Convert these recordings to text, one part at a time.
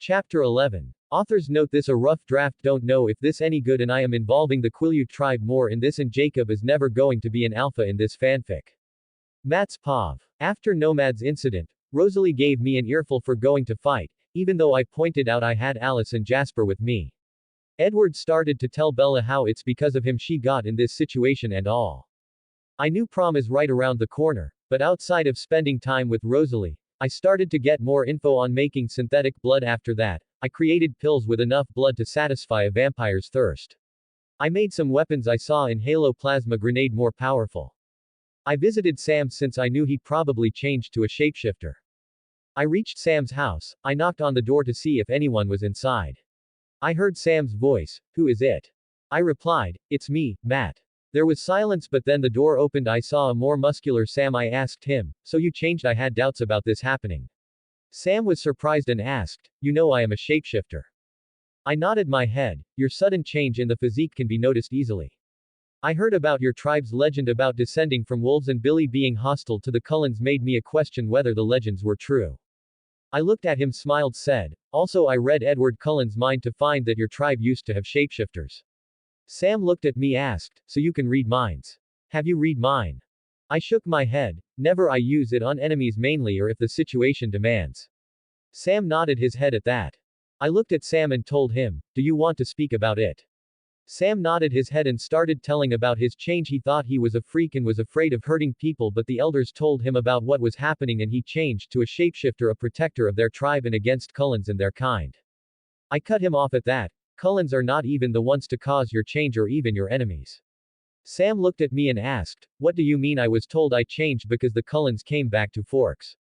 Chapter 11. Authors note this a rough draft, don't know if this any good, and I am involving the Quileute tribe more in this, and Jacob is never going to be an alpha in this fanfic. Mats Pav. After Nomad's incident, Rosalie gave me an earful for going to fight, even though I pointed out I had Alice and Jasper with me. Edward started to tell Bella how it's because of him she got in this situation and all. I knew prom is right around the corner, but outside of spending time with Rosalie, I started to get more info on making synthetic blood. After that, I created pills with enough blood to satisfy a vampire's thirst. I made some weapons I saw in Halo Plasma Grenade more powerful. I visited Sam since I knew he probably changed to a shapeshifter. I reached Sam's house. I knocked on the door to see if anyone was inside. I heard Sam's voice. "Who is it?" I replied, "It's me, Matt." There was silence, but then the door opened. I saw a more muscular Sam. I asked him, "So you changed?" I had doubts about this happening. Sam was surprised and asked, "You know I am a shapeshifter?" I nodded my head. "Your sudden change in the physique can be noticed easily. I heard about your tribe's legend about descending from wolves and Billy being hostile to the Cullens made me question whether the legends were true." I looked at him, smiled, said, "Also I read Edward Cullen's mind to find that your tribe used to have shapeshifters." Sam looked at me, asked, "So you can read minds? Have you read mine?" I shook my head. "Never. I use it on enemies mainly or if the situation demands." Sam nodded his head at that. I looked at Sam and told him, "Do you want to speak about it?" Sam nodded his head and started telling about his change. He thought he was a freak and was afraid of hurting people, but the elders told him about what was happening and he changed to a shapeshifter, a protector of their tribe and against Cullens and their kind. I cut him off at that. Cullens are not even the ones to cause your change or even your enemies. Sam looked at me and asked, "What do you mean?" I was told I changed because the Cullens came back to Forks.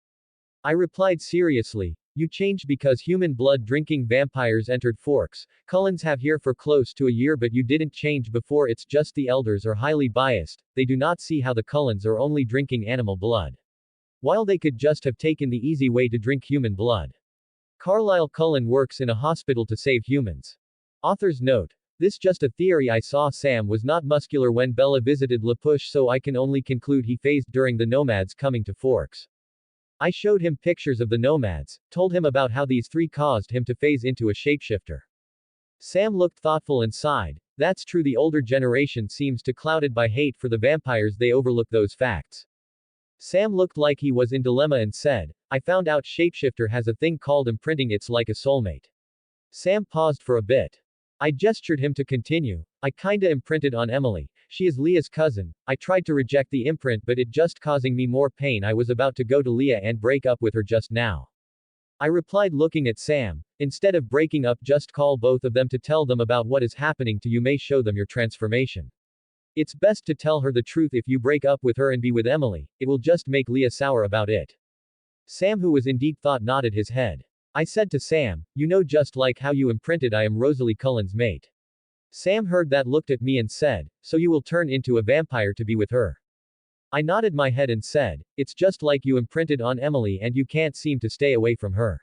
I replied seriously, "You changed because human blood drinking vampires entered Forks. Cullens have here for close to a year, but you didn't change before. It's just the elders are highly biased. They do not see how the Cullens are only drinking animal blood, while they could just have taken the easy way to drink human blood. Carlisle Cullen works in a hospital to save humans." Author's note. This just a theory. I saw Sam was not muscular when Bella visited La Push, so I can only conclude he phased during the Nomads coming to Forks. I showed him pictures of the Nomads, told him about how these three caused him to phase into a shapeshifter. Sam looked thoughtful and sighed. That's true, the older generation seems to clouded by hate for the vampires, they overlook those facts. Sam looked like he was in dilemma and said, I found out shapeshifter has a thing called imprinting, it's like a soulmate. Sam paused for a bit. I gestured him to continue. I kinda imprinted on Emily. She is Leah's cousin. I tried to reject the imprint, but it just causing me more pain. I was about to go to Leah and break up with her just now. I replied, looking at Sam. Instead of breaking up, just call both of them to tell them about what is happening to you. May show them your transformation. It's best to tell her the truth. If you break up with her and be with Emily, it will just make Leah sour about it. Sam, who was in deep thought, nodded his head. I said to Sam, you know, just like how you imprinted I am Rosalie Cullen's mate. Sam heard that, looked at me and said, so you will turn into a vampire to be with her. I nodded my head and said, it's just like you imprinted on Emily and you can't seem to stay away from her.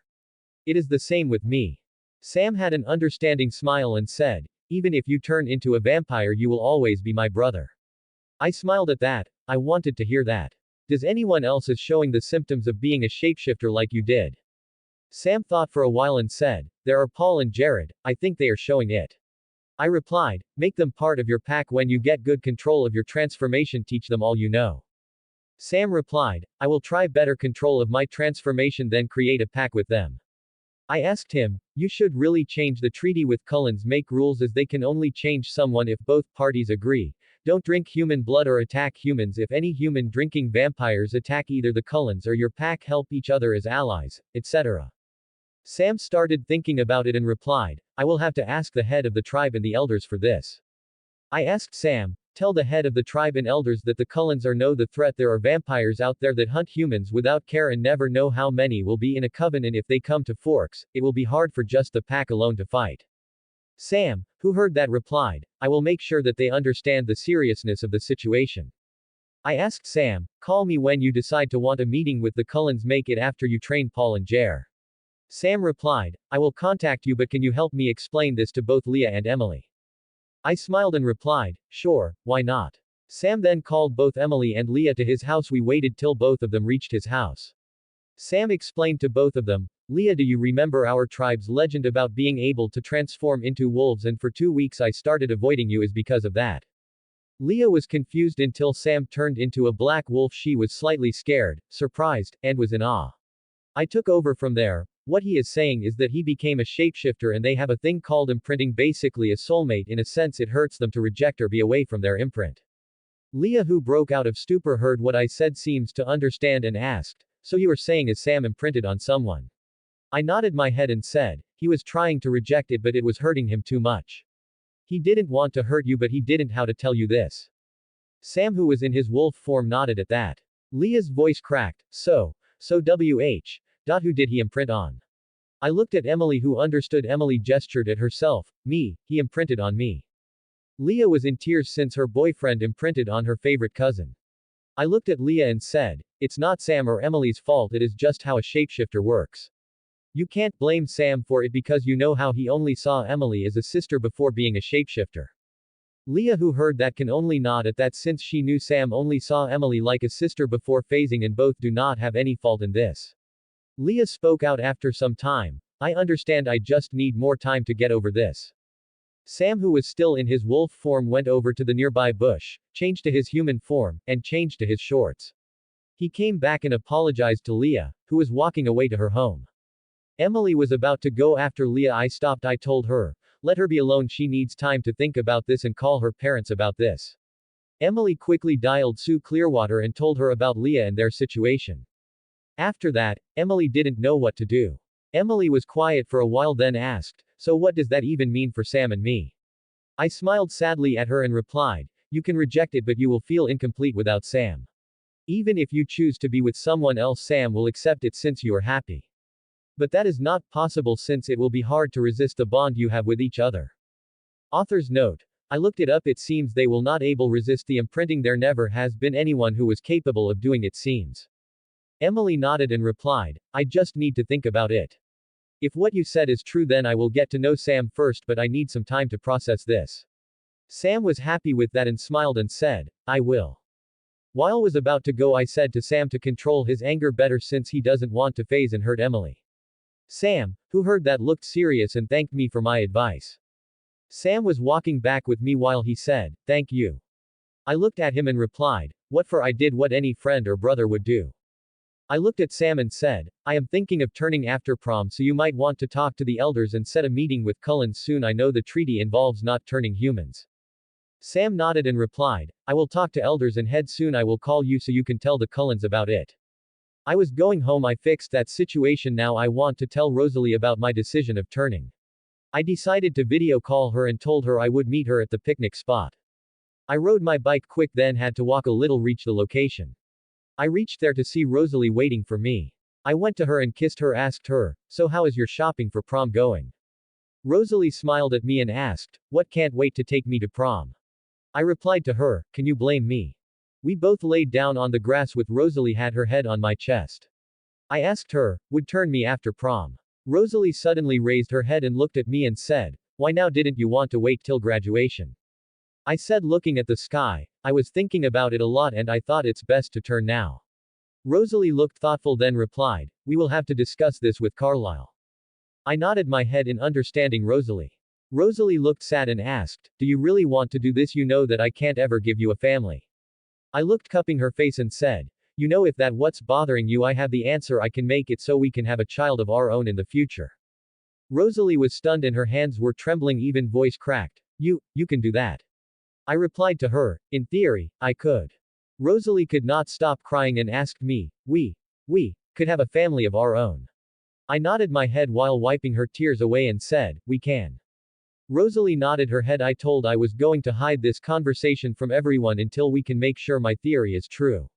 It is the same with me. Sam had an understanding smile and said, even if you turn into a vampire you will always be my brother. I smiled at that. I wanted to hear that. Does anyone else is showing the symptoms of being a shapeshifter like you did? Sam thought for a while and said, there are Paul and Jared, I think they are showing it. I replied, make them part of your pack when you get good control of your transformation, teach them all you know. Sam replied, I will try better control of my transformation then create a pack with them. I asked him, you should really change the treaty with Cullens, make rules as they can only change someone if both parties agree. Don't drink human blood or attack humans. If any human drinking vampires attack either the Cullens or your pack, help each other as allies, etc. Sam started thinking about it and replied, I will have to ask the head of the tribe and the elders for this. I asked Sam, tell the head of the tribe and elders that the Cullens are know the threat. There are vampires out there that hunt humans without care and never know how many will be in a coven, and if they come to Forks, it will be hard for just the pack alone to fight. Sam, who heard that, replied, I will make sure that they understand the seriousness of the situation. I asked Sam, call me when you decide to want a meeting with the Cullens, make it after you train Paul and Jer. Sam replied, I will contact you, but can you help me explain this to both Leah and Emily? I smiled and replied, sure, why not? Sam then called both Emily and Leah to his house. We waited till both of them reached his house. Sam explained to both of them, Leah, do you remember our tribe's legend about being able to transform into wolves, and for 2 weeks I started avoiding you is because of that. Leah was confused until Sam turned into a black wolf. She was slightly scared, surprised, and was in awe. I took over from there. What he is saying is that he became a shapeshifter and they have a thing called imprinting, basically a soulmate. In a sense, it hurts them to reject or be away from their imprint. Leah, who broke out of stupor, heard what I said, seems to understand, and asked, so you are saying is Sam imprinted on someone? I nodded my head and said, he was trying to reject it but it was hurting him too much. He didn't want to hurt you but he didn't how to tell you this. Sam, who was in his wolf form, nodded at that. Leah's voice cracked, so wh. Who did he imprint on? I looked at Emily, who understood. Emily gestured at herself, me, he imprinted on me. Leah was in tears since her boyfriend imprinted on her favorite cousin. I looked at Leah and said, it's not Sam or Emily's fault, it is just how a shapeshifter works. You can't blame Sam for it because you know how he only saw Emily as a sister before being a shapeshifter. Leah, who heard that, can only nod at that since she knew Sam only saw Emily like a sister before phasing, and both do not have any fault in this. Leah spoke out after some time, I understand, I just need more time to get over this. Sam, who was still in his wolf form, went over to the nearby bush, changed to his human form, and changed to his shorts. He came back and apologized to Leah, who was walking away to her home. Emily was about to go after Leah. I stopped. I told her, let her be alone, she needs time to think about this and call her parents about this. Emily quickly dialed Sue Clearwater and told her about Leah and their situation. After that, Emily didn't know what to do. Emily was quiet for a while, then asked, so what does that even mean for Sam and me? I smiled sadly at her and replied, you can reject it but you will feel incomplete without Sam. Even if you choose to be with someone else, Sam will accept it since you are happy. But that is not possible since it will be hard to resist the bond you have with each other. Author's note. I looked it up. It seems they will not able resist the imprinting. There never has been anyone who was capable of doing it, seems. Emily nodded and replied, I just need to think about it. If what you said is true then I will get to know Sam first, but I need some time to process this. Sam was happy with that and smiled and said, I will. While was about to go, I said to Sam to control his anger better since he doesn't want to phase and hurt Emily. Sam, who heard that, looked serious and thanked me for my advice. Sam was walking back with me while he said, thank you. I looked at him and replied, what for? I did what any friend or brother would do. I looked at Sam and said, I am thinking of turning after prom, so you might want to talk to the elders and set a meeting with Cullens soon. I know the treaty involves not turning humans. Sam nodded and replied, I will talk to elders and head soon. I will call you so you can tell the Cullens about it. I was going home. I fixed that situation. Now I want to tell Rosalie about my decision of turning. I decided to video call her and told her I would meet her at the picnic spot. I rode my bike quick, then had to walk a little, reach the location. I reached there to see Rosalie waiting for me. I went to her and kissed her, asked her, so how is your shopping for prom going? Rosalie smiled at me and asked, what, can't wait to take me to prom? I replied to her, can you blame me? We both laid down on the grass with Rosalie had her head on my chest. I asked her, would turn me after prom. Rosalie suddenly raised her head and looked at me and said, why now, didn't you want to wait till graduation? I said, looking at the sky, I was thinking about it a lot and I thought it's best to turn now. Rosalie looked thoughtful, then replied, we will have to discuss this with Carlisle. I nodded my head in understanding Rosalie. Rosalie looked sad and asked, do you really want to do this? You know that I can't ever give you a family. I looked cupping her face and said, you know, if that what's bothering you, I have the answer. I can make it so we can have a child of our own in the future. Rosalie was stunned and her hands were trembling, even voice cracked. You can do that. I replied to her, in theory, I could. Rosalie could not stop crying and asked me, we could have a family of our own. I nodded my head while wiping her tears away and said, we can. Rosalie nodded her head. I told I was going to hide this conversation from everyone until we can make sure my theory is true.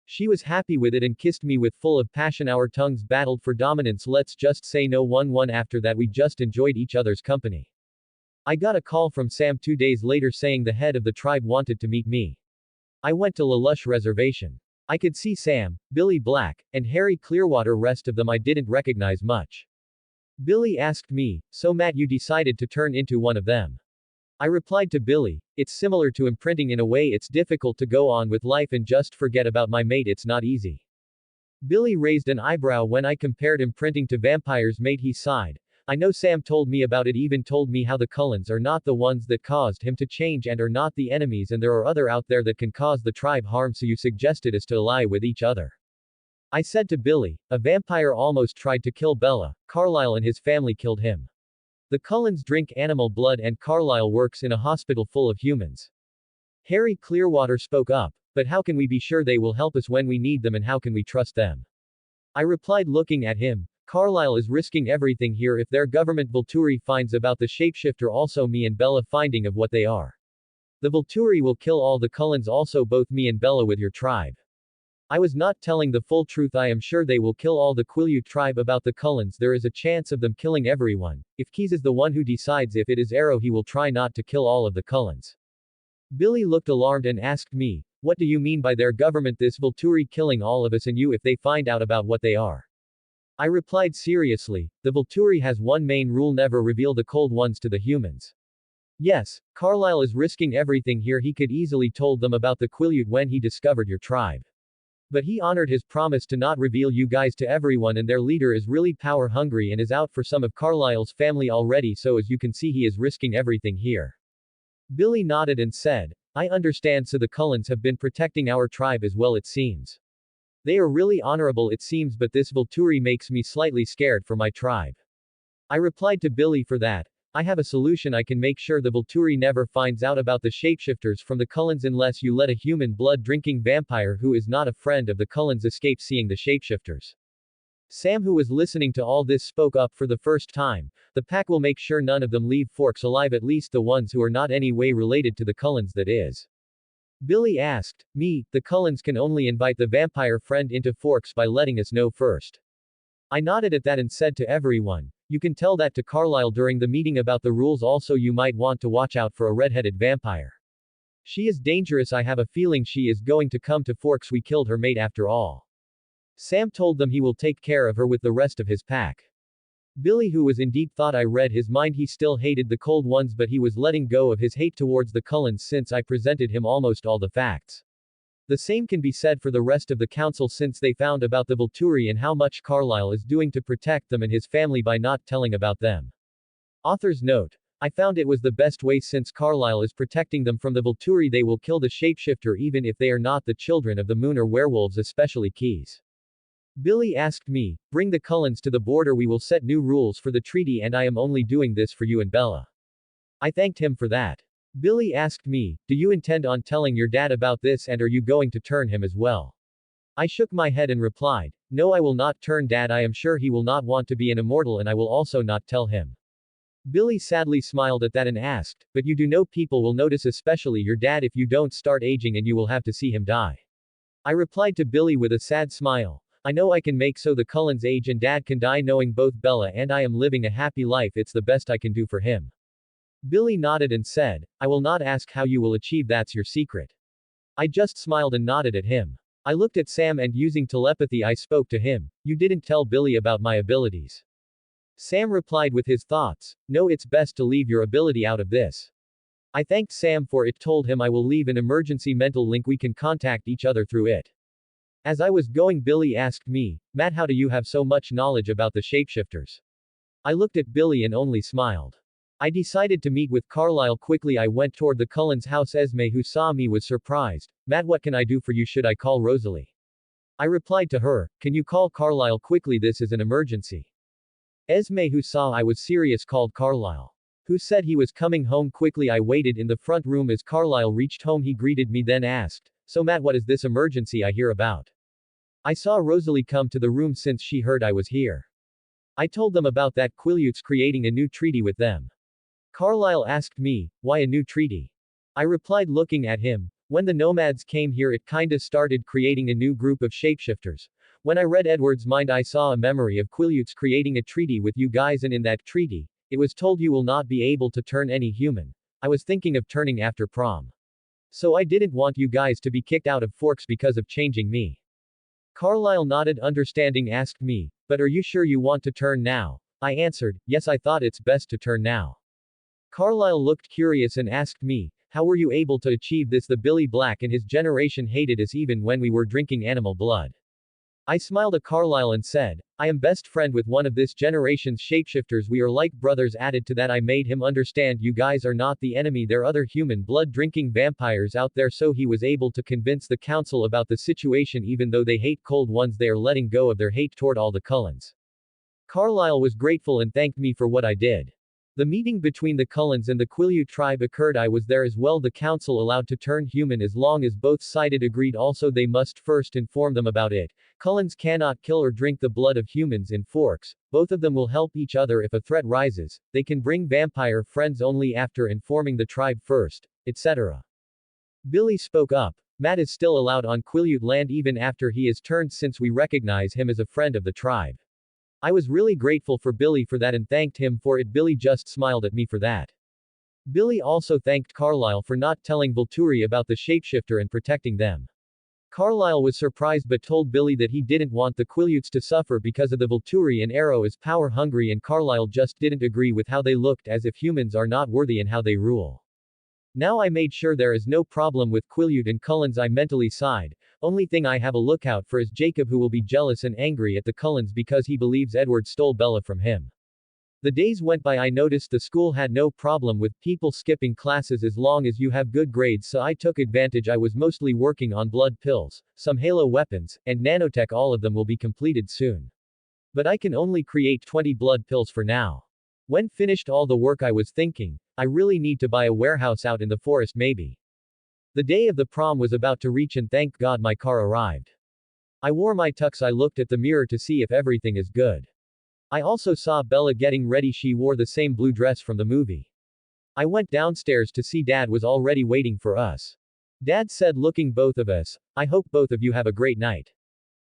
She was happy with it and kissed me with full of passion. Our tongues battled for dominance. Let's just say no one. After that we just enjoyed each other's company. I got a call from Sam 2 days later saying the head of the tribe wanted to meet me. I went to La Lush Reservation. I could see Sam, Billy Black, and Harry Clearwater. Rest of them I didn't recognize much. Billy asked me, so Matt, you decided to turn into one of them? I replied to Billy, it's similar to imprinting in a way. It's difficult to go on with life and just forget about my mate. It's not easy. Billy raised an eyebrow when I compared imprinting to vampires. Mate, he sighed. I know Sam told me about it, even told me how the Cullens are not the ones that caused him to change and are not the enemies, and there are other out there that can cause the tribe harm, so you suggested us to ally with each other. I said to Billy, a vampire almost tried to kill Bella, Carlisle and his family killed him. The Cullens drink animal blood and Carlisle works in a hospital full of humans. Harry Clearwater spoke up. But how can we be sure they will help us when we need them, and how can we trust them? I replied, looking at him. Carlisle is risking everything here. If their government Volturi finds about the shapeshifter, also me and Bella finding of what they are. The Volturi will kill all the Cullens, also both me and Bella with your tribe. I was not telling the full truth. I am sure they will kill all the Quileute tribe. About the Cullens, there is a chance of them killing everyone. If Keys is the one who decides if it is Arrow, he will try not to kill all of the Cullens. Billy looked alarmed and asked me, what do you mean by their government, this Volturi killing all of us and you if they find out about what they are? I replied seriously, the Volturi has one main rule: never reveal the cold ones to the humans. Yes, Carlisle is risking everything here. He could easily told them about the Quileute when he discovered your tribe. But he honored his promise to not reveal you guys to everyone, and their leader is really power hungry and is out for some of Carlisle's family already, so as you can see he is risking everything here. Billy nodded and said, I understand, so the Cullens have been protecting our tribe as well, it seems. They are really honorable, it seems, but this Volturi makes me slightly scared for my tribe. I replied to Billy, for that, I have a solution. I can make sure the Volturi never finds out about the shapeshifters from the Cullens unless you let a human blood-drinking vampire who is not a friend of the Cullens escape seeing the shapeshifters. Sam, who was listening to all this, spoke up for the first time. The pack will make sure none of them leave Forks alive, at least the ones who are not any way related to the Cullens, that is. Billy asked me, the Cullens can only invite the vampire friend into Forks by letting us know first. I nodded at that and said to everyone, you can tell that to Carlisle during the meeting about the rules. Also, you might want to watch out for a red-headed vampire. She is dangerous. I have a feeling she is going to come to Forks. We killed her mate after all. Sam told them he will take care of her with the rest of his pack. Billy, who was in deep thought, I read his mind. He still hated the cold ones, but he was letting go of his hate towards the Cullens since I presented him almost all the facts. The same can be said for the rest of the council, since they found about the Volturi and how much Carlisle is doing to protect them and his family by not telling about them. Author's note. I found it was the best way, since Carlisle is protecting them from the Volturi. They will kill the shapeshifter even if they are not the children of the moon or werewolves, especially Keys. Billy asked me, bring the Cullens to the border. We will set new rules for the treaty, and I am only doing this for you and Bella. I thanked him for that. Billy asked me, do you intend on telling your dad about this, and are you going to turn him as well? I shook my head and replied, no, I will not turn Dad. I am sure he will not want to be an immortal, and I will also not tell him. Billy sadly smiled at that and asked, but you do know people will notice, especially your dad, if you don't start aging, and you will have to see him die. I replied to Billy with a sad smile, I know I can make so the Cullens age and Dad can die knowing both Bella and I am living a happy life. It's the best I can do for him. Billy nodded and said, I will not ask how you will achieve, that's your secret. I just smiled and nodded at him. I looked at Sam and using telepathy I spoke to him, you didn't tell Billy about my abilities. Sam replied with his thoughts, no, it's best to leave your ability out of this. I thanked Sam for it, told him I will leave an emergency mental link, we can contact each other through it. As I was going, Billy asked me, Matt, how do you have so much knowledge about the shapeshifters? I looked at Billy and only smiled. I decided to meet with Carlisle quickly. I went toward the Cullens' house. Esme, who saw me, was surprised. Matt, what can I do for you? Should I call Rosalie? I replied to her, can you call Carlisle quickly? This is an emergency. Esme, who saw I was serious, called Carlisle, who said he was coming home quickly. I waited in the front room. As Carlisle reached home, he greeted me, then asked, so Matt, what is this emergency I hear about? I saw Rosalie come to the room since she heard I was here. I told them about that Quileutes creating a new treaty with them. Carlisle asked me, why a new treaty? I replied, looking at him, when the nomads came here it kinda started creating a new group of shapeshifters. When I read Edward's mind I saw a memory of Quileutes creating a treaty with you guys, and in that treaty, it was told you will not be able to turn any human. I was thinking of turning after prom. So I didn't want you guys to be kicked out of Forks because of changing me. Carlisle nodded understanding, asked me, but are you sure you want to turn now? I answered, yes, I thought it's best to turn now. Carlisle looked curious and asked me, how were you able to achieve this? The Billy Black and his generation hated us even when we were drinking animal blood. I smiled at Carlyle and said, I am best friend with one of this generation's shapeshifters. We are like brothers. Added to that, I made him understand you guys are not the enemy, there are other human blood drinking vampires out there, so he was able to convince the council about the situation. Even though they hate cold ones, they are letting go of their hate toward all the Cullens. Carlyle was grateful and thanked me for what I did. The meeting between the Cullens and the Quileute tribe occurred. I was there as well. The council allowed to turn human as long as both sided agreed. Also, they must first inform them about it. Cullens cannot kill or drink the blood of humans in forks. Both of them will help each other if a threat rises. They can bring vampire friends only after informing the tribe first, etc. Billy spoke up. Matt is still allowed on Quileute land even after he is turned, since we recognize him as a friend of the tribe. I was really grateful for Billy for that and thanked him for it. Billy just smiled at me for that. Billy also thanked Carlyle for not telling Volturi about the shapeshifter and protecting them. Carlyle was surprised but told Billy that he didn't want the Quileutes to suffer because of the Volturi, and Arrow is power hungry, and Carlyle just didn't agree with how they looked, as if humans are not worthy and how they rule. Now I made sure there is no problem with Quileute and Cullens. I mentally sighed. Only thing I have a lookout for is Jacob, who will be jealous and angry at the Cullens because he believes Edward stole Bella from him. The days went by. I noticed the school had no problem with people skipping classes as long as you have good grades, so I took advantage. I was mostly working on blood pills, some halo weapons, and nanotech. All of them will be completed soon. But I can only create 20 blood pills for now. When finished all the work, I was thinking, I really need to buy a warehouse out in the forest maybe. The day of the prom was about to reach, and thank God my car arrived. I wore my tux. I looked at the mirror to see if everything is good. I also saw Bella getting ready. She wore the same blue dress from the movie. I went downstairs to see Dad was already waiting for us. Dad said, looking both of us, I hope both of you have a great night.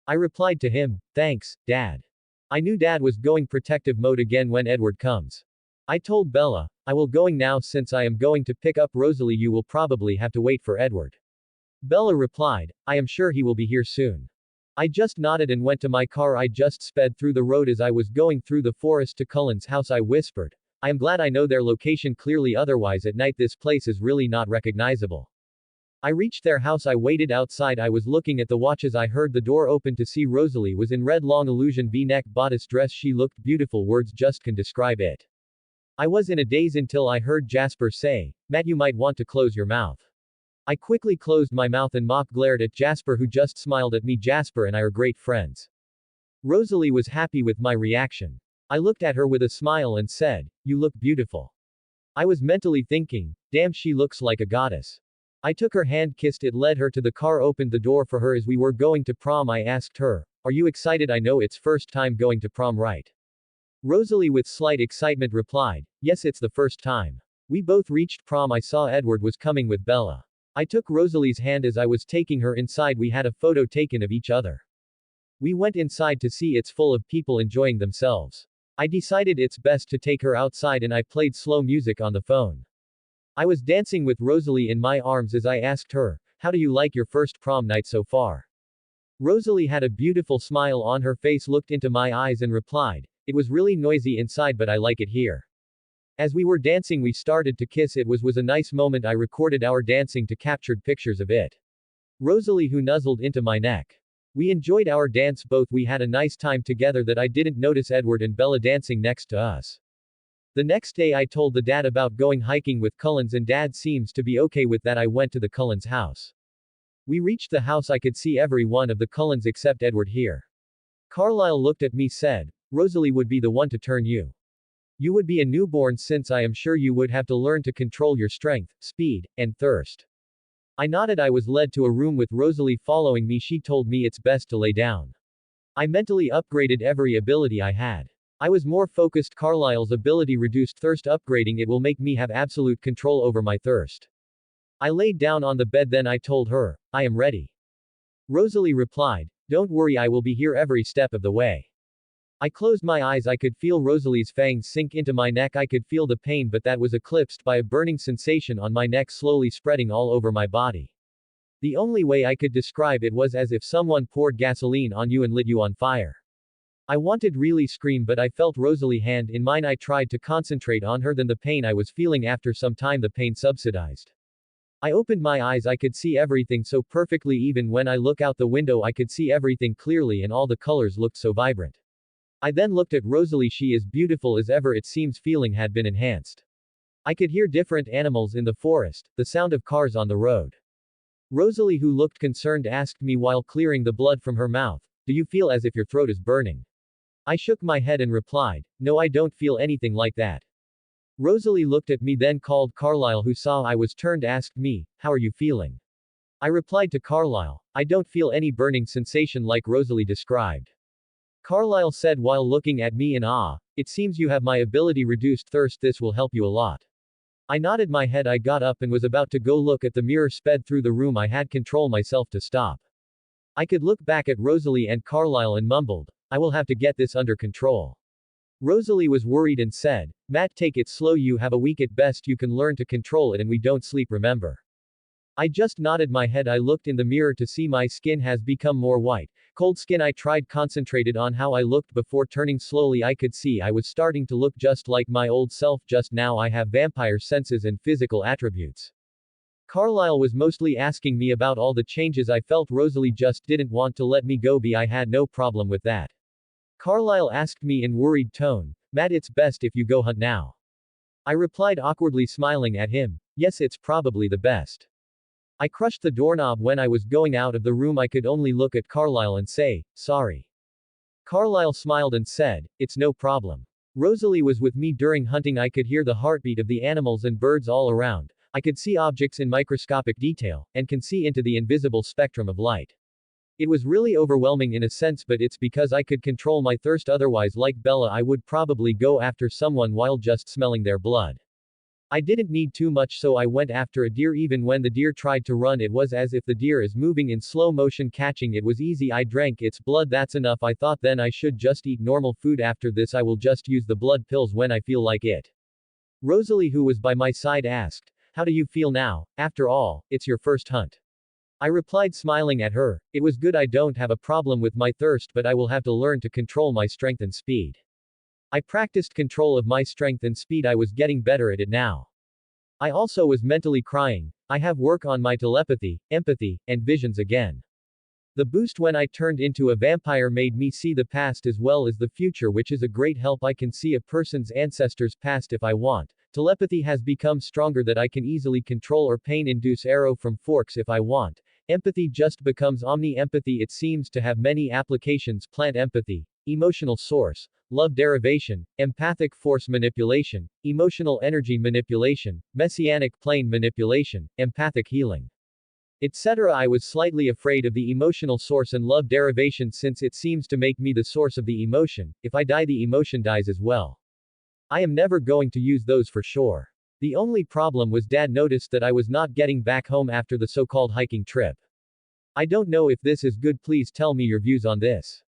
I replied to him, thanks, Dad. I knew Dad was going protective mode again when Edward comes. I told Bella, I will going now since I am going to pick up Rosalie. You will probably have to wait for Edward. Bella replied, I am sure he will be here soon. I just nodded and went to my car. I just sped through the road. As I was going through the forest to Cullen's house, I whispered, I am glad I know their location clearly, otherwise at night this place is really not recognizable. I reached their house. I waited outside. I was looking at the watches. I heard the door open to see Rosalie was in red long illusion V-neck bodice dress. She looked beautiful, words just can describe it. I was in a daze until I heard Jasper say, Matt, you might want to close your mouth. I quickly closed my mouth and mock glared at Jasper, who just smiled at me. Jasper and I are great friends. Rosalie was happy with my reaction. I looked at her with a smile and said, you look beautiful. I was mentally thinking, damn, she looks like a goddess. I took her hand, kissed it, led her to the car, opened the door for her. As we were going to prom, I asked her, are you excited? I know it's first time going to prom, right? Rosalie with slight excitement replied, yes, it's the first time. We both reached prom. I saw Edward was coming with Bella. I took Rosalie's hand as I was taking her inside. We had a photo taken of each other. We went inside to see it's full of people enjoying themselves. I decided it's best to take her outside and I played slow music on the phone. I was dancing with Rosalie in my arms as I asked her, how do you like your first prom night so far? Rosalie had a beautiful smile on her face, looked into my eyes and replied, it was really noisy inside but I like it here. As we were dancing we started to kiss. It was a nice moment. I recorded our dancing to captured pictures of it. Rosalie who nuzzled into my neck. We enjoyed our dance both. We had a nice time together that I didn't notice Edward and Bella dancing next to us. The next day I told the dad about going hiking with Cullens and Dad seems to be okay with that. I went to the Cullens house. We reached the house. I could see every one of the Cullens except Edward here. Carlyle looked at me, said, Rosalie would be the one to turn you. You would be a newborn since I am sure you would have to learn to control your strength, speed, and thirst. I nodded. I was led to a room with Rosalie following me. She told me it's best to lay down. I mentally upgraded every ability I had. I was more focused. Carlyle's ability reduced thirst. Upgrading it will make me have absolute control over my thirst. I laid down on the bed, then I told her, I am ready. Rosalie replied, don't worry, I will be here every step of the way. I closed my eyes. I could feel Rosalie's fangs sink into my neck. I could feel the pain, but that was eclipsed by a burning sensation on my neck, slowly spreading all over my body. The only way I could describe it was as if someone poured gasoline on you and lit you on fire. I wanted really scream, but I felt Rosalie's hand in mine. I tried to concentrate on her, then the pain I was feeling. After some time the pain subsidized. I opened my eyes, I could see everything so perfectly, even when I look out the window I could see everything clearly and all the colors looked so vibrant. I then looked at Rosalie, she is beautiful as ever, it seems feeling had been enhanced. I could hear different animals in the forest, the sound of cars on the road. Rosalie, who looked concerned, asked me while clearing the blood from her mouth, "Do you feel as if your throat is burning?" I shook my head and replied, "No, I don't feel anything like that." Rosalie looked at me, then called Carlyle, who saw I was turned, asked me, "How are you feeling?" I replied to Carlyle, "I don't feel any burning sensation like Rosalie described." Carlyle said while looking at me in awe, "It seems you have my ability reduced thirst, this will help you a lot." I nodded my head, I got up and was about to go look at the mirror, sped through the room, I had control myself to stop. I could look back at Rosalie and Carlyle and mumbled, "I will have to get this under control." Rosalie was worried and said, "Matt, take it slow, you have a week at best, you can learn to control it, and we don't sleep, remember." I just nodded my head. I looked in the mirror to see my skin has become more white. Cold skin. I tried concentrated on how I looked before turning slowly. I could see I was starting to look just like my old self. Just now I have vampire senses and physical attributes. Carlyle was mostly asking me about all the changes I felt. Rosalie just didn't want to let me go be. I had no problem with that. Carlyle asked me in worried tone, "Matt, it's best if you go hunt now." I replied awkwardly, smiling at him, "Yes, it's probably the best." I crushed the doorknob. When I was going out of the room I could only look at Carlyle and say, "Sorry." Carlyle smiled and said, "It's no problem." Rosalie was with me during hunting. I could hear the heartbeat of the animals and birds all around. I could see objects in microscopic detail, and can see into the invisible spectrum of light. It was really overwhelming in a sense, but it's because I could control my thirst. Otherwise, like Bella, I would probably go after someone while just smelling their blood. I didn't need too much, so I went after a deer. Even when the deer tried to run, it was as if the deer is moving in slow motion. Catching it was easy. I drank its blood. That's enough. I thought then I should just eat normal food. After this I will just use the blood pills when I feel like it. Rosalie, who was by my side, asked, "How do you feel now? After all, it's your first hunt." I replied, smiling at her, "It was good. I don't have a problem with my thirst, but I will have to learn to control my strength and speed." I practiced control of my strength and speed. I was getting better at it now. I also was mentally crying. I have work on my telepathy, empathy, and visions again. The boost when I turned into a vampire made me see the past as well as the future, which is a great help. I can see a person's ancestors' past if I want. Telepathy has become stronger that I can easily control or pain-induce arrow from forks if I want. Empathy just becomes omni-empathy. It seems to have many applications. Plant empathy, emotional source, love derivation, empathic force manipulation, emotional energy manipulation, messianic plane manipulation, empathic healing, etc. I was slightly afraid of the emotional source and love derivation since it seems to make me the source of the emotion. If I die, the emotion dies as well. I am never going to use those for sure. The only problem was Dad noticed that I was not getting back home after the so-called hiking trip. I don't know if this is good. Please tell me your views on this.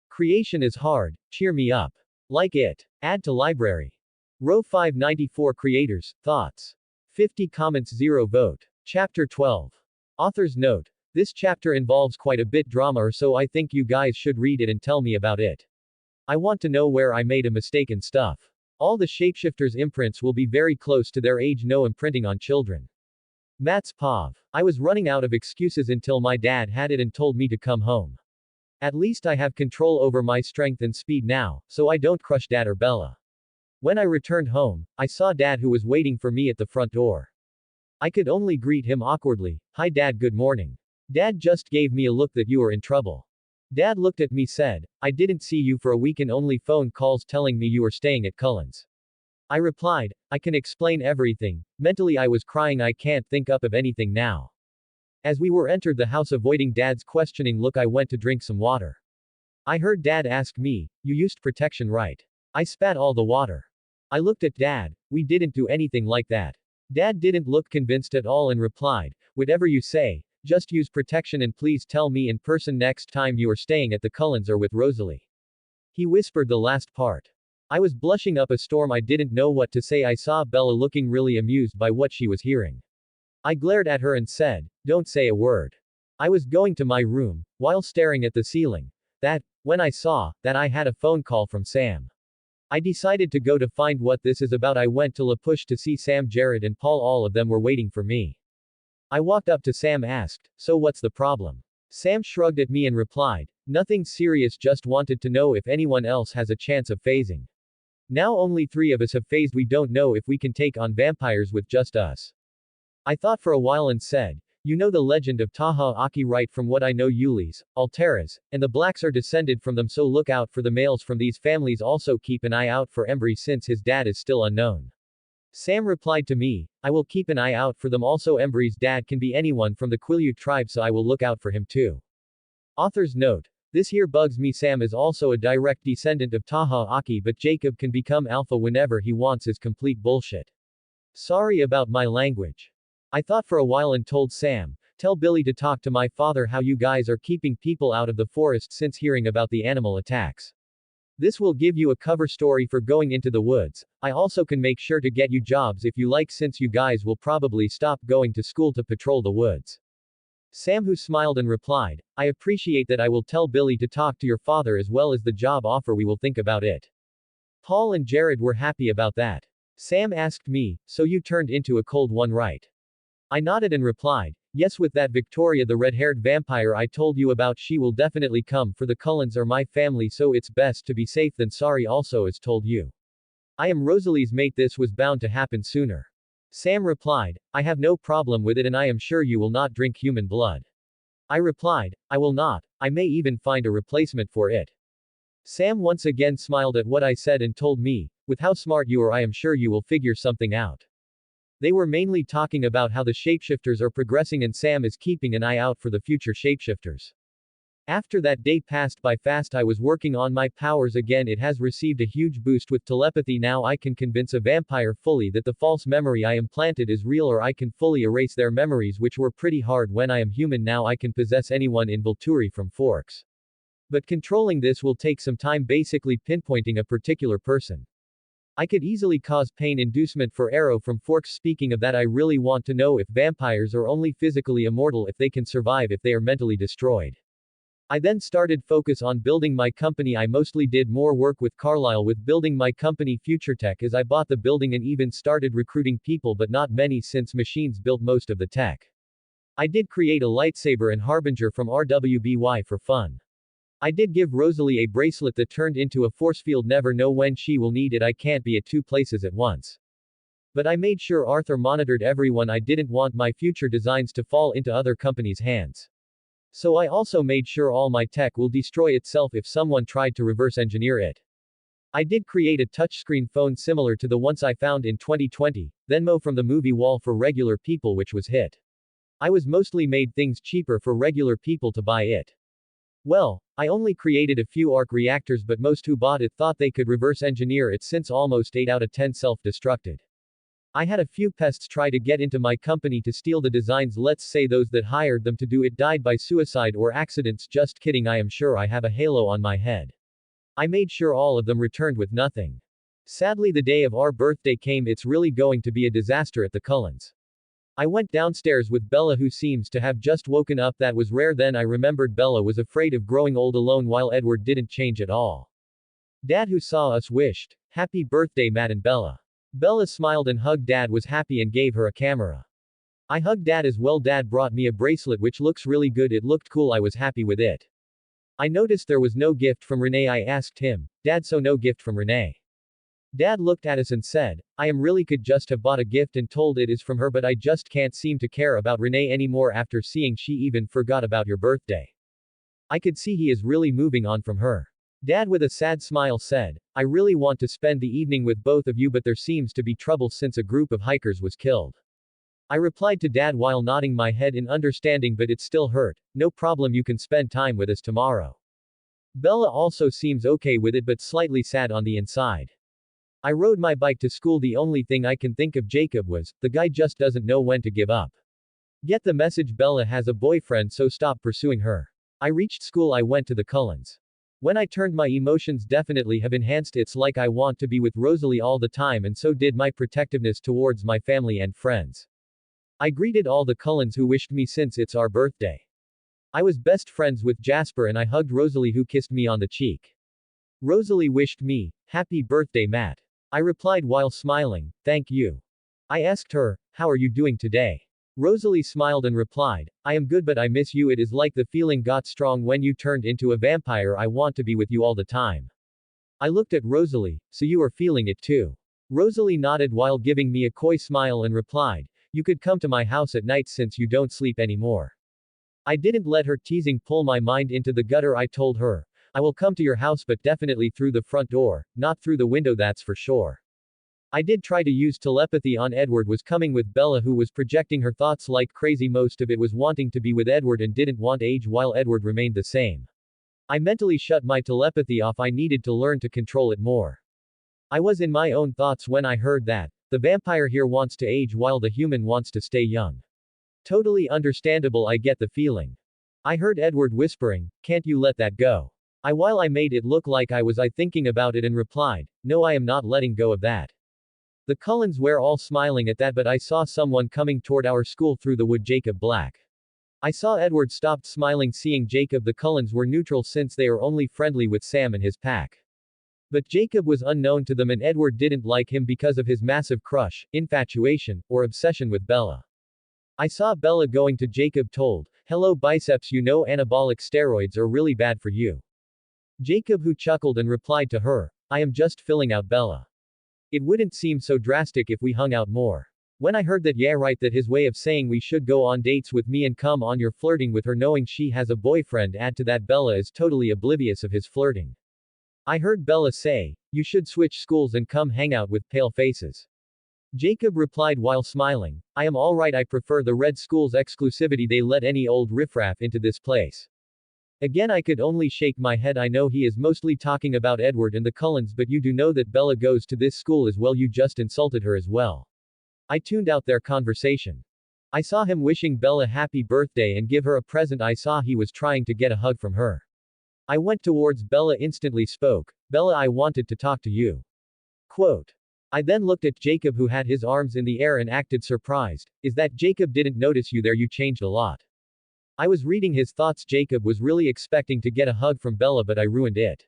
Creation is hard. Cheer me up. Like it. Add to library. Row 594. Creators, thoughts. 50 comments, 0 vote. Chapter 12. Author's note. This chapter involves quite a bit drama, or so I think you guys should read it and tell me about it. I want to know where I made a mistake and stuff. All the shapeshifters' imprints will be very close to their age. No imprinting on children. Mats Pav. I was running out of excuses until my dad had it and told me to come home. At least I have control over my strength and speed now, so I don't crush Dad or Bella. When I returned home, I saw Dad, who was waiting for me at the front door. I could only greet him awkwardly. "Hi Dad, good morning." Dad just gave me a look that you were in trouble. Dad looked at me, said, "I didn't see you for a week and only phone calls telling me you were staying at Cullen's." I replied, "I can explain everything." Mentally I was crying. I can't think up of anything now. As we were entered the house, avoiding Dad's questioning look, I went to drink some water. I heard Dad ask me, "You used protection, right?" I spat all the water. I looked at Dad. "We didn't do anything like that." Dad didn't look convinced at all and replied, "Whatever you say, just use protection, and please tell me in person next time you are staying at the Cullens or with Rosalie." He whispered the last part. I was blushing up a storm. I didn't know what to say. I saw Bella looking really amused by what she was hearing. I glared at her and said, "Don't say a word." I was going to my room, while staring at the ceiling. When I saw that I had a phone call from Sam. I decided to go to find what this is about. I went to La Push to see Sam, Jared, and Paul. All of them were waiting for me. I walked up to Sam asked, so what's the problem? Sam shrugged at me and replied, nothing serious, just wanted to know if anyone else has a chance of phasing. Now only 3 of us have phased, we don't know if we can take on vampires with just us. I thought for a while and said, you know the legend of Taha Aki, right? From what I know, Yulis, Alteras, and the blacks are descended from them, so look out for the males from these families, also keep an eye out for Embry since his dad is still unknown. Sam replied to me, I will keep an eye out for them also. Embry's dad can be anyone from the Quileute tribe, so I will look out for him too. Author's note. This here bugs me. Sam is also a direct descendant of Taha Aki, but Jacob can become alpha whenever he wants is complete bullshit. Sorry about my language. I thought for a while and told Sam, tell Billy to talk to my father how you guys are keeping people out of the forest since hearing about the animal attacks. This will give you a cover story for going into the woods. I also can make sure to get you jobs if you like, since you guys will probably stop going to school to patrol the woods. Sam, who smiled and replied, I appreciate that. I will tell Billy to talk to your father as well as the job offer. We will think about it. Paul and Jared were happy about that. Sam asked me, so you turned into a cold one, right? I nodded and replied, yes, with that Victoria, the red-haired vampire I told you about, she will definitely come for the Cullens or my family, so it's best to be safe than sorry. Also, as told you, I am Rosalie's mate. This was bound to happen sooner. Sam replied, I have no problem with it, and I am sure you will not drink human blood. I replied, I will not. I may even find a replacement for it. Sam once again smiled at what I said and told me, with how smart you are, I am sure you will figure something out. They were mainly talking about how the shapeshifters are progressing, and Sam is keeping an eye out for the future shapeshifters. After that day passed by fast, I was working on my powers again. It has received a huge boost with telepathy. Now I can convince a vampire fully that the false memory I implanted is real, or I can fully erase their memories, which were pretty hard when I am human. Now I can possess anyone in Volturi from Forks. But controlling this will take some time, basically pinpointing a particular person. I could easily cause pain inducement for Arrow from Forks. Speaking of that, I really want to know if vampires are only physically immortal, if they can survive if they are mentally destroyed. I then started focus on building my company. I mostly did more work with Carlisle with building my company FutureTech, as I bought the building and even started recruiting people, but not many since machines built most of the tech. I did create a lightsaber and Harbinger from RWBY for fun. I did give Rosalie a bracelet that turned into a force field. Never know when she will need it. I can't be at 2 places at once. But I made sure Arthur monitored everyone. I didn't want my future designs to fall into other companies' hands. So I also made sure all my tech will destroy itself if someone tried to reverse engineer it. I did create a touchscreen phone similar to the ones I found in 2020, Venmo from the movie Wall, for regular people, which was hit. I was mostly made things cheaper for regular people to buy it. Well, I only created a few arc reactors, but most who bought it thought they could reverse engineer it, since almost 8 out of 10 self-destructed. I had a few pests try to get into my company to steal the designs. Let's say those that hired them to do it died by suicide or accidents. Just kidding, I am sure I have a halo on my head. I made sure all of them returned with nothing. Sadly, the day of our birthday came. It's really going to be a disaster at the Cullens. I went downstairs with Bella, who seems to have just woken up. That was rare. Then I remembered Bella was afraid of growing old alone, while Edward didn't change at all. Dad, who saw us, wished, "Happy birthday, Matt and Bella." Bella smiled and hugged Dad, was happy, and gave her a camera. I hugged Dad as well. Dad brought me a bracelet which looks really good. It looked cool. I was happy with it. I noticed there was no gift from Renee. I asked him, "Dad, so no gift from Renee?" Dad looked at us and said, "I am really could just have bought a gift and told it is from her, but I just can't seem to care about Renee anymore after seeing she even forgot about your birthday. I could see he is really moving on from her." Dad, with a sad smile, said, "I really want to spend the evening with both of you, but there seems to be trouble since a group of hikers was killed." I replied to Dad while nodding my head in understanding, but it still hurt. "No problem, you can spend time with us tomorrow." Bella also seems okay with it, but slightly sad on the inside. I rode my bike to school. The only thing I can think of Jacob was, the guy just doesn't know when to give up. Get the message? Bella has a boyfriend, so stop pursuing her. I reached school. I went to the Cullens. When I turned, my emotions definitely have enhanced. It's like I want to be with Rosalie all the time, and so did my protectiveness towards my family and friends. I greeted all the Cullens who wished me since it's our birthday. I was best friends with Jasper and I hugged Rosalie, who kissed me on the cheek. Rosalie wished me, "Happy birthday, Matt." I replied while smiling, "Thank you." I asked her, "How are you doing today?" Rosalie smiled and replied, I am good but I miss you. It is like the feeling got strong when you turned into a vampire. I want to be with you all the time. I looked at Rosalie, so you are feeling it too. Rosalie nodded while giving me a coy smile and replied, you could come to my house at night since you don't sleep anymore. I didn't let her teasing pull my mind into the gutter. I told her, I will come to your house but definitely through the front door, not through the window, that's for sure. I did try to use telepathy on Edward was coming with Bella, who was projecting her thoughts like crazy. Most of it was wanting to be with Edward and didn't want age while Edward remained the same. I mentally shut my telepathy off. I needed to learn to control it more. I was in my own thoughts when I heard that. The vampire here wants to age while the human wants to stay young. Totally understandable, I get the feeling. I heard Edward whispering, can't you let that go? While I made it look like I was thinking about it and replied, no, I am not letting go of that. The Cullens were all smiling at that, but I saw someone coming toward our school through the wood. Jacob Black. I saw Edward stopped smiling seeing Jacob. The Cullens were neutral since they are only friendly with Sam and his pack. But Jacob was unknown to them and Edward didn't like him because of his massive crush, infatuation, or obsession with Bella. I saw Bella going to Jacob told, hello biceps, you know anabolic steroids are really bad for you. Jacob who chuckled and replied to her, I am just filling out Bella. It wouldn't seem so drastic if we hung out more. When I heard that, yeah right, that his way of saying we should go on dates with me and come on, you're flirting with her knowing she has a boyfriend. Add to that Bella is totally oblivious of his flirting. I heard Bella say, you should switch schools and come hang out with pale faces. Jacob replied while smiling, I am alright, I prefer the red school's exclusivity, they let any old riffraff into this place. Again I could only shake my head. I know he is mostly talking about Edward and the Cullens, but you do know that Bella goes to this school as well. You just insulted her as well. I tuned out their conversation. I saw him wishing Bella happy birthday and give her a present. I saw he was trying to get a hug from her. I went towards Bella, instantly spoke, Bella, I wanted to talk to you. Quote. I then looked at Jacob who had his arms in the air and acted surprised. Is that Jacob? Didn't notice you there, you changed a lot. I was reading his thoughts. Jacob was really expecting to get a hug from Bella, but I ruined it.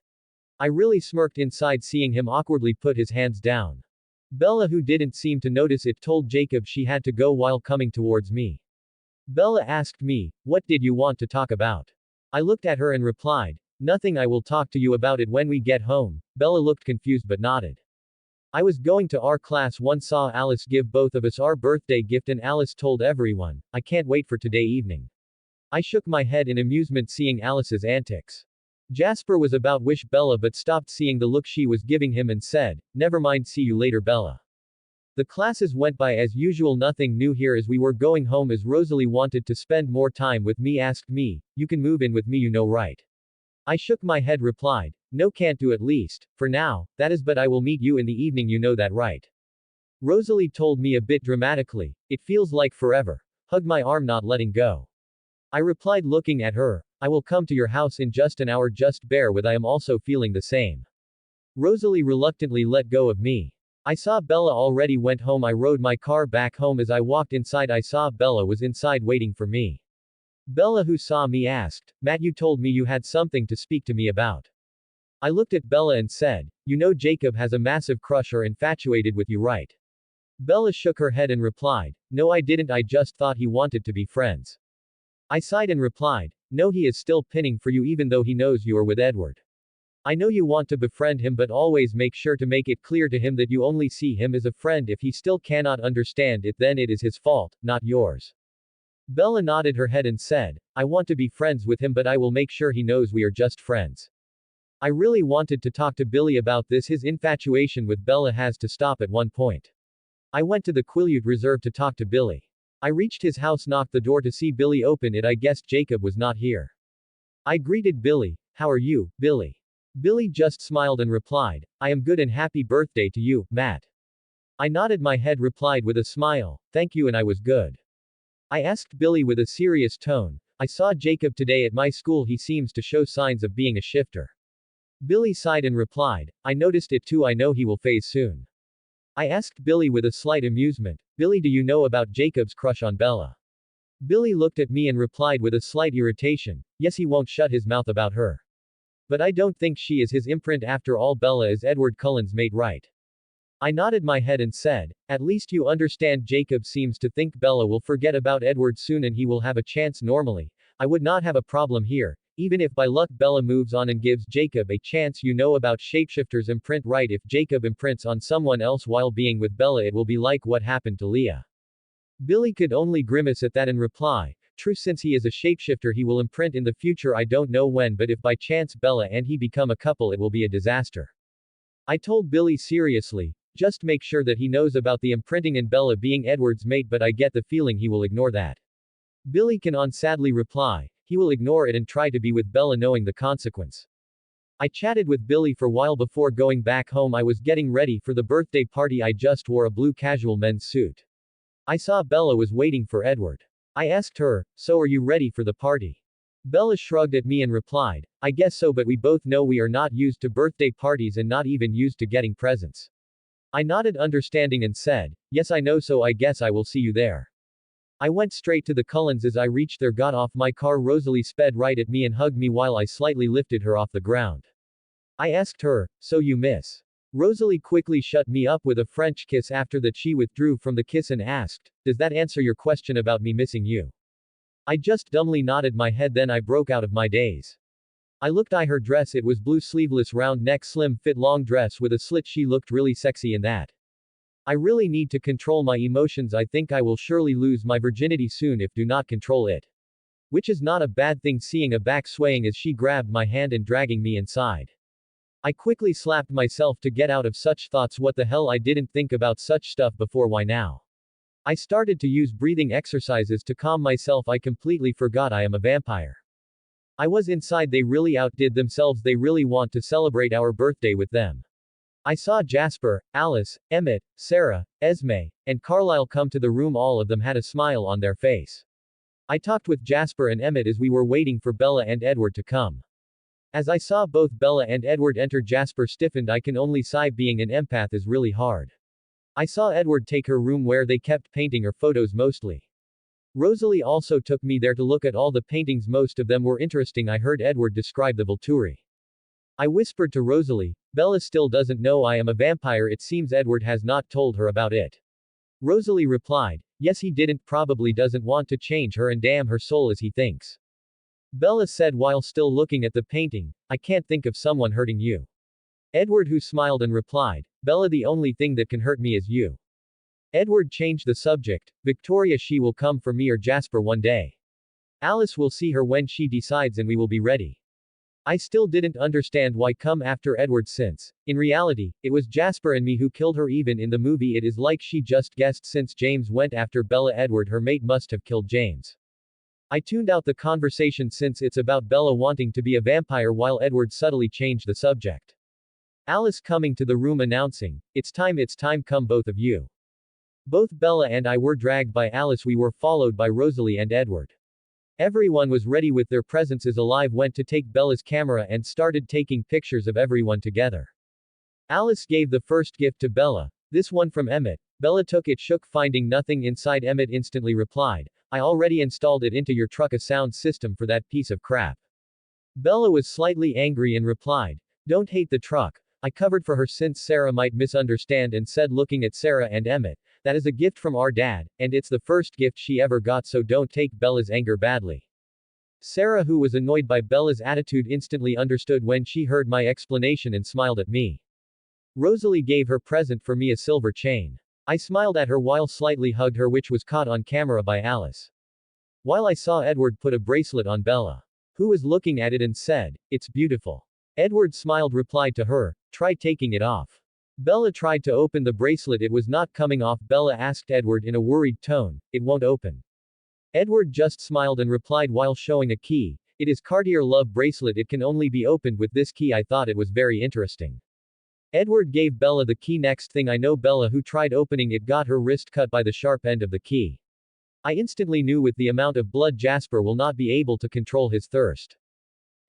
I really smirked inside seeing him awkwardly put his hands down. Bella, who didn't seem to notice it, told Jacob she had to go while coming towards me. Bella asked me, what did you want to talk about? I looked at her and replied, nothing, I will talk to you about it when we get home. Bella looked confused but nodded. I was going to our class one, saw Alice give both of us our birthday gift and Alice told everyone, I can't wait for today evening. I shook my head in amusement seeing Alice's antics. Jasper was about wish Bella but stopped seeing the look she was giving him and said, never mind, see you later Bella. The classes went by as usual, nothing new here. As we were going home, as Rosalie wanted to spend more time with me, asked me, you can move in with me you know right? I shook my head, replied, no, can't do, at least, for now, that is, but I will meet you in the evening you know that right? Rosalie told me a bit dramatically, it feels like forever. Hugged my arm not letting go. I replied looking at her, I will come to your house in just an hour, just bear with, I am also feeling the same. Rosalie reluctantly let go of me. I saw Bella already went home. I rode my car back home. As I walked inside I saw Bella was inside waiting for me. Bella, who saw me, asked, Matt, you told me you had something to speak to me about. I looked at Bella and said, you know Jacob has a massive crush or infatuated with you, right? Bella shook her head and replied, no I didn't, I just thought he wanted to be friends. I sighed and replied, no, he is still pinning for you even though he knows you are with Edward. I know you want to befriend him, but always make sure to make it clear to him that you only see him as a friend. If he still cannot understand it, then it is his fault, not yours. Bella nodded her head and said, I want to be friends with him, but I will make sure he knows we are just friends. I really wanted to talk to Billy about this. His infatuation with Bella has to stop at one point. I went to the Quileute Reserve to talk to Billy. I reached his house, knocked the door to see Billy open it. I guessed Jacob was not here. I greeted Billy. How are you, Billy? Billy just smiled and replied, I am good and happy birthday to you, Matt. I nodded my head, replied with a smile, thank you, and I was good. I asked Billy with a serious tone, I saw Jacob today at my school, he seems to show signs of being a shifter. Billy sighed and replied, I noticed it too, I know he will phase soon. I asked Billy with a slight amusement, Billy, do you know about Jacob's crush on Bella? Billy looked at me and replied with a slight irritation, yes, he won't shut his mouth about her. But I don't think she is his imprint after all. Bella is Edward Cullen's mate, right? I nodded my head and said, at least you understand Jacob seems to think Bella will forget about Edward soon and he will have a chance normally. I would not have a problem here, even if by luck Bella moves on and gives Jacob a chance. You know about shapeshifters imprint, right? If Jacob imprints on someone else while being with Bella, it will be like what happened to Leah. Billy could only grimace at that and reply, true, since he is a shapeshifter he will imprint in the future. I don't know when, but if by chance Bella and he become a couple, it will be a disaster. I told Billy seriously, just make sure that he knows about the imprinting and Bella being Edward's mate, but I get the feeling he will ignore that. Billy can sadly reply, he will ignore it and try to be with Bella knowing the consequence. I chatted with Billy for a while before going back home. I was getting ready for the birthday party. I just wore a blue casual men's suit. I saw Bella was waiting for Edward. I asked her, so are you ready for the party? Bella shrugged at me and replied, I guess so, but we both know we are not used to birthday parties and not even used to getting presents. I nodded understanding and said, yes I know, so I guess I will see you there. I went straight to the Cullens. As I reached there, got off my car, Rosalie sped right at me and hugged me while I slightly lifted her off the ground. I asked her, so you miss? Rosalie quickly shut me up with a French kiss. After that she withdrew from the kiss and asked, does that answer your question about me missing you? I just dumbly nodded my head, then I broke out of my daze. I looked at her dress. It was blue, sleeveless, round neck, slim fit long dress with a slit. She looked really sexy in that. I really need to control my emotions. I think I will surely lose my virginity soon if do not control it. Which is not a bad thing, seeing a back swaying as she grabbed my hand and dragging me inside. I quickly slapped myself to get out of such thoughts. What the hell, I didn't think about such stuff before, why now? I started to use breathing exercises to calm myself. I completely forgot I am a vampire. I was inside. They really outdid themselves. They really want to celebrate our birthday with them. I saw Jasper, Alice, Emmett, Sarah, Esme, and Carlisle come to the room. All of them had a smile on their face. I talked with Jasper and Emmett as we were waiting for Bella and Edward to come. As I saw both Bella and Edward enter, Jasper stiffened. I can only sigh. Being an empath is really hard. I saw Edward take her room where they kept painting her photos mostly. Rosalie also took me there to look at all the paintings. Most of them were interesting. I heard Edward describe the Volturi. I whispered to Rosalie, Bella still doesn't know I am a vampire. It seems Edward has not told her about it. Rosalie replied, yes he didn't, probably doesn't want to change her and damn her soul as he thinks. Bella said while still looking at the painting, I can't think of someone hurting you. Edward, who smiled and replied, Bella, the only thing that can hurt me is you. Edward changed the subject, Victoria, she will come for me or Jasper one day. Alice will see her when she decides and we will be ready. I still didn't understand why come after Edward, since, in reality, it was Jasper and me who killed her. Even in the movie it is like she just guessed. Since James went after Bella, Edward, her mate, must have killed James. I tuned out the conversation since it's about Bella wanting to be a vampire while Edward subtly changed the subject. Alice coming to the room announcing, it's time, come both of you. Both Bella and I were dragged by Alice. We were followed by Rosalie and Edward. Everyone was ready with their presences. Alive went to take Bella's camera and started taking pictures of everyone together. Alice gave the first gift to Bella, this one from Emmett. Bella took it, shook, finding nothing inside. Emmett instantly replied, I already installed it into your truck, a sound system for that piece of crap. Bella was slightly angry and replied, don't hate the truck. I covered for her since Sarah might misunderstand, and said looking at Sarah and Emmett, that is a gift from our dad, and it's the first gift she ever got, so don't take Bella's anger badly. Sarah, who was annoyed by Bella's attitude, instantly understood when she heard my explanation and smiled at me. Rosalie gave her present for me, a silver chain. I smiled at her while slightly hugged her, which was caught on camera by Alice. While I saw Edward put a bracelet on Bella, who was looking at it and said, it's beautiful. Edward smiled, replied to her, try taking it off. Bella tried to open the bracelet, it was not coming off. Bella asked Edward in a worried tone, it won't open. Edward just smiled and replied while showing a key, it is Cartier love bracelet, it can only be opened with this key. I thought it was very interesting. Edward gave Bella the key. Next thing I know, Bella, who tried opening it, got her wrist cut by the sharp end of the key. I instantly knew with the amount of blood Jasper will not be able to control his thirst.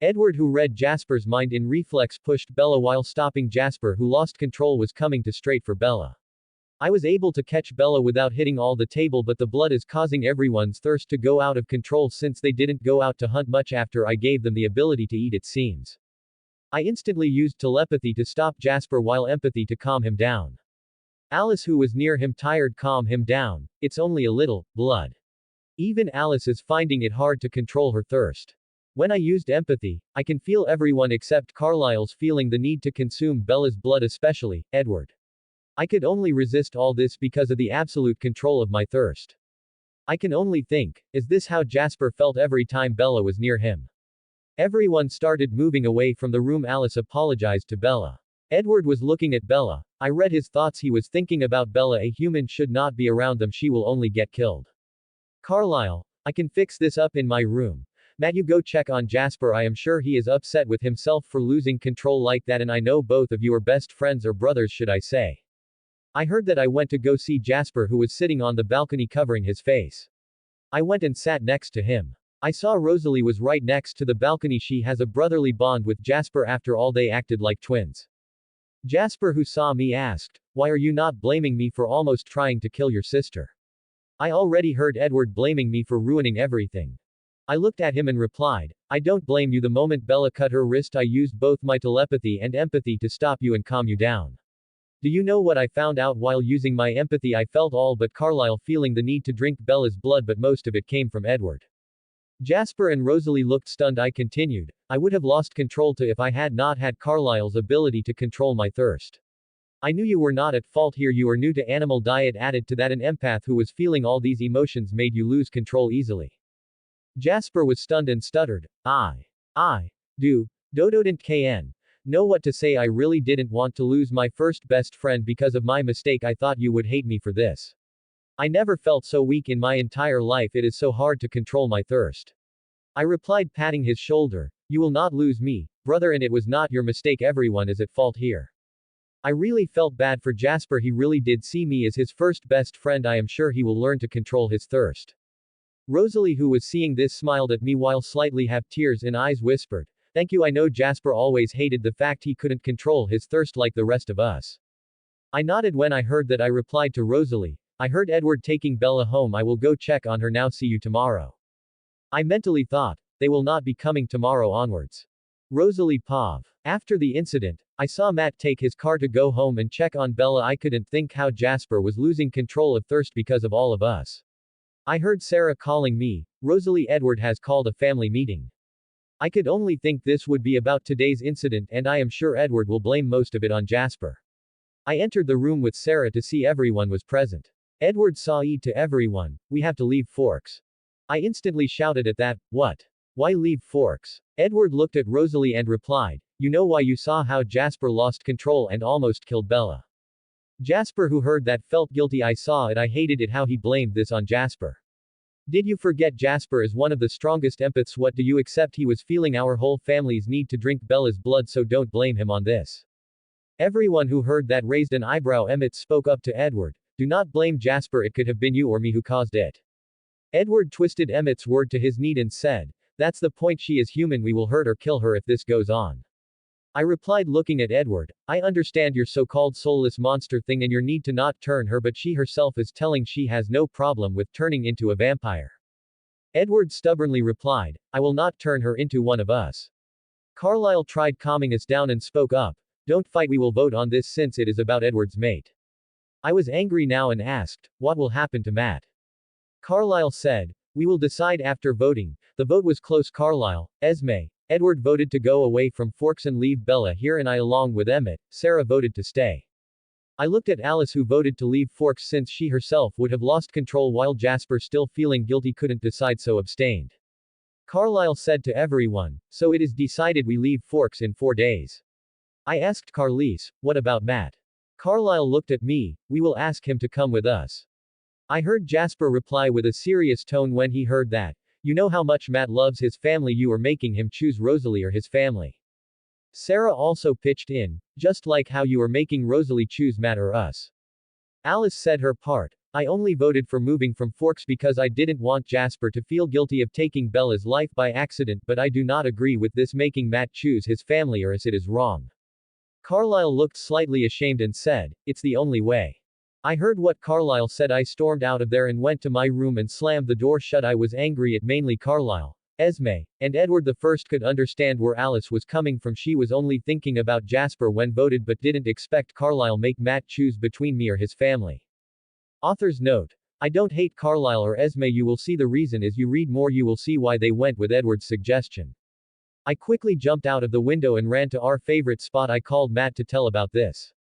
Edward, who read Jasper's mind, in reflex pushed Bella while stopping Jasper, who lost control, was coming to straight for Bella. I was able to catch Bella without hitting all the table, but the blood is causing everyone's thirst to go out of control since they didn't go out to hunt much after I gave them the ability to eat, it seems. I instantly used telepathy to stop Jasper while empathy to calm him down. Alice, who was near him, tired, calm him down. It's only a little blood. Even Alice is finding it hard to control her thirst. When I used empathy, I can feel everyone except Carlisle's feeling the need to consume Bella's blood, especially Edward. I could only resist all this because of the absolute control of my thirst. I can only think, is this how Jasper felt every time Bella was near him? Everyone started moving away from the room. Alice apologized to Bella. Edward was looking at Bella. I read his thoughts. He was thinking about Bella. A human should not be around them. She will only get killed. Carlisle, I can fix this up in my room. Matt, you go check on Jasper. I am sure he is upset with himself for losing control like that, and I know both of you are best friends, or brothers should I say. I heard that. I went to go see Jasper, who was sitting on the balcony covering his face. I went and sat next to him. I saw Rosalie was right next to the balcony. She has a brotherly bond with Jasper. After all, they acted like twins. Jasper, who saw me, asked, "Why are you not blaming me for almost trying to kill your sister?" I already heard Edward blaming me for ruining everything. I looked at him and replied, "I don't blame you." The moment Bella cut her wrist, I used both my telepathy and empathy to stop you and calm you down. Do you know what I found out while using my empathy? I felt all but Carlisle feeling the need to drink Bella's blood, but most of it came from Edward. Jasper and Rosalie looked stunned. I continued, "I would have lost control too if I had not had Carlisle's ability to control my thirst. I knew you were not at fault here. You are new to animal diet. Added to that, an empath who was feeling all these emotions made you lose control easily." Jasper was stunned and stuttered, I didn't know what to say. I really didn't want to lose my first best friend because of my mistake. I thought you would hate me for this. I never felt so weak in my entire life. It is so hard to control my thirst. I replied, patting his shoulder, "You will not lose me, brother, and it was not your mistake. Everyone is at fault here." I really felt bad for Jasper. He really did see me as his first best friend. I am sure he will learn to control his thirst. Rosalie, who was seeing this, smiled at me while slightly have tears in eyes, whispered, "Thank you. I know Jasper always hated the fact he couldn't control his thirst like the rest of us." I nodded when I heard that. I replied to Rosalie, "I heard Edward taking Bella home. I will go check on her now. See you tomorrow." I mentally thought, they will not be coming tomorrow onwards. Rosalie Pav. After the incident, I saw Matt take his car to go home and check on Bella. I couldn't think how Jasper was losing control of thirst because of all of us. I heard Sarah calling me, "Rosalie, Edward has called a family meeting." I could only think this would be about today's incident, and I am sure Edward will blame most of it on Jasper. I entered the room with Sarah to see everyone was present. Edward saw to everyone, "We have to leave Forks." I instantly shouted at that, "What? Why leave Forks?" Edward looked at Rosalie and replied, "You know why? You saw how Jasper lost control and almost killed Bella." Jasper, who heard that, felt guilty. I saw it. I hated it how he blamed this on Jasper. Did you forget Jasper is one of the strongest empaths? What do you accept? He was feeling our whole family's need to drink Bella's blood, so don't blame him on this. Everyone who heard that raised an eyebrow. Emmett spoke up to Edward, "Do not blame Jasper. It could have been you or me who caused it." Edward twisted Emmett's word to his need and said, "That's the point. She is human. We will hurt or kill her if this goes on." I replied, looking at Edward, "I understand your so-called soulless monster thing and your need to not turn her, but she herself is telling she has no problem with turning into a vampire." Edward stubbornly replied, "I will not turn her into one of us." Carlisle tried calming us down and spoke up, "Don't fight. We will vote on this since it is about Edward's mate." I was angry now and asked, "What will happen to Matt?" Carlisle said, "We will decide after voting." The vote was close. Carlisle, Esme, Edward voted to go away from Forks and leave Bella here, and I, along with Emmett, Sarah, voted to stay. I looked at Alice, who voted to leave Forks since she herself would have lost control, while Jasper, still feeling guilty, couldn't decide, so abstained. Carlisle said to everyone, "So it is decided. We leave Forks in 4 days." I asked Carlisle, "What about Matt?" Carlisle looked at me, "We will ask him to come with us." I heard Jasper reply with a serious tone when he heard that, "You know how much Matt loves his family. You are making him choose Rosalie or his family." Sarah also pitched in, "Just like how you are making Rosalie choose Matt or us." Alice said her part, "I only voted for moving from Forks because I didn't want Jasper to feel guilty of taking Bella's life by accident, but I do not agree with this making Matt choose his family or us. It is wrong." Carlisle looked slightly ashamed and said, "It's the only way." I heard what Carlisle said. I stormed out of there and went to my room and slammed the door shut. I was angry at mainly Carlisle, Esme, and Edward the First could understand where Alice was coming from. She was only thinking about Jasper when voted but didn't expect Carlisle make Matt choose between me or his family. Author's note. I don't hate Carlisle or Esme. You will see the reason as you read more. You will see why they went with Edward's suggestion. I quickly jumped out of the window and ran to our favorite spot. I called Matt to tell about this.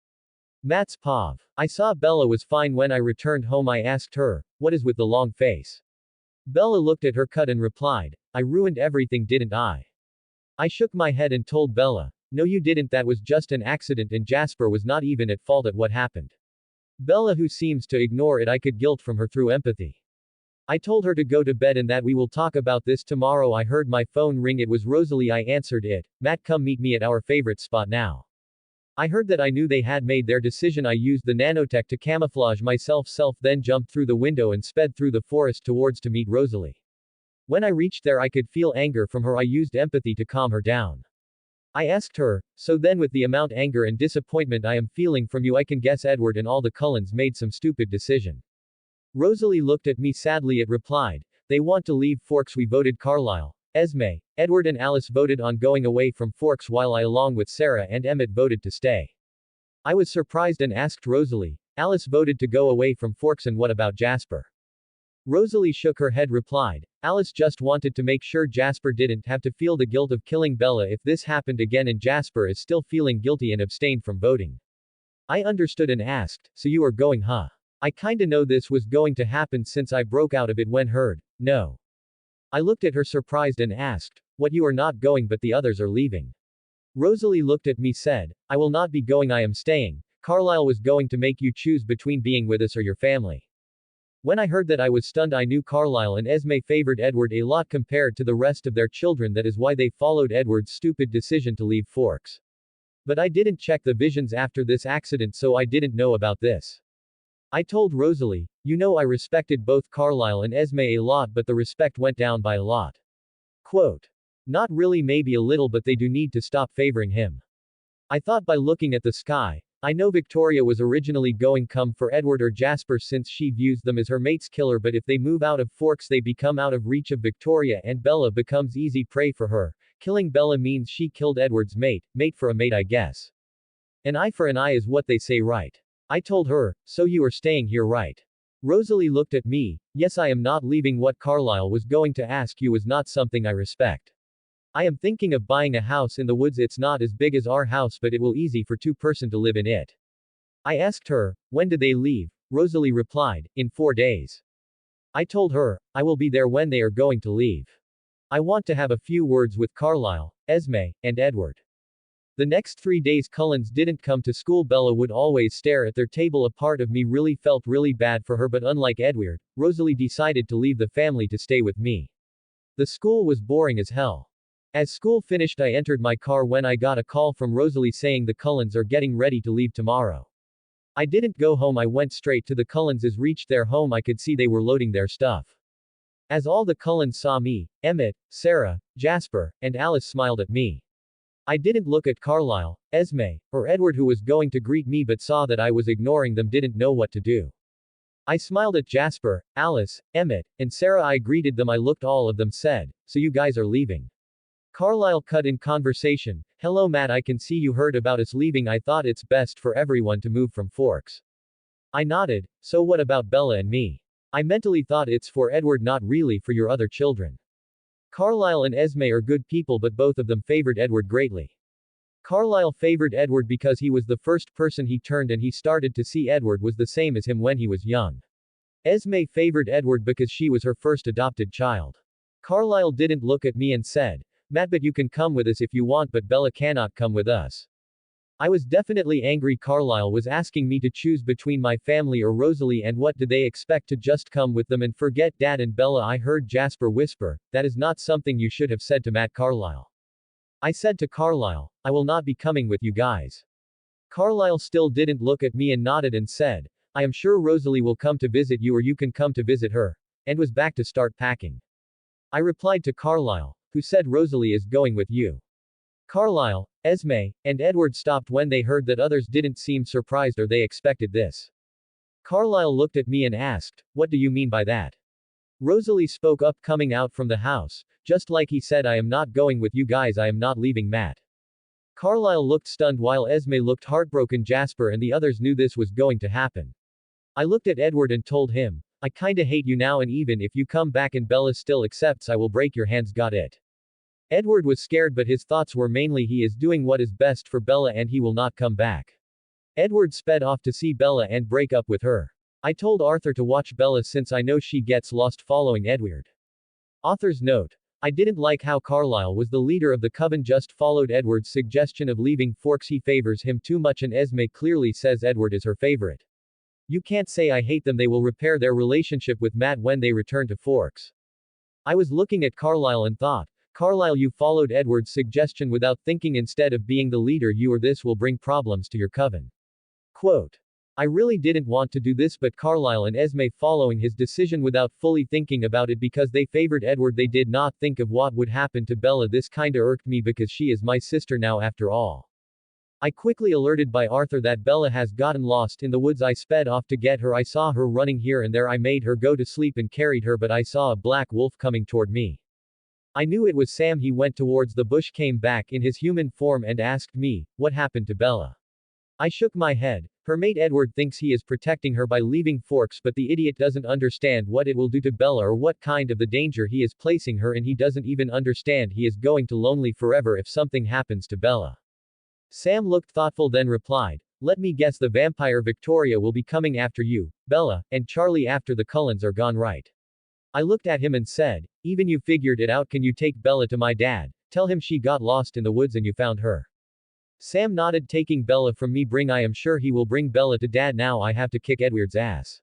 Matt's POV. I saw Bella was fine when I returned home. I asked her, what is with the long face? Bella looked at her cut and replied, I ruined everything, didn't I? I shook my head and told Bella, no you didn't, that was just an accident and Jasper was not even at fault at what happened. Bella, who seems to ignore it, I could guilt from her through empathy. I told her to go to bed and that we will talk about this tomorrow. I heard my phone ring. It was Rosalie. I answered it. Matt, come meet me at our favorite spot now. I heard that. I knew they had made their decision. I used the nanotech to camouflage myself, then jumped through the window and sped through the forest towards to meet Rosalie. When I reached there I could feel anger from her. I used empathy to calm her down. I asked her, so then with the amount anger and disappointment I am feeling from you, I can guess Edward and all the Cullens made some stupid decision. Rosalie looked at me sadly. It replied, they want to leave Forks. We voted Carlisle, Esme, Edward and Alice voted on going away from Forks while I along with Sarah and Emmett voted to stay. I was surprised and asked Rosalie, Alice voted to go away from Forks and what about Jasper? Rosalie shook her head, replied, Alice just wanted to make sure Jasper didn't have to feel the guilt of killing Bella if this happened again, and Jasper is still feeling guilty and abstained from voting. I understood and asked, so you are going, huh? I kinda know this was going to happen since I broke out of it when heard, no. I looked at her surprised and asked, what, you are not going but the others are leaving? Rosalie looked at me, said, I will not be going, I am staying. Carlisle was going to make you choose between being with us or your family. When I heard that I was stunned. I knew Carlisle and Esme favored Edward a lot compared to the rest of their children. That is why they followed Edward's stupid decision to leave Forks. But I didn't check the visions after this accident, so I didn't know about this. I told Rosalie, you know I respected both Carlisle and Esme a lot, but the respect went down by a lot. Quote. Not really, maybe a little, but they do need to stop favoring him. I thought by looking at the sky. I know Victoria was originally going come for Edward or Jasper since she views them as her mate's killer, but if they move out of Forks they become out of reach of Victoria and Bella becomes easy prey for her. Killing Bella means she killed Edward's mate for a mate, I guess. An eye for an eye is what they say, right? I told her, so you are staying here, right? Rosalie looked at me, yes, I am not leaving. What Carlisle was going to ask you was not something I respect. I am thinking of buying a house in the woods. It's not as big as our house, but it will easy for two-person to live in it. I asked her, when did they leave? Rosalie replied, in 4 days. I told her, I will be there when they are going to leave. I want to have a few words with Carlisle, Esme, and Edward. The next 3 days Cullens didn't come to school. Bella would always stare at their table. A part of me really felt really bad for her, but unlike Edward, Rosalie decided to leave the family to stay with me. The school was boring as hell. As school finished I entered my car when I got a call from Rosalie saying the Cullens are getting ready to leave tomorrow. I didn't go home. I went straight to the Cullens. As reached their home I could see they were loading their stuff. As all the Cullens saw me, Emmett, Sarah, Jasper, and Alice smiled at me. I didn't look at Carlisle, Esme, or Edward who was going to greet me but saw that I was ignoring them, didn't know what to do. I smiled at Jasper, Alice, Emmett, and Sarah. I greeted them. I looked all of them, said, so you guys are leaving. Carlisle cut in conversation, hello Matt, I can see you heard about us leaving. I thought it's best for everyone to move from Forks. I nodded, so what about Bella and me? I mentally thought it's for Edward, not really for your other children. Carlisle and Esme are good people but both of them favored Edward greatly. Carlisle favored Edward because he was the first person he turned and he started to see Edward was the same as him when he was young. Esme favored Edward because she was her first adopted child. Carlisle didn't look at me and said, Matt, but you can come with us if you want, but Bella cannot come with us. I was definitely angry. Carlisle was asking me to choose between my family or Rosalie, and what did they expect to just come with them and forget Dad and Bella? I heard Jasper whisper, that is not something you should have said to Matt. Carlisle. I said to Carlisle, I will not be coming with you guys. Carlisle still didn't look at me and nodded and said, I am sure Rosalie will come to visit you or you can come to visit her, and was back to start packing. I replied to Carlisle, who said Rosalie is going with you. Carlisle, Esme, and Edward stopped when they heard that. Others didn't seem surprised or they expected this. Carlisle looked at me and asked, what do you mean by that? Rosalie spoke up coming out from the house. Just like he said, I am not going with you guys, I am not leaving Matt. Carlisle looked stunned while Esme looked heartbroken. Jasper and the others knew this was going to happen. I looked at Edward and told him, I kinda hate you now, and even if you come back and Bella still accepts, I will break your hands, got it? Edward was scared, but his thoughts were mainly he is doing what is best for Bella and he will not come back. Edward sped off to see Bella and break up with her. I told Arthur to watch Bella since I know she gets lost following Edward. Author's note. I didn't like how Carlisle was the leader of the coven just followed Edward's suggestion of leaving Forks. He favors him too much and Esme clearly says Edward is her favorite. You can't say I hate them, they will repair their relationship with Matt when they return to Forks. I was looking at Carlisle and thought, Carlisle, you followed Edward's suggestion without thinking instead of being the leader you are. This will bring problems to your coven. Quote. I really didn't want to do this, but Carlisle and Esme following his decision without fully thinking about it because they favored Edward. They did not think of what would happen to Bella. This kinda irked me because she is my sister now after all. I quickly alerted by Arthur that Bella has gotten lost in the woods. I sped off to get her. I saw her running here and there. I made her go to sleep and carried her, but I saw a black wolf coming toward me. I knew it was Sam. He went towards the bush, came back in his human form and asked me, what happened to Bella? I shook my head. Her mate Edward thinks he is protecting her by leaving Forks, but the idiot doesn't understand what it will do to Bella or what kind of the danger he is placing her in. He doesn't even understand he is going to lonely forever if something happens to Bella. Sam looked thoughtful then replied, let me guess, the vampire Victoria will be coming after you, Bella, and Charlie after the Cullens are gone, right? I looked at him and said, even you figured it out. Can you take Bella to my dad? Tell him she got lost in the woods and you found her. Sam nodded. Taking Bella from me, I am sure he will bring Bella to dad. Now I have to kick Edward's ass.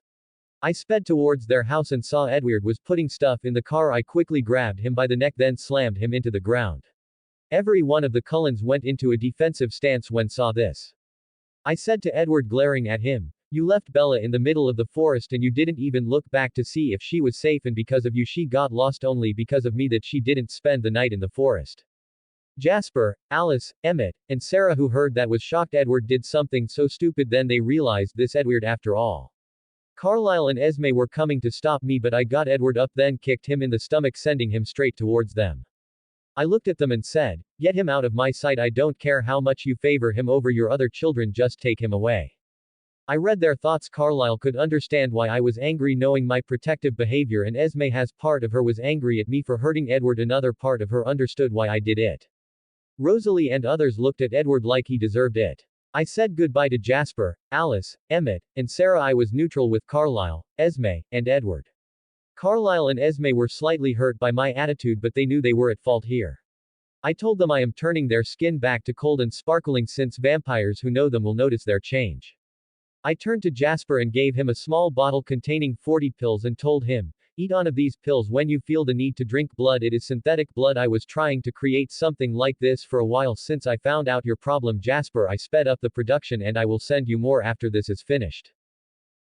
I sped towards their house and saw Edward was putting stuff in the car. I quickly grabbed him by the neck then slammed him into the ground. Every one of the Cullens went into a defensive stance when saw this. I said to Edward, glaring at him, you left Bella in the middle of the forest and you didn't even look back to see if she was safe, and because of you she got lost. Only because of me that she didn't spend the night in the forest. Jasper, Alice, Emmett, and Sarah, who heard that, was shocked. Edward did something so stupid. Then they realized this Edward after all. Carlisle and Esme were coming to stop me, but I got Edward up then kicked him in the stomach, sending him straight towards them. I looked at them and said, get him out of my sight. I don't care how much you favor him over your other children, just take him away. I read their thoughts. Carlisle could understand why I was angry knowing my protective behavior, and Esme has part of her was angry at me for hurting Edward. Another part of her understood why I did it. Rosalie and others looked at Edward like he deserved it. I said goodbye to Jasper, Alice, Emmett, and Sarah. I was neutral with Carlisle, Esme, and Edward. Carlisle and Esme were slightly hurt by my attitude, but they knew they were at fault here. I told them I am turning their skin back to cold and sparkling, since vampires who know them will notice their change. I turned to Jasper and gave him a small bottle containing 40 pills and told him, eat one of these pills when you feel the need to drink blood. It is synthetic blood. I was trying to create something like this for a while since I found out your problem, Jasper. I sped up the production and I will send you more after this is finished.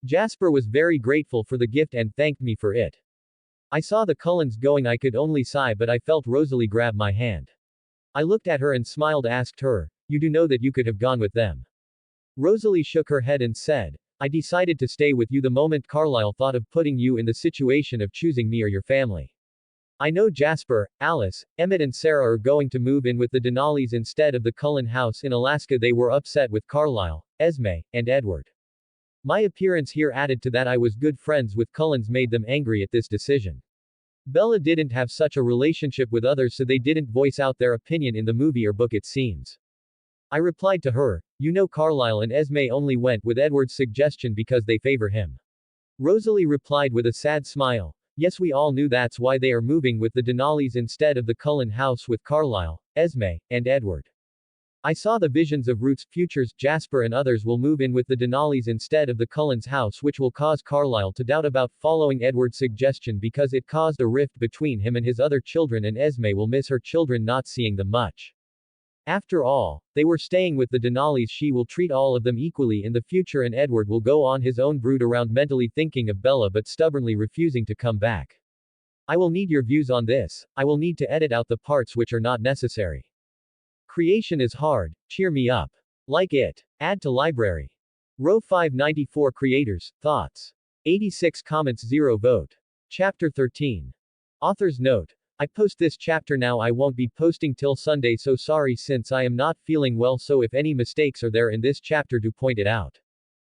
Jasper was very grateful for the gift and thanked me for it. I saw the Cullens going. I could only sigh, but I felt Rosalie grab my hand. I looked at her and smiled, asked her, you do know that you could have gone with them? Rosalie shook her head and said, I decided to stay with you the moment Carlisle thought of putting you in the situation of choosing me or your family. I know Jasper, Alice, Emmett and Sarah are going to move in with the Denali's instead of the Cullen house in Alaska. They were upset with Carlisle, Esme, and Edward. My appearance here added to that. I was good friends with Cullens made them angry at this decision. Bella didn't have such a relationship with others, so they didn't voice out their opinion in the movie or book, it seems. I replied to her, you know, Carlisle and Esme only went with Edward's suggestion because they favor him. Rosalie replied with a sad smile, yes, we all knew that's why they are moving with the Denali's instead of the Cullen house with Carlisle, Esme, and Edward. I saw the visions of Ruth's futures. Jasper and others will move in with the Denali's instead of the Cullens house, which will cause Carlisle to doubt about following Edward's suggestion because it caused a rift between him and his other children, and Esme will miss her children not seeing them much. After all, they were staying with the Denali's. She will treat all of them equally in the future, and Edward will go on his own brood around mentally thinking of Bella but stubbornly refusing to come back. I will need your views on this. I will need to edit out the parts which are not necessary. Creation is hard. Cheer me up. Like it. Add to library. Row 594 creators, thoughts. 86 comments, 0 vote. Chapter 13. Author's note. I post this chapter now. I won't be posting till Sunday, so sorry since I am not feeling well, so if any mistakes are there in this chapter, do point it out.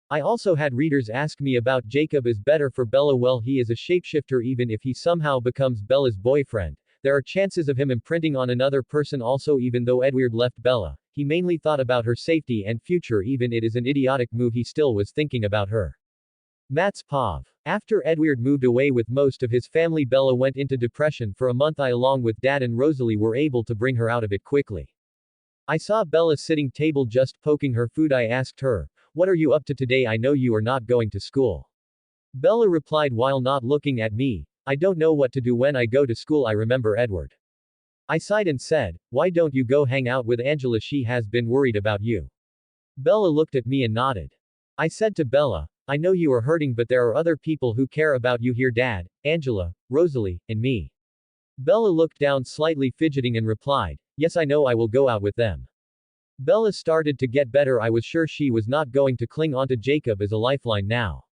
I also had readers ask me about Jacob is better for Bella. Well, he is a shapeshifter. Even if he somehow becomes Bella's boyfriend, there are chances of him imprinting on another person also. Even though Edward left Bella, he mainly thought about her safety and future. Even it is an idiotic move, he still was thinking about her. Matt's Pav. After Edward moved away with most of his family, Bella went into depression for a month. I, along with Dad and Rosalie, were able to bring her out of it quickly. I saw Bella sitting table just poking her food. I asked her, "What are you up to today? I know you are not going to school." Bella replied while not looking at me, "I don't know what to do when I go to school. I remember Edward." I sighed and said, "Why don't you go hang out with Angela? She has been worried about you." Bella looked at me and nodded. I said to Bella, "I know you are hurting, but there are other people who care about you here: Dad, Angela, Rosalie, and me." Bella looked down slightly, fidgeting, and replied, "Yes, I know, I will go out with them." Bella started to get better. I was sure she was not going to cling onto Jacob as a lifeline now.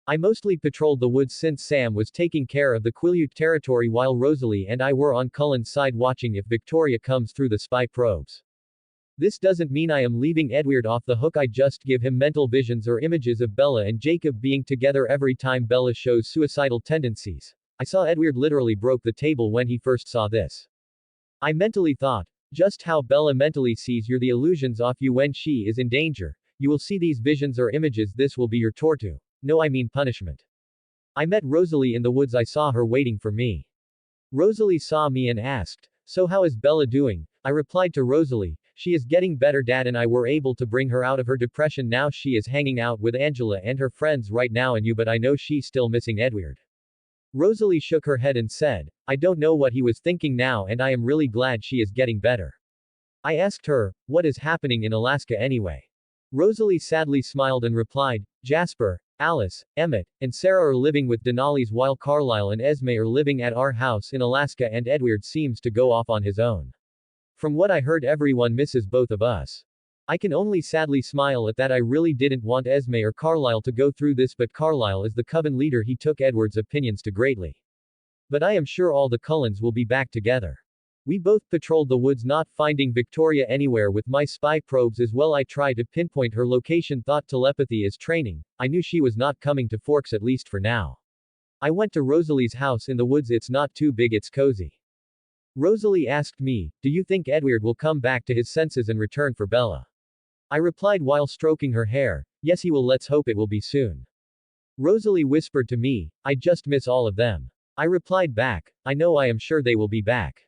I mostly patrolled the woods since Sam was taking care of the Quileute territory while Rosalie and I were on Cullen's side watching if Victoria comes through the spy probes. This doesn't mean I am leaving Edward off the hook. I just give him mental visions or images of Bella and Jacob being together every time Bella shows suicidal tendencies. I saw Edward literally broke the table when he first saw this. I mentally thought, just how Bella mentally sees the illusions off you when she is in danger. You will see these visions or images. This will be your torture. No, I mean punishment. I met Rosalie in the woods. I saw her waiting for me. Rosalie saw me and asked, "So how is Bella doing?" I replied to Rosalie, "She is getting better. Dad and I were able to bring her out of her depression. Now she is hanging out with Angela and her friends right now and you, but I know she's still missing Edward." Rosalie shook her head and said, "I don't know what he was thinking now, and I am really glad she is getting better." I asked her, "What is happening in Alaska anyway?" Rosalie sadly smiled and replied, "Jasper, Alice, Emmett, and Sarah are living with Denali's while Carlisle and Esme are living at our house in Alaska and Edward seems to go off on his own. From what I heard, everyone misses both of us." I can only sadly smile at that. I really didn't want Esme or Carlisle to go through this, but Carlisle is the coven leader. He took Edward's opinions to greatly. But I am sure all the Cullens will be back together. We both patrolled the woods, not finding Victoria anywhere with my spy probes as well. I tried to pinpoint her location. Thought telepathy is training. I knew she was not coming to Forks, at least for now. I went to Rosalie's house in the woods. It's not too big, it's cozy. Rosalie asked me, "Do you think Edward will come back to his senses and return for Bella?" I replied while stroking her hair, "Yes, he will. Let's hope it will be soon." Rosalie whispered to me, "I just miss all of them." I replied back, "I know, I am sure they will be back."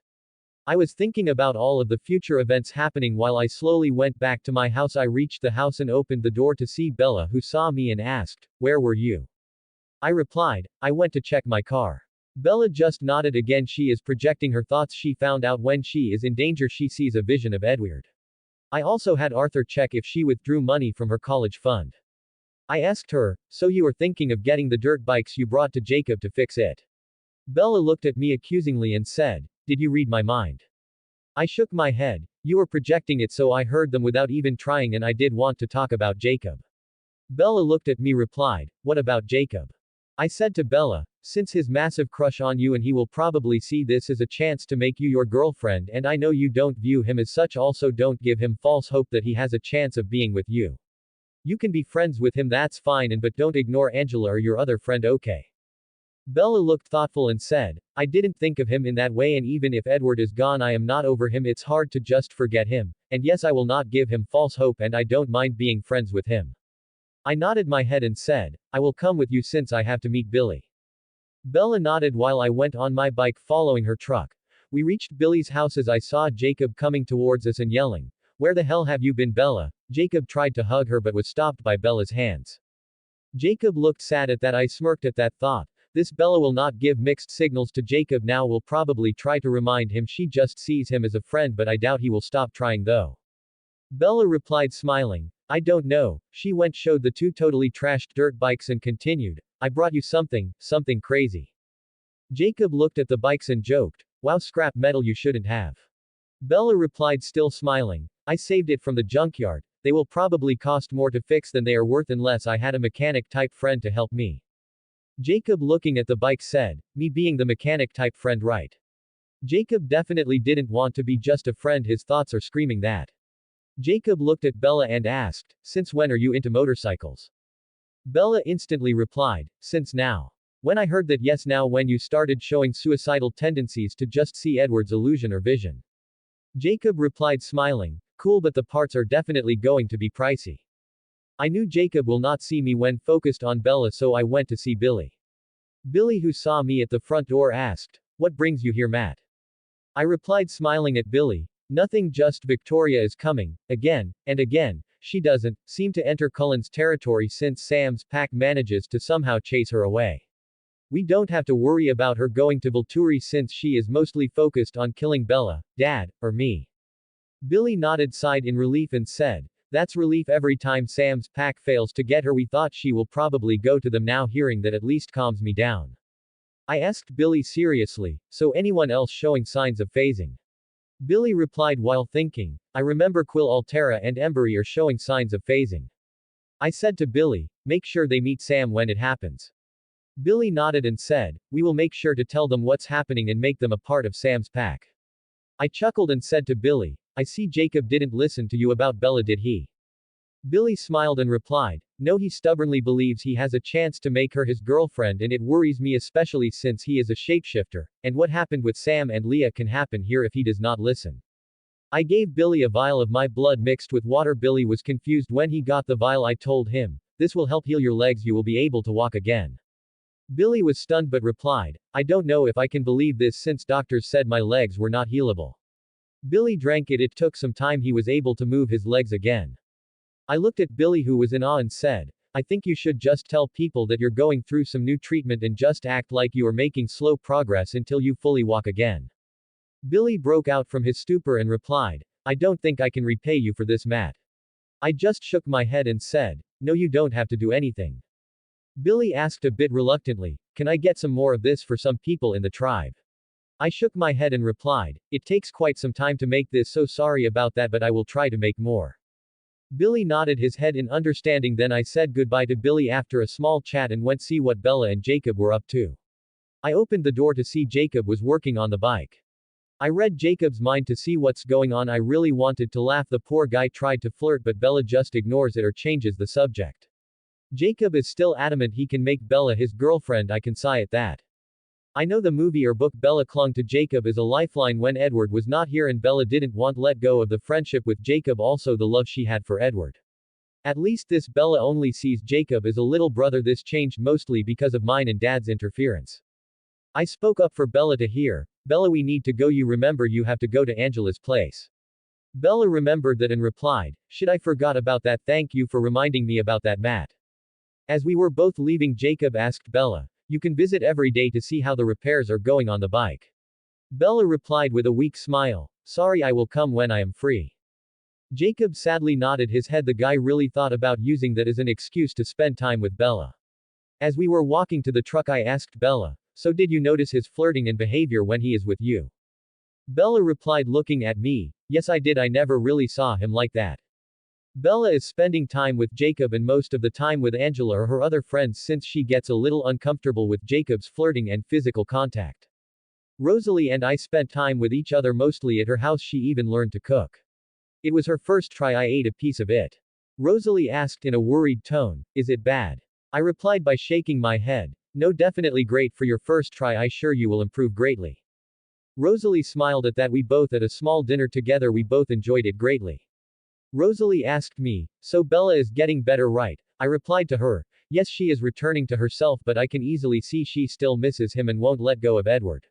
I was thinking about all of the future events happening while I slowly went back to my house. I reached the house and opened the door to see Bella, who saw me and asked, "Where were you?" I replied, "I went to check my car." Bella just nodded again. She is projecting her thoughts. She found out when she is in danger she sees a vision of Edward. I also had Arthur check if she withdrew money from her college fund. I asked her, "So you are thinking of getting the dirt bikes you brought to Jacob to fix it?" Bella looked at me accusingly and said, "Did you read my mind?" I shook my head. "You were projecting it, so I heard them without even trying, and I did want to talk about Jacob." Bella looked at me, replied, "What about Jacob?" I said to Bella, "Since his massive crush on you and he will probably see this as a chance to make you your girlfriend, and I know you don't view him as such, also don't give him false hope that he has a chance of being with you. You can be friends with him, that's fine, but don't ignore Angela or your other friend, okay?" Bella looked thoughtful and said, "I didn't think of him in that way, and even if Edward is gone I am not over him. It's hard to just forget him, and yes, I will not give him false hope, and I don't mind being friends with him." I nodded my head and said, "I will come with you since I have to meet Billy." Bella nodded while I went on my bike following her truck. We reached Billy's house as I saw Jacob coming towards us and yelling, "Where the hell have you been, Bella?" Jacob tried to hug her but was stopped by Bella's hands. Jacob looked sad at that. I smirked at that thought. This Bella will not give mixed signals to Jacob now, will probably try to remind him she just sees him as a friend, but I doubt he will stop trying though. Bella replied smiling, "I don't know." She showed the two totally trashed dirt bikes and continued, "I brought you something crazy." Jacob looked at the bikes and joked, "Wow, scrap metal, you shouldn't have." Bella replied still smiling, "I saved it from the junkyard. They will probably cost more to fix than they are worth unless I had a mechanic type friend to help me." Jacob looking at the bike said, me being the mechanic type friend, right? Jacob definitely didn't want to be just a friend, his thoughts are screaming that. Jacob looked at Bella and asked, since when are you into motorcycles? Bella instantly replied, since now. When I heard that, yes, now when you started showing suicidal tendencies to just see Edward's illusion or vision. Jacob replied smiling, cool, but the parts are definitely going to be pricey. I knew Jacob will not see me when focused on Bella, so I went to see Billy. Billy, who saw me at the front door, asked, what brings you here, Matt? I replied smiling at Billy, nothing, just Victoria is coming, again, and again. She doesn't seem to enter Cullen's territory since Sam's pack manages to somehow chase her away. We don't have to worry about her going to Volturi since she is mostly focused on killing Bella, Dad, or me. Billy nodded, sighed in relief and said, that's relief. Every time Sam's pack fails to get her, we thought she will probably go to them. Now hearing that at least calms me down. I asked Billy seriously, so anyone else showing signs of phasing? Billy replied while thinking, I remember Quill, Altera and Embry are showing signs of phasing. I said to Billy, make sure they meet Sam when it happens. Billy nodded and said, we will make sure to tell them what's happening and make them a part of Sam's pack. I chuckled and said to Billy, I see Jacob didn't listen to you about Bella, did he? Billy smiled and replied, no, he stubbornly believes he has a chance to make her his girlfriend, and it worries me especially since he is a shapeshifter, and what happened with Sam and Leah can happen here if he does not listen. I gave Billy a vial of my blood mixed with water. Billy was confused when he got the vial. I told him, this will help heal your legs, you will be able to walk again. Billy was stunned but replied, I don't know if I can believe this since doctors said my legs were not healable. Billy drank it. It took some time. He was able to move his legs again. I looked at Billy, who was in awe, and said, I think you should just tell people that you're going through some new treatment and just act like you are making slow progress until you fully walk again. Billy broke out from his stupor and replied, I don't think I can repay you for this, Matt. I just shook my head and said, no, you don't have to do anything. Billy asked a bit reluctantly, can I get some more of this for some people in the tribe? I shook my head and replied, it takes quite some time to make this, so sorry about that, but I will try to make more. Billy nodded his head in understanding. Then I said goodbye to Billy after a small chat and went see what Bella and Jacob were up to. I opened the door to see Jacob was working on the bike. I read Jacob's mind to see what's going on. I really wanted to laugh. The poor guy tried to flirt, but Bella just ignores it or changes the subject. Jacob is still adamant he can make Bella his girlfriend. I can sigh at that. I know the movie or book Bella clung to Jacob as a lifeline when Edward was not here, and Bella didn't want to let go of the friendship with Jacob, also the love she had for Edward. At least this Bella only sees Jacob as a little brother. This changed mostly because of mine and Dad's interference. I spoke up for Bella to hear, Bella, we need to go. You remember you have to go to Angela's place. Bella remembered that and replied, shit, I forgot about that. Thank you for reminding me about that, Matt. As we were both leaving, Jacob asked Bella, you can visit every day to see how the repairs are going on the bike. Bella replied with a weak smile, sorry, I will come when I am free. Jacob sadly nodded his head. The guy really thought about using that as an excuse to spend time with Bella. As we were walking to the truck, I asked Bella, so did you notice his flirting and behavior when he is with you? Bella replied looking at me, yes I did, I never really saw him like that. Bella is spending time with Jacob and most of the time with Angela or her other friends since she gets a little uncomfortable with Jacob's flirting and physical contact. Rosalie and I spent time with each other mostly at her house. She even learned to cook. It was her first try. I ate a piece of it. Rosalie asked in a worried tone, is it bad? I replied by shaking my head, no, definitely great for your first try. I sure you will improve greatly. Rosalie smiled at that. We both at a small dinner together. We both enjoyed it greatly. Rosalie asked me, so Bella is getting better, right? I replied to her, yes, she is returning to herself, but I can easily see she still misses him and won't let go of Edward.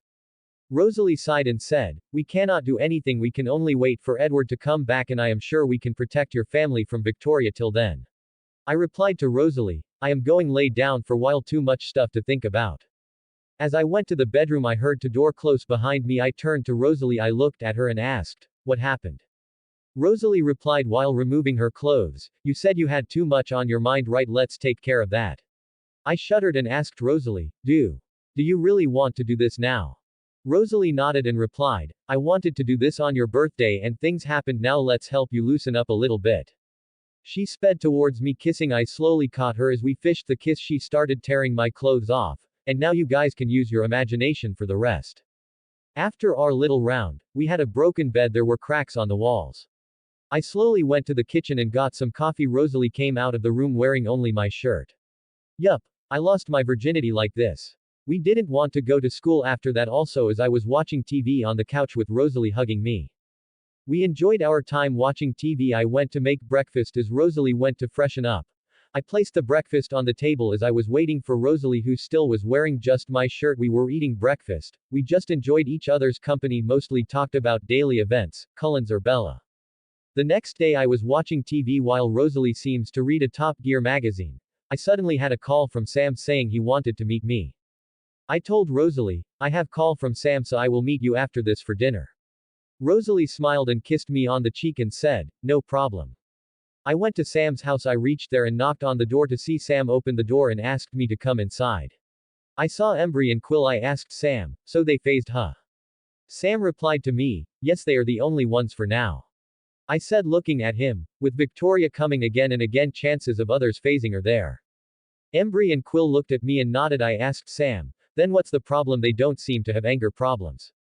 Rosalie sighed and said, we cannot do anything, we can only wait for Edward to come back, and I am sure we can protect your family from Victoria till then. I replied to Rosalie, I am going lay down for a while, too much stuff to think about. As I went to the bedroom, I heard the door close behind me. I turned to Rosalie. I looked at her and asked, what happened? Rosalie replied while removing her clothes, you said you had too much on your mind, right? Let's take care of that. I shuddered and asked Rosalie, do you really want to do this now? Rosalie nodded and replied, I wanted to do this on your birthday and things happened. Now let's help you loosen up a little bit. She sped towards me kissing. I slowly caught her as we fished the kiss. She started tearing my clothes off, and now you guys can use your imagination for the rest. After our little round, we had a broken bed. There were cracks on the walls. I slowly went to the kitchen and got some coffee. Rosalie came out of the room wearing only my shirt. Yup. I lost my virginity like this. We didn't want to go to school after that also as I was watching TV on the couch with Rosalie hugging me. We enjoyed our time watching TV. I went to make breakfast as Rosalie went to freshen up. I placed the breakfast on the table as I was waiting for Rosalie, who still was wearing just my shirt. We were eating breakfast. We just enjoyed each other's company, mostly talked about daily events, Cullens or Bella. The next day I was watching TV while Rosalie seems to read a Top Gear magazine. I suddenly had a call from Sam saying he wanted to meet me. I told Rosalie, I have call from Sam, so I will meet you after this for dinner. Rosalie smiled and kissed me on the cheek and said, no problem. I went to Sam's house. I reached there and knocked on the door to see Sam open the door and asked me to come inside. I saw Embry and Quill. I asked Sam, so they phased, huh? Sam replied to me, yes, they are the only ones for now. I said, looking at him, with Victoria coming again and again, chances of others phasing are there. Embry and Quill looked at me and nodded. I asked Sam, then what's the problem? They don't seem to have anger problems.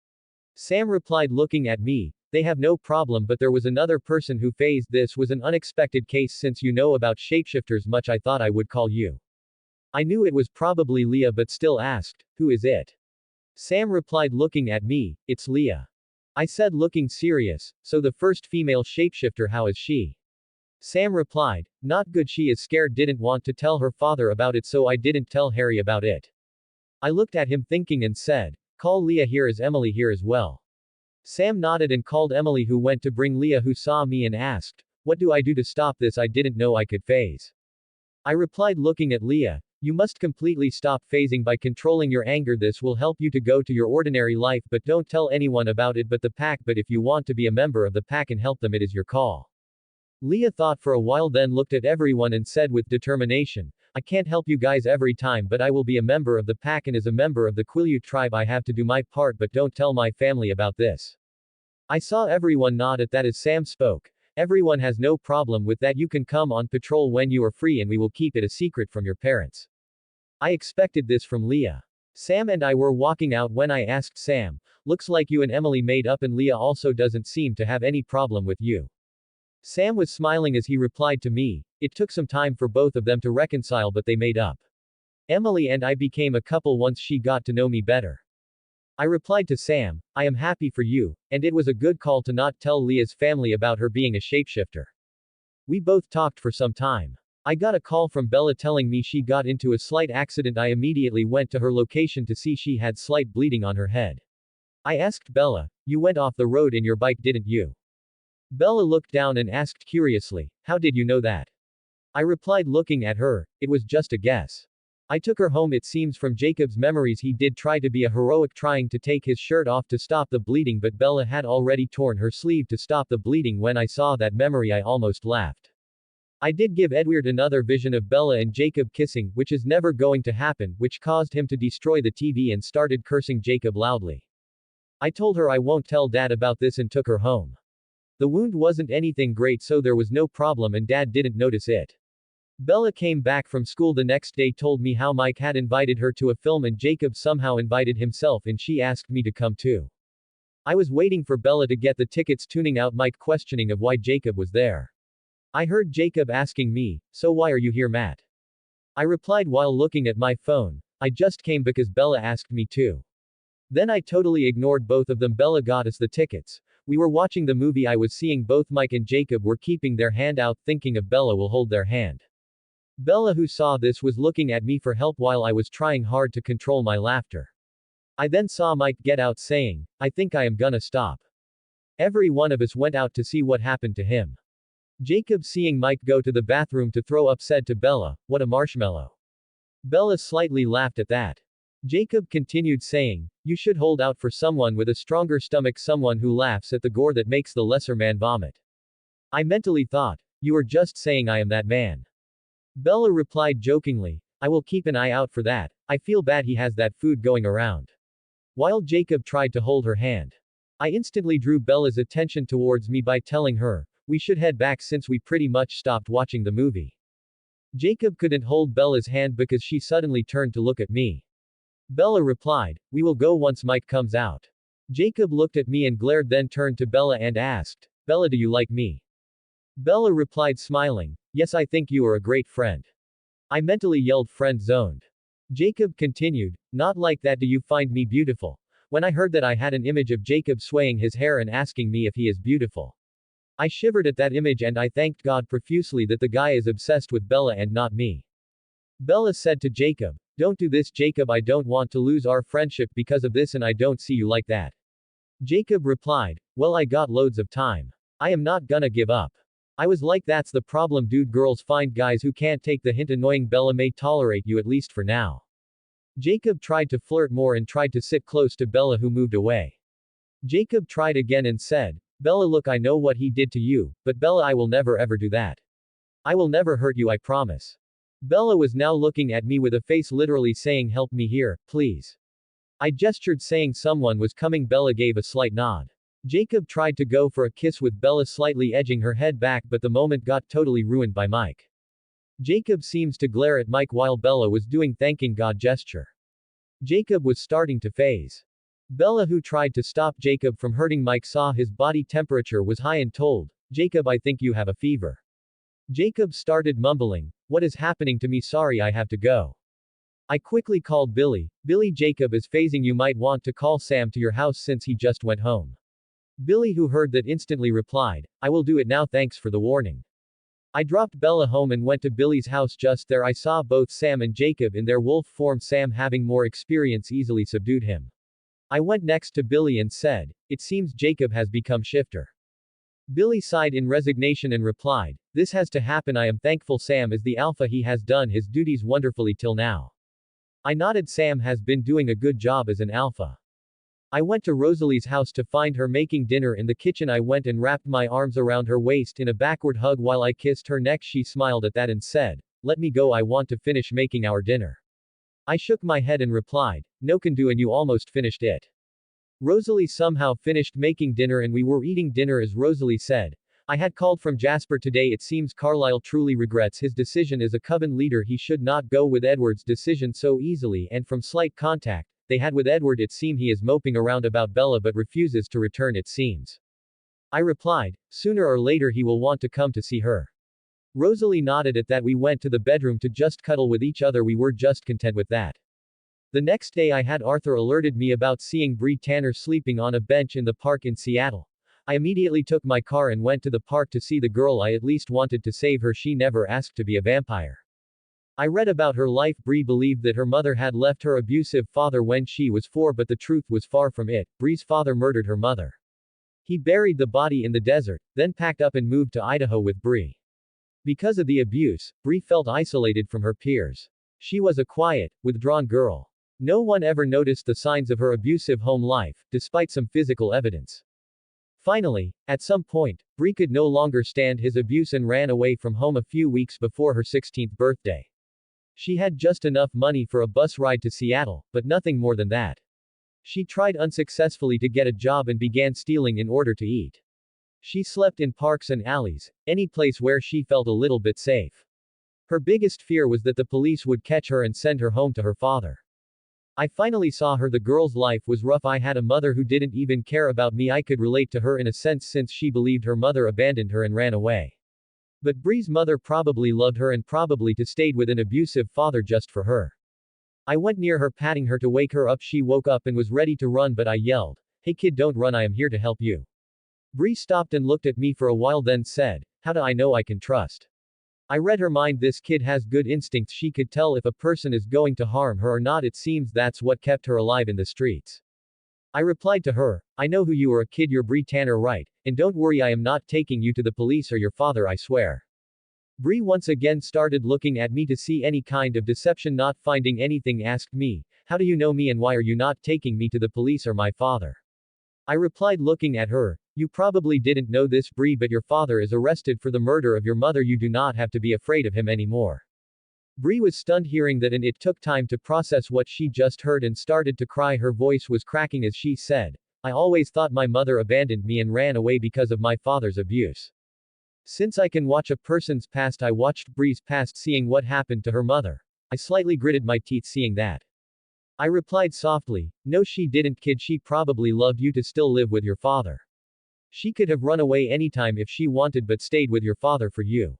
Sam replied, looking at me, they have no problem, but there was another person who phased. This was an unexpected case. Since you know about shapeshifters much, I thought I would call you. I knew it was probably Leah but still asked, who is it? Sam replied, looking at me, it's Leah. I said, looking serious, so the first female shapeshifter, how is she? Sam replied, not good, she is scared, didn't want to tell her father about it, so I didn't tell Harry about it. I looked at him thinking and said, call Leah here. Is Emily here as well? Sam nodded and called Emily, who went to bring Leah, who saw me and asked, what do I do to stop this? I didn't know I could phase. I replied, looking at Leah, you must completely stop phasing by controlling your anger. This will help you to go to your ordinary life, but don't tell anyone about it but the pack. But if you want to be a member of the pack and help them, it is your call. Leah thought for a while, then looked at everyone and said with determination, I can't help you guys every time, but I will be a member of the pack, and as a member of the Quileute tribe I have to do my part, but don't tell my family about this. I saw everyone nod at that as Sam spoke. Everyone has no problem with that. You can come on patrol when you are free and we will keep it a secret from your parents. I expected this from Leah. Sam and I were walking out when I asked Sam, looks like you and Emily made up and Leah also doesn't seem to have any problem with you. Sam was smiling as he replied to me, it took some time for both of them to reconcile, but they made up. Emily and I became a couple once she got to know me better. I replied to Sam, I am happy for you, and it was a good call to not tell Leah's family about her being a shapeshifter. We both talked for some time. I got a call from Bella telling me she got into a slight accident. I immediately went to her location to see she had slight bleeding on her head. I asked Bella, you went off the road in your bike, didn't you? Bella looked down and asked curiously, how did you know that? I replied, looking at her, it was just a guess. I took her home. It seems from Jacob's memories he did try to be a heroic, trying to take his shirt off to stop the bleeding, but Bella had already torn her sleeve to stop the bleeding. When I saw that memory I almost laughed. I did give Edward another vision of Bella and Jacob kissing, which is never going to happen, which caused him to destroy the TV and started cursing Jacob loudly. I told her I won't tell Dad about this and took her home. The wound wasn't anything great, so there was no problem and Dad didn't notice it. Bella came back from school the next day, told me how Mike had invited her to a film and Jacob somehow invited himself, and she asked me to come too. I was waiting for Bella to get the tickets, tuning out Mike questioning of why Jacob was there. I heard Jacob asking me, so why are you here, Matt? I replied while looking at my phone, I just came because Bella asked me to. Then I totally ignored both of them. Bella got us the tickets. We were watching the movie I was seeing. Both Mike and Jacob were keeping their hand out, thinking of Bella will hold their hand. Bella, who saw this, was looking at me for help while I was trying hard to control my laughter. I then saw Mike get out saying, I think I am gonna stop. Every one of us went out to see what happened to him. Jacob, seeing Mike go to the bathroom to throw up, said to Bella, what a marshmallow. Bella slightly laughed at that. Jacob continued saying, you should hold out for someone with a stronger stomach, someone who laughs at the gore that makes the lesser man vomit. I mentally thought, you are just saying I am that man. Bella replied jokingly, I will keep an eye out for that. I feel bad he has that food going around. While Jacob tried to hold her hand, I instantly drew Bella's attention towards me by telling her, We should head back since we pretty much stopped watching the movie. Jacob couldn't hold Bella's hand because she suddenly turned to look at me. Bella replied, "We will go once Mike comes out." Jacob looked at me and glared, then turned to Bella and asked, "Bella, do you like me?" Bella replied smiling, "Yes, I think you are a great friend." I mentally yelled, "Friend zoned." Jacob continued, "Not like that. Do you find me beautiful?" When I heard that, I had an image of Jacob swaying his hair and asking me if he is beautiful. I shivered at that image and I thanked God profusely that the guy is obsessed with Bella and not me. Bella said to Jacob, "Don't do this, Jacob. I don't want to lose our friendship because of this and I don't see you like that." Jacob replied, "Well, I got loads of time. I am not gonna give up." I was like, "That's the problem, dude. Girls find guys who can't take the hint. Annoying Bella may tolerate you at least for now." Jacob tried to flirt more and tried to sit close to Bella, who moved away. Jacob tried again and said, "Bella, look, I know what he did to you, but Bella, I will never ever do that. I will never hurt you, I promise." Bella was now looking at me with a face literally saying, "Help me here, please." I gestured saying someone was coming. Bella gave a slight nod. Jacob tried to go for a kiss with Bella, slightly edging her head back, but the moment got totally ruined by Mike. Jacob seems to glare at Mike while Bella was doing thanking God gesture. Jacob was starting to phase. Bella, who tried to stop Jacob from hurting Mike, saw his body temperature was high and told, "Jacob, I think you have a fever." Jacob started mumbling, "What is happening to me? Sorry, I have to go." I quickly called Billy. "Billy, Jacob is phasing. You might want to call Sam to your house since he just went home." Billy, who heard that, instantly replied, "I will do it now, thanks for the warning." I dropped Bella home and went to Billy's house. Just there I saw both Sam and Jacob in their wolf form. Sam, having more experience, easily subdued him. I went next to Billy and said, "It seems Jacob has become shifter." Billy sighed in resignation and replied, "This has to happen. I am thankful Sam is the alpha. He has done his duties wonderfully till now." I nodded. Sam has been doing a good job as an alpha. I went to Rosalie's house to find her making dinner in the kitchen. I went and wrapped my arms around her waist in a backward hug while I kissed her neck. She smiled at that and said, "Let me go. I want to finish making our dinner." I shook my head and replied, "No can do, and you almost finished it." Rosalie somehow finished making dinner and we were eating dinner. As Rosalie said, "I had called from Jasper today. It seems Carlisle truly regrets his decision as a coven leader. He should not go with Edward's decision so easily, and from slight contact they had with Edward, it seems he is moping around about Bella but refuses to return, it seems." I replied, "Sooner or later he will want to come to see her." Rosalie nodded at that. We went to the bedroom to just cuddle with each other. We were just content with that. The next day I had Arthur alerted me about seeing Bree Tanner sleeping on a bench in the park in Seattle. I immediately took my car and went to the park to see the girl. I at least wanted to save her. She never asked to be a vampire. I read about her life. Bree believed that her mother had left her abusive father when she was 4, but the truth was far from it. Bree's father murdered her mother. He buried the body in the desert, then packed up and moved to Idaho with Bree. Because of the abuse, Bree felt isolated from her peers. She was a quiet, withdrawn girl. No one ever noticed the signs of her abusive home life, despite some physical evidence. Finally, at some point, Bree could no longer stand his abuse and ran away from home a few weeks before her 16th birthday. She had just enough money for a bus ride to Seattle, but nothing more than that. She tried unsuccessfully to get a job and began stealing in order to eat. She slept in parks and alleys, any place where she felt a little bit safe. Her biggest fear was that the police would catch her and send her home to her father. I finally saw her. The girl's life was rough. I had a mother who didn't even care about me. I could relate to her in a sense since she believed her mother abandoned her and ran away. But Bree's mother probably loved her and probably stayed with an abusive father just for her. I went near her, patting her to wake her up. She woke up and was ready to run, but I yelled, "Hey kid, don't run. I am here to help you." Bree stopped and looked at me for a while, then said, "How do I know I can trust?" I read her mind. This kid has good instincts. She could tell if a person is going to harm her or not. It seems that's what kept her alive in the streets. I replied to her, "I know who you are, a kid. You're Bree Tanner, right? And don't worry, I am not taking you to the police or your father, I swear." Bree once again started looking at me to see any kind of deception. Not finding anything, asked me, "How do you know me and why are you not taking me to the police or my father?" I replied, looking at her, "You probably didn't know this, Bree, but your father is arrested for the murder of your mother. You do not have to be afraid of him anymore." Bree was stunned hearing that, and it took time to process what she just heard and started to cry. Her voice was cracking as she said, "I always thought my mother abandoned me and ran away because of my father's abuse. Since I can watch a person's past, I watched Bree's past, seeing what happened to her mother. I slightly gritted my teeth seeing that. I replied softly, no she didn't kid, she probably loved you to still live with your father. She could have run away anytime if she wanted but stayed with your father for you.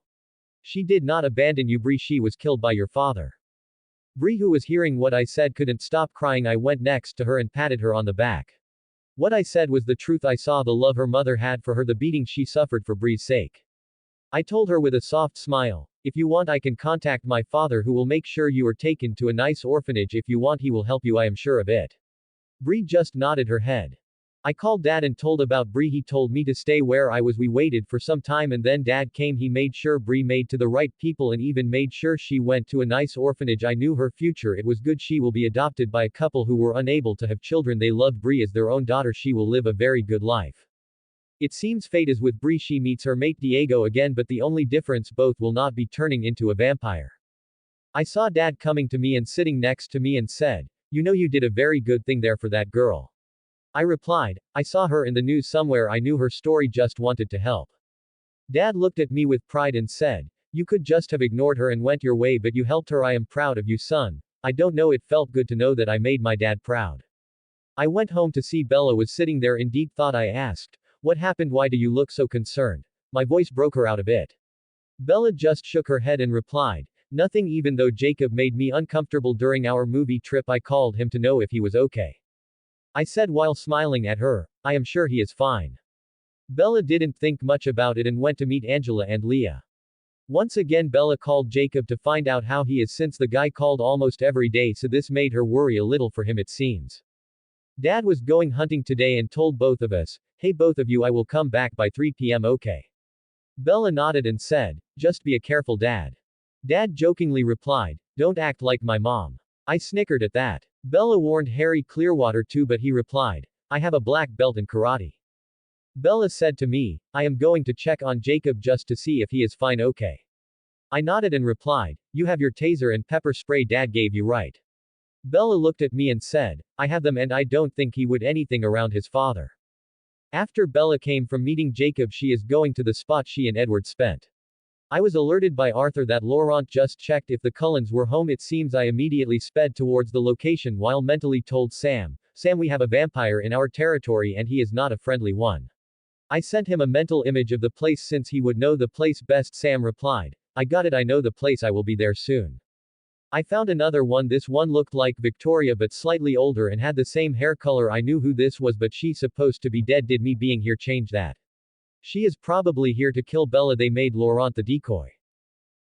She did not abandon you Bree, she was killed by your father. Bree, who was hearing what I said, couldn't stop crying. I went next to her and patted her on the back. What I said was the truth. I saw the love her mother had for her, the beating she suffered for Bree's sake. I told her with a soft smile, if you want I can contact my father who will make sure you are taken to a nice orphanage. If you want he will help you, I am sure of it. Bree just nodded her head. I called Dad and told about Bree. He told me to stay where I was. We waited for some time and then Dad came. He made sure Bree made to the right people and even made sure she went to a nice orphanage. I knew her future. It was good. She will be adopted by a couple who were unable to have children. They loved Bree as their own daughter. She will live a very good life. It seems fate is with Bree. She meets her mate Diego again, but the only difference, both will not be turning into a vampire. I saw Dad coming to me and sitting next to me and said, you know you did a very good thing there for that girl. I replied, I saw her in the news somewhere. I knew her story, just wanted to help. Dad looked at me with pride and said, you could just have ignored her and went your way, but you helped her. I am proud of you, son. I don't know, it felt good to know that I made my dad proud. I went home to see Bella was sitting there in deep thought. I asked, what happened? Why do you look so concerned? My voice broke her out a bit. Bella just shook her head and replied, nothing. Even though Jacob made me uncomfortable during our movie trip, I called him to know if he was okay. I said while smiling at her, I am sure he is fine. Bella didn't think much about it and went to meet Angela and Leah. Once again Bella called Jacob to find out how he is, since the guy called almost every day, so this made her worry a little for him it seems. Dad was going hunting today and told both of us, hey both of you, I will come back by 3 p.m. okay? Bella nodded and said, just be careful Dad. Dad jokingly replied, don't act like my mom. I snickered at that. Bella warned Harry Clearwater too, but he replied, I have a black belt in karate. Bella said to me, I am going to check on Jacob just to see if he is fine okay? I nodded and replied, you have your taser and pepper spray Dad gave you, right? Bella looked at me and said, I have them and I don't think he would anything around his father. After Bella came from meeting Jacob, she is going to the spot she and Edward spent. I was alerted by Arthur that Laurent just checked if the Cullens were home. It seems I immediately sped towards the location while mentally told Sam, Sam, we have a vampire in our territory and he is not a friendly one. I sent him a mental image of the place since he would know the place best. Sam replied, I got it, I know the place, I will be there soon. I found another one. This one looked like Victoria but slightly older and had the same hair color. I knew who this was, but she's supposed to be dead. Did me being here change that? She is probably here to kill Bella. They made Laurent the decoy.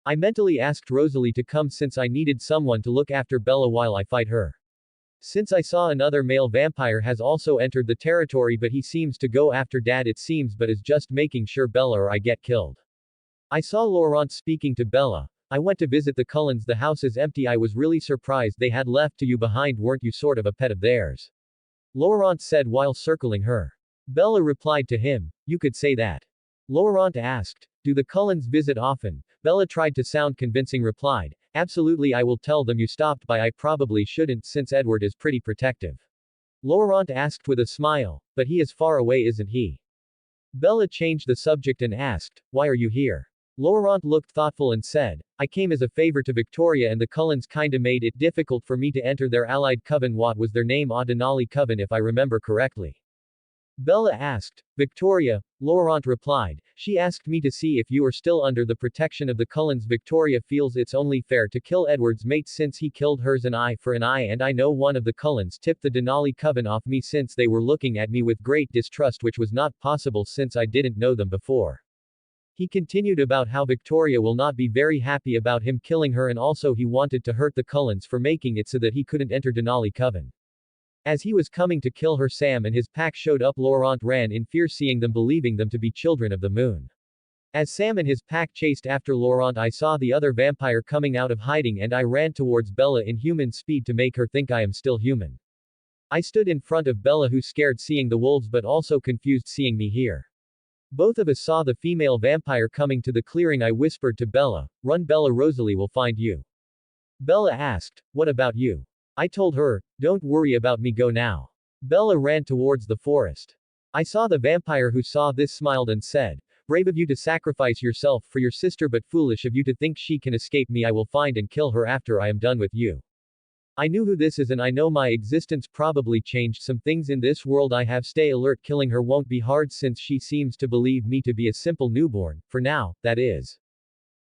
I mentally asked Rosalie to come since I needed someone to look after Bella while I fight her. Since I saw another male vampire has also entered the territory, but he seems to go after Dad it seems, but is just making sure Bella or I get killed. I saw Laurent speaking to Bella. I went to visit the Cullens. The house is empty. I was really surprised they had left you behind. Weren't you sort of a pet of theirs? Laurent said while circling her. Bella replied to him, you could say that. Laurent asked, do the Cullens visit often? Bella tried to sound convincing, replied, absolutely, I will tell them you stopped by. I probably shouldn't since Edward is pretty protective. Laurent asked with a smile, but he is far away, isn't he? Bella changed the subject and asked, why are you here? Laurent looked thoughtful and said, I came as a favor to Victoria and the Cullens kinda made it difficult for me to enter their allied coven. What was their name? Denali Coven if I remember correctly. Bella asked, Victoria, Laurent replied, she asked me to see if you are still under the protection of the Cullens. Victoria feels it's only fair to kill Edward's mate since he killed hers, an eye for an eye, and I know one of the Cullens tipped the Denali Coven off me since they were looking at me with great distrust, which was not possible since I didn't know them before. He continued about how Victoria will not be very happy about him killing her, and also he wanted to hurt the Cullens for making it so that he couldn't enter Denali Coven. As he was coming to kill her, Sam and his pack showed up. Laurent ran in fear seeing them, believing them to be children of the moon. As Sam and his pack chased after Laurent, I saw the other vampire coming out of hiding and I ran towards Bella in human speed to make her think I am still human. I stood in front of Bella, who scared seeing the wolves but also confused seeing me here. Both of us saw the female vampire coming to the clearing. I whispered to Bella, run Bella, Rosalie will find you. Bella asked, what about you? I told her, don't worry about me, go now. Bella ran towards the forest. I saw the vampire, who saw this smiled and said, Brave of you to sacrifice yourself for your sister, but foolish of you to think she can escape me. I will find and kill her after I am done with you. I knew who this is and I know my existence probably changed some things in this world. I have stay alert. Killing her won't be hard since she seems to believe me to be a simple newborn, for now, that is.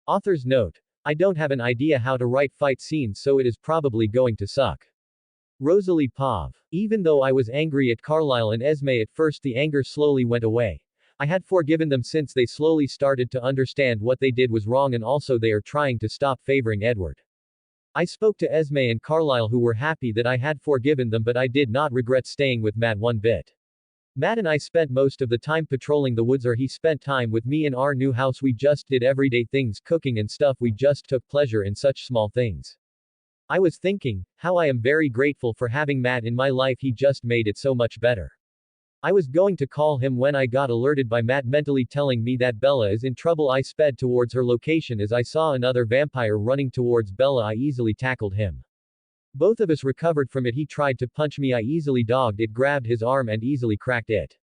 Author's note. I don't have an idea how to write fight scenes, so it is probably going to suck. Rosalie Pav. Even though I was angry at Carlisle and Esme at first, the anger slowly went away. I had forgiven them since they slowly started to understand what they did was wrong, and also they are trying to stop favoring Edward. I spoke to Esme and Carlisle, who were happy that I had forgiven them, but I did not regret staying with Matt one bit. Matt and I spent most of the time patrolling the woods, or he spent time with me in our new house. We just did everyday things, cooking and stuff. We just took pleasure in such small things. I was thinking how I am very grateful for having Matt in my life. He just made it so much better. I was going to call him when I got alerted by Matt mentally telling me that Bella is in trouble. I sped towards her location. As I saw another vampire running towards Bella, I easily tackled him. Both of us recovered from it. He tried to punch me. I easily dogged it, grabbed his arm and easily cracked it.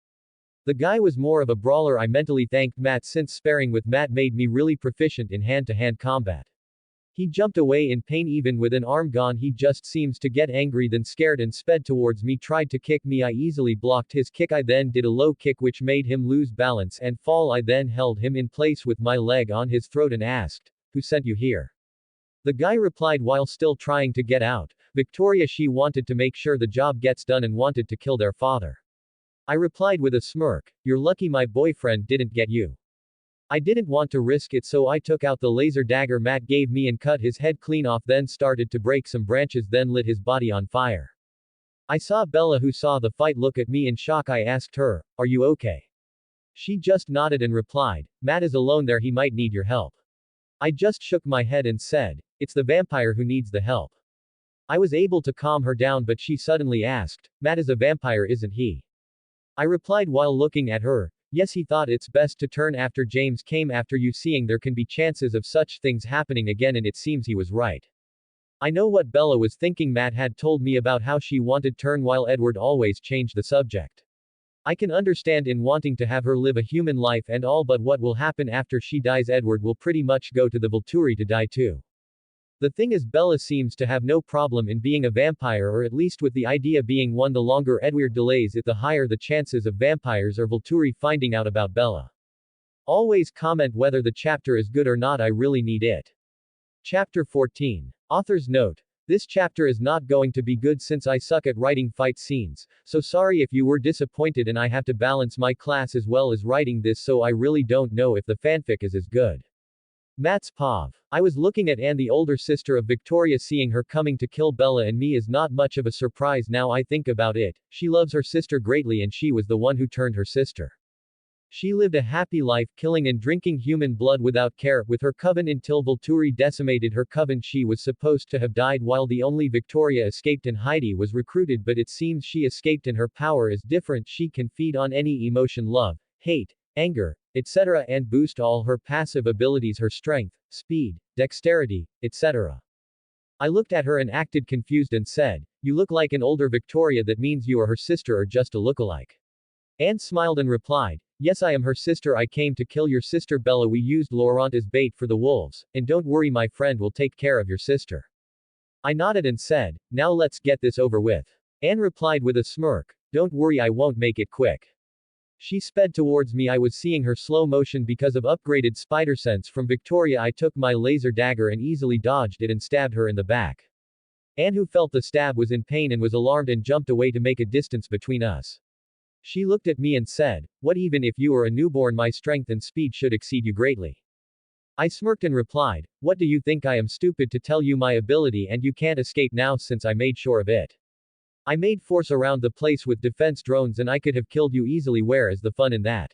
The guy was more of a brawler. I mentally thanked Matt since sparring with Matt made me really proficient in hand-to-hand combat. He jumped away in pain. Even with an arm gone, he just seems to get angry, then scared and sped towards me, tried to kick me. I easily blocked his kick. I then did a low kick which made him lose balance and fall. I then held him in place with my leg on his throat and asked, "Who sent you here?" The guy replied while still trying to get out, "Victoria. She wanted to make sure the job gets done and wanted to kill their father." I replied with a smirk, "You're lucky my boyfriend didn't get you." I didn't want to risk it, so I took out the laser dagger Matt gave me and cut his head clean off, then started to break some branches, then lit his body on fire. I saw Bella, who saw the fight, look at me in shock. I asked her, "Are you okay?" She just nodded and replied, "Matt is alone there, he might need your help." I just shook my head and said, "It's the vampire who needs the help." I was able to calm her down, but she suddenly asked, "Matt is a vampire, isn't he?" I replied while looking at her, "Yes, he thought it's best to turn after James came after you, seeing there can be chances of such things happening again, and it seems he was right." I know what Bella was thinking. Matt had told me about how she wanted turn while Edward always changed the subject. I can understand in wanting to have her live a human life and all, but what will happen after she dies? Edward will pretty much go to the Volturi to die too. The thing is, Bella seems to have no problem in being a vampire, or at least with the idea being one. The longer Edward delays it, the higher the chances of vampires or Volturi finding out about Bella. Always comment whether the chapter is good or not. I really need it. Chapter 14. Author's note. This chapter is not going to be good since I suck at writing fight scenes, so sorry if you were disappointed, and I have to balance my class as well as writing this, so I really don't know if the fanfic is as good. Matt's Pav. I was looking at Anne, the older sister of Victoria. Seeing her coming to kill Bella and me is not much of a surprise now I think about it. She loves her sister greatly, and she was the one who turned her sister. She lived a happy life, killing and drinking human blood without care, with her coven until Volturi decimated her coven. She was supposed to have died while the only Victoria escaped and Heidi was recruited, but it seems she escaped and her power is different. She can feed on any emotion, love, hate, anger, etc., and boost all her passive abilities, her strength, speed, dexterity, etc. I looked at her and acted confused and said, "You look like an older Victoria. That means you are her sister or just a lookalike." Anne smiled and replied, "Yes, I am her sister. I came to kill your sister Bella. We used Laurent as bait for the wolves, and don't worry, my friend will take care of your sister." I nodded and said, "Now let's get this over with." Anne replied with a smirk, "Don't worry, I won't make it quick." She sped towards me. I was seeing her slow motion because of upgraded spider sense from Victoria. I took my laser dagger and easily dodged it and stabbed her in the back. Anne, who felt the stab, was in pain and was alarmed and jumped away to make a distance between us. She looked at me and said, "What, even if you are a newborn, my strength and speed should exceed you greatly." I smirked and replied, "What do you think? I am stupid to tell you my ability, and you can't escape now since I made sure of it. I made force around the place with defense drones and I could have killed you easily. Where is the fun in that?"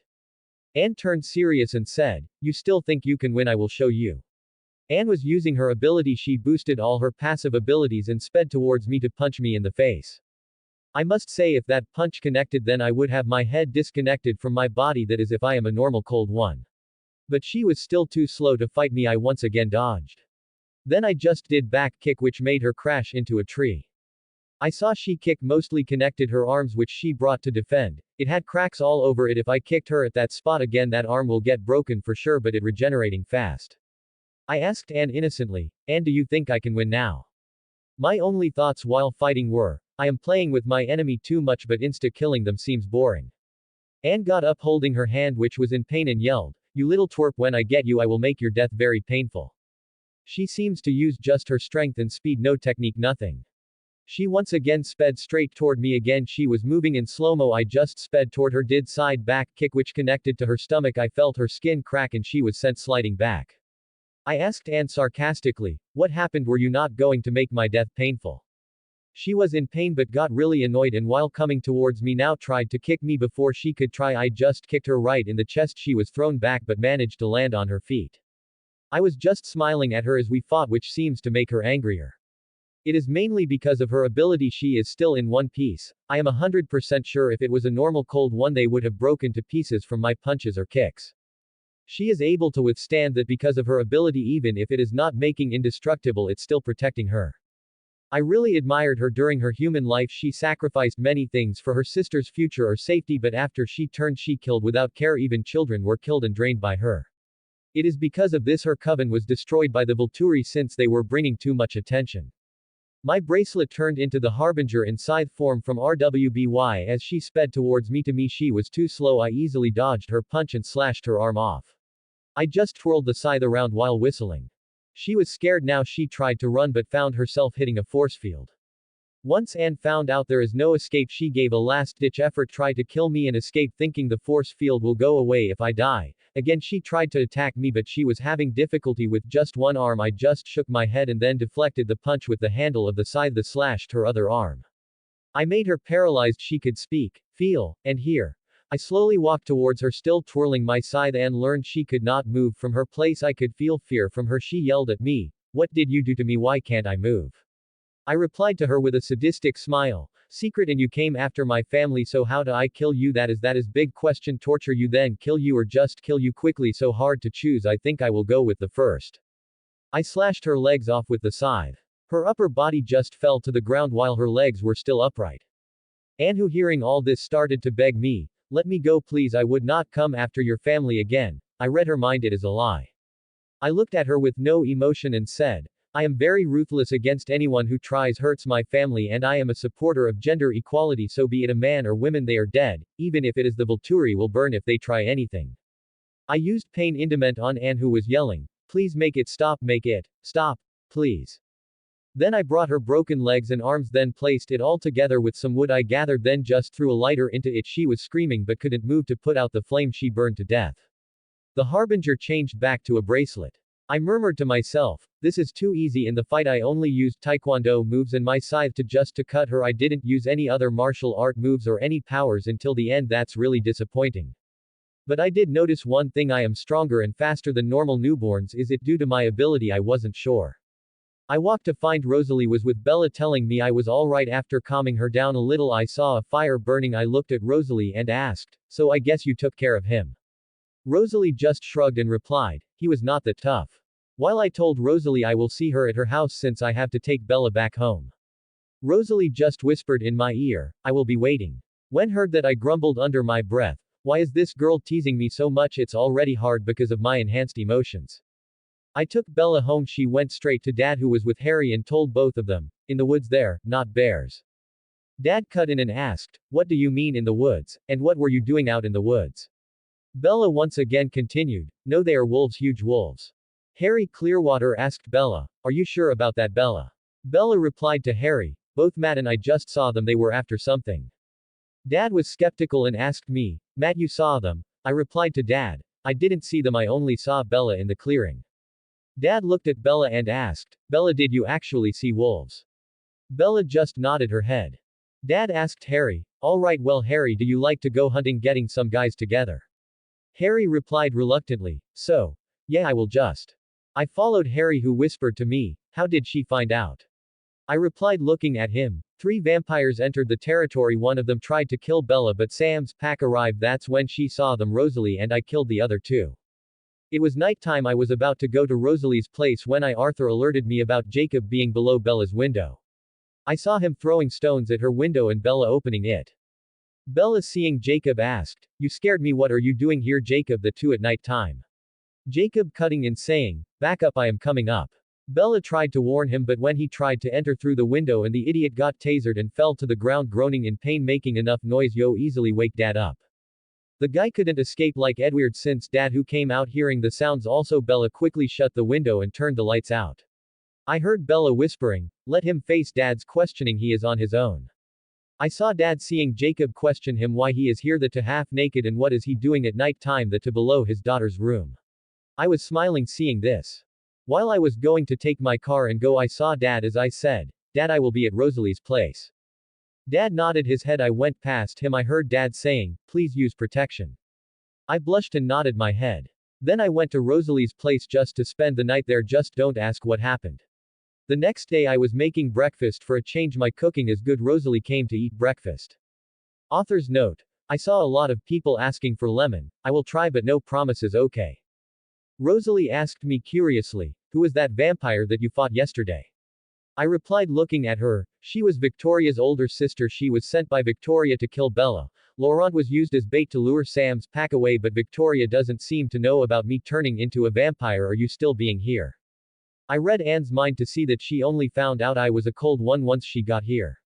Anne turned serious and said, "You still think you can win? I will show you." Anne was using her ability. She boosted all her passive abilities and sped towards me to punch me in the face. I must say, if that punch connected, then I would have my head disconnected from my body. That is, if I am a normal cold one. But she was still too slow to fight me. I once again dodged. Then I just did back kick which made her crash into a tree. I saw she kick mostly connected her arms which she brought to defend. It had cracks all over it. If I kicked her at that spot again that arm will get broken for sure, but it regenerating fast. I asked Anne innocently, Anne, do you think I can win now? My only thoughts while fighting were, I am playing with my enemy too much but insta-killing them seems boring. Anne got up holding her hand which was in pain and yelled, you little twerp, when I get you I will make your death very painful. She seems to use just her strength and speed, no technique, nothing. She once again sped straight toward me again. She was moving in slow-mo. I just sped toward her, did side back kick which connected to her stomach. I felt her skin crack and she was sent sliding back. I asked Anne sarcastically, what happened? Were you not going to make my death painful? She was in pain but got really annoyed and while coming towards me now tried to kick me. Before she could try, I just kicked her right in the chest. She was thrown back but managed to land on her feet. I was just smiling at her as we fought, which seems to make her angrier. It is mainly because of her ability. She is still in one piece. I am 100% sure if it was a normal cold one they would have broken to pieces from my punches or kicks. She is able to withstand that because of her ability. Even if it is not making indestructible, it's still protecting her. I really admired her during her human life. She sacrificed many things for her sister's future or safety, but after she turned she killed without care. Even children were killed and drained by her. It is because of this her coven was destroyed by the Volturi since they were bringing too much attention. My bracelet turned into the Harbinger in scythe form from RWBY as she sped towards me. To me she was too slow. I easily dodged her punch and slashed her arm off. I just twirled the scythe around while whistling. She was scared now. She tried to run but found herself hitting a force field. Once Anne found out there is no escape, she gave a last-ditch effort, tried to kill me and escape thinking the force field will go away if I die. Again she tried to attack me but she was having difficulty with just one arm. I just shook my head and then deflected the punch with the handle of the scythe that slashed her other arm. I made her paralyzed. She could speak, feel, and hear. I slowly walked towards her still twirling my scythe. Anne learned she could not move from her place. I could feel fear from her. She yelled at me, what did you do to me? Why can't I move? I replied to her with a sadistic smile, secret, and you came after my family, so how do I kill you? That is big question. Torture you then kill you or just kill you quickly? So hard to choose. I think I will go with the first. I slashed her legs off with the scythe. Her upper body just fell to the ground while her legs were still upright. Anne, who hearing all this started to beg me, let me go please, I would not come after your family again. I read her mind. It is a lie. I looked at her with no emotion and said, I am very ruthless against anyone who tries hurts my family, and I am a supporter of gender equality, so be it a man or women they are dead, even if it is the Volturi will burn if they try anything. I used pain indement on Anne who was yelling, please make it stop, please. Then I brought her broken legs and arms, then placed it all together with some wood I gathered, then just threw a lighter into it. She was screaming but couldn't move to put out the flame. She burned to death. The Harbinger changed back to a bracelet. I murmured to myself, this is too easy. In the fight I only used taekwondo moves and my scythe to cut her. I didn't use any other martial art moves or any powers until the end. That's really disappointing. But I did notice one thing, I am stronger and faster than normal newborns. Is it due to my ability? I wasn't sure. I walked to find Rosalie was with Bella telling me I was alright. After calming her down a little I saw a fire burning. I looked at Rosalie and asked, so I guess you took care of him? Rosalie just shrugged and replied, he was not that tough. While I told Rosalie I will see her at her house since I have to take Bella back home. Rosalie just whispered in my ear, I will be waiting. When heard that I grumbled under my breath, why is this girl teasing me so much? It's already hard because of my enhanced emotions. I took Bella home. She went straight to Dad who was with Harry and told both of them, in the woods there, not bears. Dad cut in and asked, what do you mean in the woods, and what were you doing out in the woods? Bella once again continued, no, they are wolves, huge wolves. Harry Clearwater asked Bella, are you sure about that, Bella? Bella replied to Harry, both Matt and I just saw them, they were after something. Dad was skeptical and asked me, Matt, you saw them? I replied to Dad, I didn't see them, I only saw Bella in the clearing. Dad looked at Bella and asked, Bella, did you actually see wolves? Bella just nodded her head. Dad asked Harry, alright, well Harry, do you like to go hunting, getting some guys together? Harry replied reluctantly, so, yeah, I will just. I followed Harry who whispered to me, how did she find out? I replied looking at him, 3 vampires entered the territory, one of them tried to kill Bella but Sam's pack arrived, that's when she saw them, Rosalie, and I killed the other 2. It was nighttime. I was about to go to Rosalie's place when Arthur alerted me about Jacob being below Bella's window. I saw him throwing stones at her window and Bella opening it. Bella seeing Jacob asked, "You scared me, what are you doing here Jacob the 2 at night time?" Jacob cutting in saying, "Back up, I am coming up." Bella tried to warn him, but when he tried to enter through the window and the idiot got tasered and fell to the ground groaning in pain making enough noise yo easily wake dad up. The guy couldn't escape like Edward since dad who came out hearing the sounds also Bella quickly shut the window and turned the lights out. I heard Bella whispering, "Let him face dad's questioning, he is on his own." I saw dad seeing Jacob question him why he is here the to half naked and what is he doing at night time the to below his daughter's room. I was smiling seeing this. While I was going to take my car and go I saw dad as I said, "Dad, I will be at Rosalie's place." Dad nodded his head. I went past him. I heard dad saying, "Please use protection." I blushed and nodded my head. Then I went to Rosalie's place just to spend the night there. Just don't ask what happened. The next day I was making breakfast for a change. My cooking is good. Rosalie came to eat breakfast. Author's note. I saw a lot of people asking for lemon. I will try but no promises okay. Rosalie asked me curiously, "Who is that vampire that you fought yesterday?" I replied looking at her, "She was Victoria's older sister. She was sent by Victoria to kill Bella. Laurent was used as bait to lure Sam's pack away, but Victoria doesn't seem to know about me turning into a vampire. Are you still being here?" I read Anne's mind to see that she only found out I was a cold one once she got here.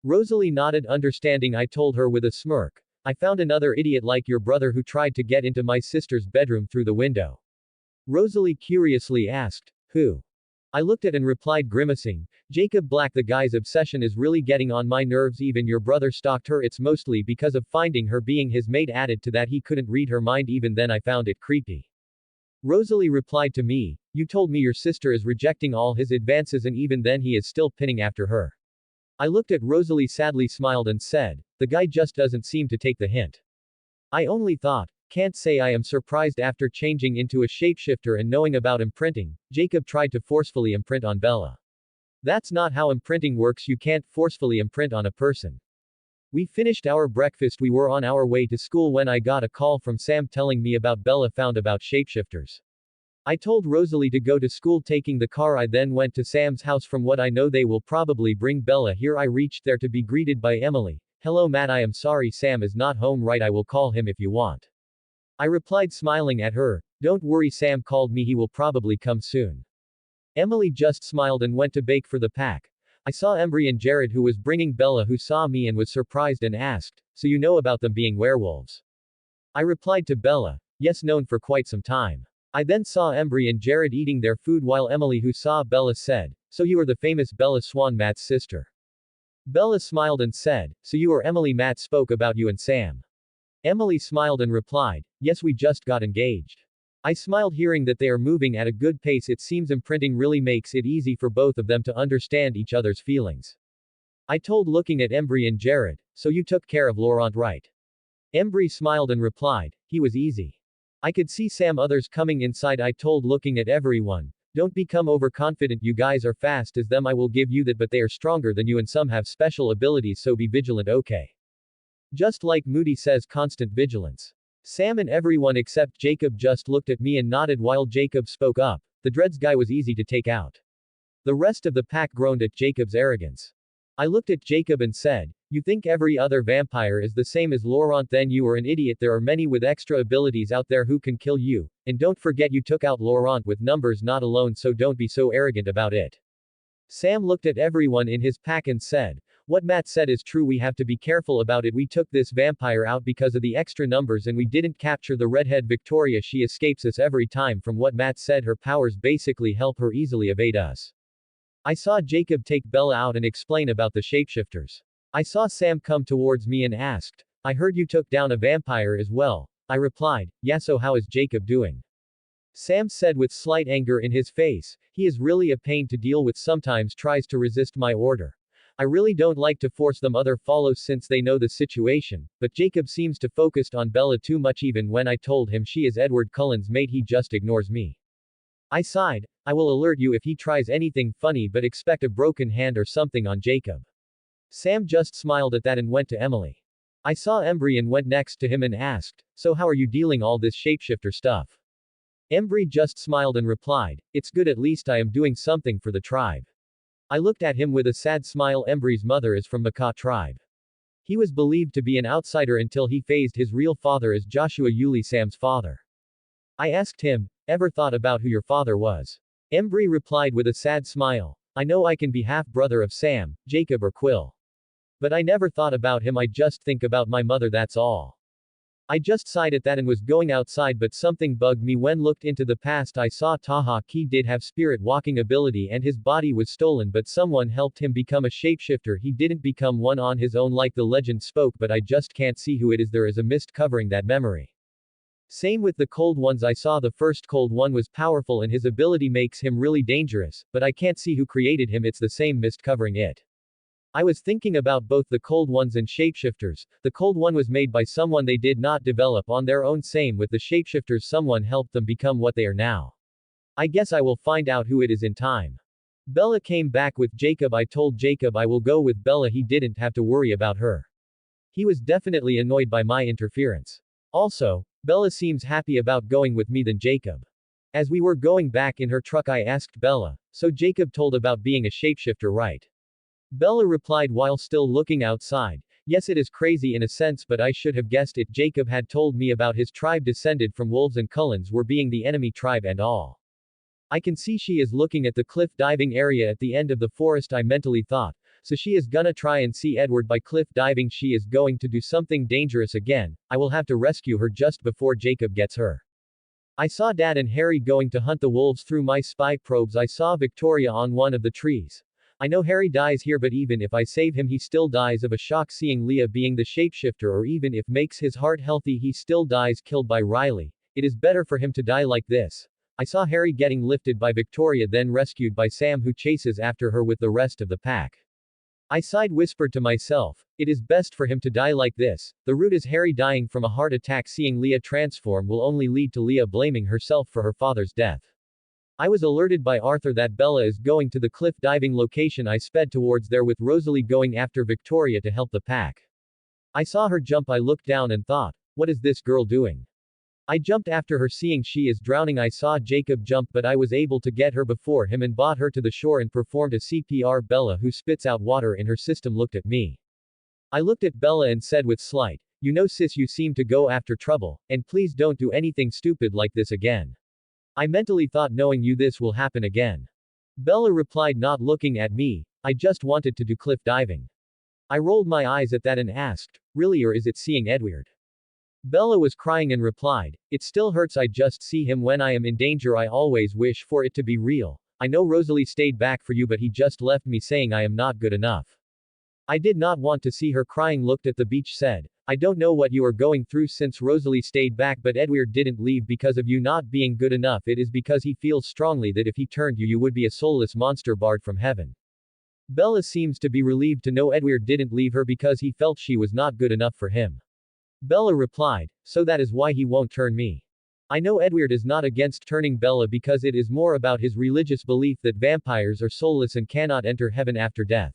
Rosalie nodded understanding. I told her with a smirk, "I found another idiot like your brother who tried to get into my sister's bedroom through the window." Rosalie curiously asked, "Who?" I looked at and replied grimacing, "Jacob Black. The guy's obsession is really getting on my nerves. Even your brother stalked her. It's mostly because of finding her being his mate. Added to that he couldn't read her mind. Even then I found it creepy." Rosalie replied to me, "You told me your sister is rejecting all his advances and even then he is still pinning after her." I looked at Rosalie sadly smiled and said, "The guy just doesn't seem to take the hint." I only thought, can't say I am surprised after changing into a shapeshifter and knowing about imprinting. Jacob tried to forcefully imprint on Bella. That's not how imprinting works. You can't forcefully imprint on a person. We finished our breakfast. We were on our way to school when I got a call from Sam telling me about Bella found about shapeshifters. I told Rosalie to go to school taking the car. I then went to Sam's house. From what I know they will probably bring Bella here. I reached there to be greeted by Emily. "Hello Matt, I am sorry Sam is not home right, I will call him if you want." I replied smiling at her, "Don't worry, Sam called me, he will probably come soon." Emily just smiled and went to bake for the pack. I saw Embry and Jared who was bringing Bella who saw me and was surprised and asked, "So you know about them being werewolves?" I replied to Bella, "Yes, known for quite some time." I then saw Embry and Jared eating their food while Emily who saw Bella said, "So you are the famous Bella Swan, Matt's sister." Bella smiled and said, "So you are Emily, Matt spoke about you and Sam." Emily smiled and replied, "Yes, we just got engaged." I smiled hearing that they are moving at a good pace. It seems imprinting really makes it easy for both of them to understand each other's feelings. I told looking at Embry and Jared, "So you took care of Laurent right?" Embry smiled and replied, "He was easy." I could see Sam others coming inside. I told looking at everyone, "Don't become overconfident, you guys are fast as them. I will give you that, but they are stronger than you and some have special abilities, so be vigilant okay? Just like Moody says, constant vigilance." Sam and everyone except Jacob just looked at me and nodded while Jacob spoke up. "The Dreads guy was easy to take out." The rest of the pack groaned at Jacob's arrogance. I looked at Jacob and said, "You think every other vampire is the same as Laurent? Then you are an idiot. There are many with extra abilities out there who can kill you. And don't forget you took out Laurent with numbers not alone, so don't be so arrogant about it." Sam looked at everyone in his pack and said, "What Matt said is true. We have to be careful about it. We took this vampire out because of the extra numbers and we didn't capture the redhead Victoria. She escapes us every time. From what Matt said, her powers basically help her easily evade us." I saw Jacob take Bella out and explain about the shapeshifters. I saw Sam come towards me and asked, "I heard you took down a vampire as well." I replied, "Yeah, so how is Jacob doing?" Sam said with slight anger in his face, "He is really a pain to deal with, sometimes tries to resist my order. I really don't like to force them other follows since they know the situation, but Jacob seems to focused on Bella too much. Even when I told him she is Edward Cullen's mate, he just ignores me." I sighed, "I will alert you if he tries anything funny, but expect a broken hand or something on Jacob." Sam just smiled at that and went to Emily. I saw Embry and went next to him and asked, "So how are you dealing all this shapeshifter stuff?" Embry just smiled and replied, "It's good, at least I am doing something for the tribe." I looked at him with a sad smile. Embry's mother is from Maka tribe. He was believed to be an outsider until he faced his real father as Joshua Yuli Sam's father. I asked him, ever thought about who your father was? Embry replied with a sad smile, I know I can be half-brother of Sam, Jacob or Quill. But I never thought about him, I just think about my mother, that's all. I just sighed at that and was going outside, but something bugged me. When looked into the past, I saw Taha Ki did have spirit walking ability and his body was stolen, but someone helped him become a shapeshifter. He didn't become one on his own like the legend spoke, but I just can't see who it is. There is a mist covering that memory. Same with the cold ones. I saw the first cold one was powerful and his ability makes him really dangerous, but I can't see who created him. It's the same mist covering it. I was thinking about both the cold ones and shapeshifters. The cold one was made by someone they did not develop on their own. Same with the shapeshifters, someone helped them become what they are now. I guess I will find out who it is in time. Bella came back with Jacob. I told Jacob I will go with Bella. He didn't have to worry about her. He was definitely annoyed by my interference. Also, Bella seems happy about going with me than Jacob. As we were going back in her truck, I asked Bella, so Jacob told about being a shapeshifter, right? Bella replied while still looking outside, yes, it is crazy in a sense, but I should have guessed it. Jacob had told me about his tribe descended from wolves and Cullens were being the enemy tribe and all. I can see she is looking at the cliff diving area at the end of the forest. I mentally thought, so she is gonna try and see Edward by cliff diving. She is going to do something dangerous again. I will have to rescue her just before Jacob gets her. I saw Dad and Harry going to hunt the wolves. Through my spy probes I saw Victoria on one of the trees. I know Harry dies here, but even if I save him he still dies of a shock. Seeing Leah being the shapeshifter, or even if makes his heart healthy, he still dies killed by Riley. It is better for him to die like this. I saw Harry getting lifted by Victoria then rescued by Sam, who chases after her with the rest of the pack. I sighed, whispered to myself, it is best for him to die like this. The route is Harry dying from a heart attack. Seeing Leah transform will only lead to Leah blaming herself for her father's death. I was alerted by Arthur that Bella is going to the cliff diving location. I sped towards there with Rosalie going after Victoria to help the pack. I saw her jump. I looked down and thought, what is this girl doing? I jumped after her. Seeing she is drowning, I saw Jacob jump, but I was able to get her before him and brought her to the shore and performed a CPR. Bella, who spits out water in her system, looked at me. I looked at Bella and said with slight, you know sis, you seem to go after trouble, and please don't do anything stupid like this again. I mentally thought, knowing you this will happen again. Bella replied, not looking at me, I just wanted to do cliff diving. I rolled my eyes at that and asked, really, or is it seeing Edward? Bella was crying and replied, it still hurts. I just see him when I am in danger. I always wish for it to be real. I know Rosalie stayed back for you, but he just left me saying I am not good enough. I did not want to see her crying. Looked at the beach, said, I don't know what you are going through since Rosalie stayed back, but Edward didn't leave because of you not being good enough. It is because he feels strongly that if he turned you, you would be a soulless monster barred from heaven. Bella seems to be relieved to know Edward didn't leave her because he felt she was not good enough for him. Bella replied, so that is why he won't turn me. I know Edward is not against turning Bella because it is more about his religious belief that vampires are soulless and cannot enter heaven after death.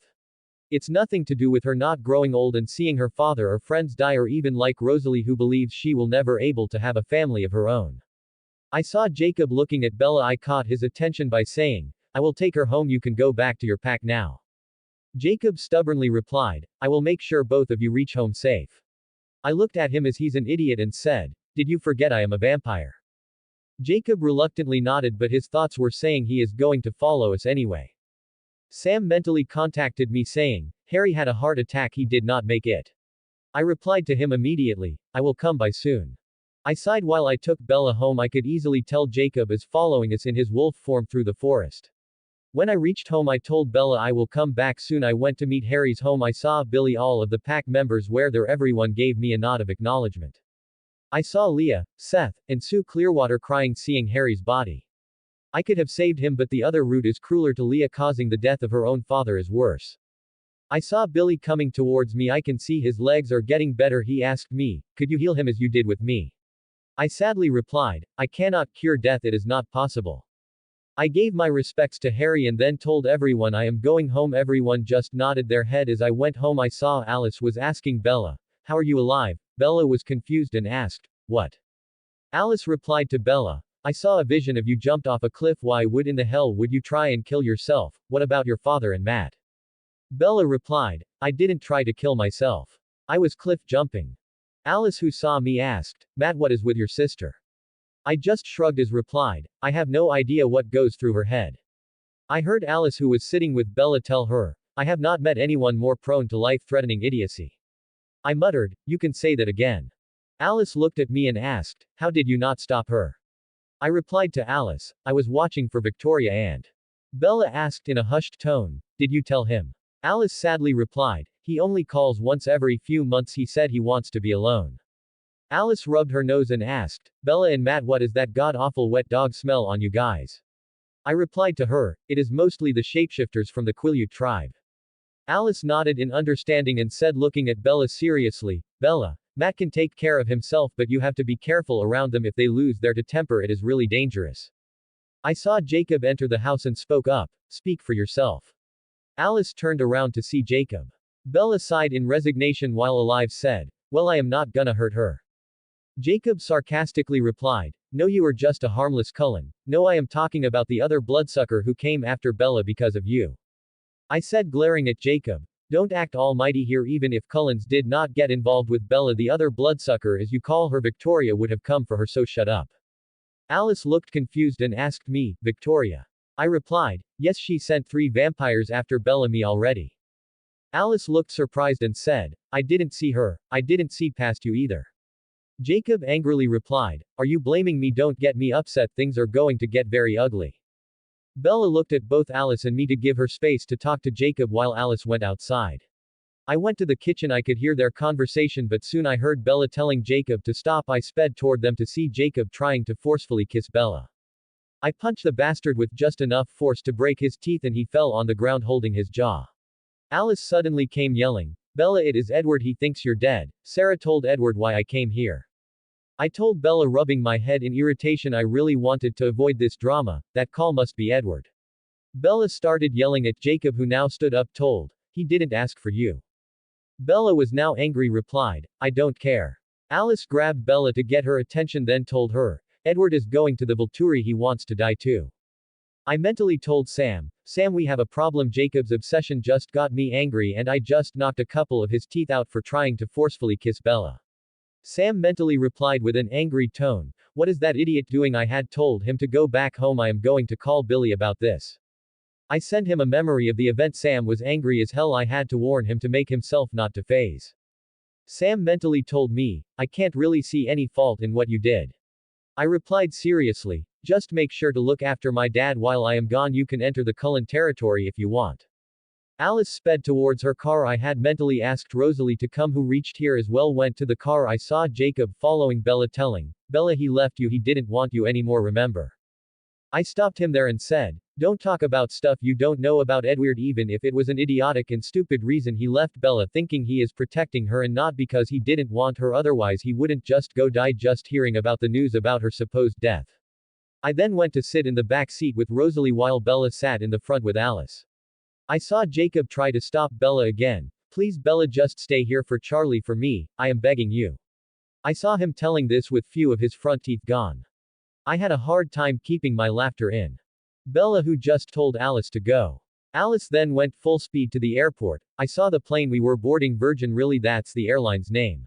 It's nothing to do with her not growing old and seeing her father or friends die, or even like Rosalie, who believes she will never able to have a family of her own. I saw Jacob looking at Bella. I caught his attention by saying, I will take her home. You can go back to your pack now. Jacob stubbornly replied, I will make sure both of you reach home safe. I looked at him as he's an idiot and said, did you forget I am a vampire? Jacob reluctantly nodded, but his thoughts were saying he is going to follow us anyway. Sam mentally contacted me saying, Harry had a heart attack, he did not make it. I replied to him immediately, I will come by soon. I sighed while I took Bella home. I could easily tell Jacob is following us in his wolf form through the forest. When I reached home, I told Bella I will come back soon. I went to meet Harry's home. I saw Billy, all of the pack members were there. Everyone gave me a nod of acknowledgement. I saw Leah, Seth, and Sue Clearwater crying seeing Harry's body. I could have saved him, but the other route is crueler to Leah. Causing the death of her own father is worse. I saw Billy coming towards me. I can see his legs are getting better. He asked me, could you heal him as you did with me? I sadly replied, I cannot cure death, it is not possible. I gave my respects to Harry and then told everyone I am going home. Everyone just nodded their head. As I went home, I saw Alice was asking Bella, how are you alive? Bella was confused and asked, what? Alice replied to Bella, I saw a vision of you jumped off a cliff. Why would in the hell would you try and kill yourself? What about your father and Matt? Bella replied, I didn't try to kill myself. I was cliff jumping. Alice, who saw me, asked, Matt, what is with your sister? I just shrugged as replied, I have no idea what goes through her head. I heard Alice, who was sitting with Bella, tell her, I have not met anyone more prone to life-threatening idiocy. I muttered, you can say that again. Alice looked at me and asked, how did you not stop her? I replied to Alice, I was watching for Victoria and. Bella asked in a hushed tone, did you tell him? Alice sadly replied, he only calls once every few months. He said he wants to be alone. Alice rubbed her nose and asked, Bella and Matt, what is that god-awful wet dog smell on you guys? I replied to her, it is mostly the shapeshifters from the Quileute tribe. Alice nodded in understanding and said, looking at Bella seriously, Bella, Matt can take care of himself, but you have to be careful around them. If they lose their temper, it is really dangerous. I saw Jacob enter the house and spoke up, speak for yourself. Alice turned around to see Jacob. Bella sighed in resignation while Alive said, well, I am not gonna hurt her. Jacob sarcastically replied, no, you are just a harmless Cullen. No, I am talking about the other bloodsucker who came after Bella because of you. I said, glaring at Jacob, don't act almighty here. Even if Cullens did not get involved with Bella, the other bloodsucker, as you call her, Victoria, would have come for her, so shut up. Alice looked confused and asked me, Victoria? I replied, yes, she sent 3 vampires after Bella me already. Alice looked surprised and said, I didn't see her, I didn't see past you either. Jacob angrily replied, are you blaming me? Don't get me upset, things are going to get very ugly. Bella looked at both Alice and me to give her space to talk to Jacob while Alice went outside. I went to the kitchen. I could hear their conversation, but soon I heard Bella telling Jacob to stop. I sped toward them to see Jacob trying to forcefully kiss Bella. I punched the bastard with just enough force to break his teeth and he fell on the ground holding his jaw. Alice suddenly came yelling, Bella, it is Edward, he thinks you're dead. Sarah told Edward why I came here. I told Bella, rubbing my head in irritation. I really wanted to avoid this drama, that call must be Edward. Bella started yelling at Jacob, who now stood up, told, he didn't ask for you. Bella was now angry, replied, I don't care. Alice grabbed Bella to get her attention, then told her, Edward is going to the Volturi, he wants to die too. I mentally told Sam, Sam, we have a problem. Jacob's obsession just got me angry and I just knocked a couple of his teeth out for trying to forcefully kiss Bella. Sam mentally replied with an angry tone, what is that idiot doing? I had told him to go back home. I am going to call Billy about this. I sent him a memory of the event. Sam was angry as hell. I had to warn him to make himself not to phase. Sam mentally told me, I can't really see any fault in what you did. I replied seriously, just make sure to look after my dad while I am gone. You can enter the Cullen territory if you want. Alice sped towards her car. I had mentally asked Rosalie to come, who reached here as well. Went to the car. I saw Jacob following Bella, telling, Bella, he left you, he didn't want you anymore, remember? I stopped him there and said, don't talk about stuff you don't know about Edward. Even if it was an idiotic and stupid reason, he left Bella thinking he is protecting her and not because he didn't want her, otherwise he wouldn't just go die just hearing about the news about her supposed death. I then went to sit in the back seat with Rosalie while Bella sat in the front with Alice. I saw Jacob try to stop Bella again. Please Bella, just stay here for Charlie, for me, I am begging you. I saw him telling this with few of his front teeth gone. I had a hard time keeping my laughter in. Bella, who just told Alice to go. Alice then went full speed to the airport. I saw the plane we were boarding, Virgin, really that's the airline's name.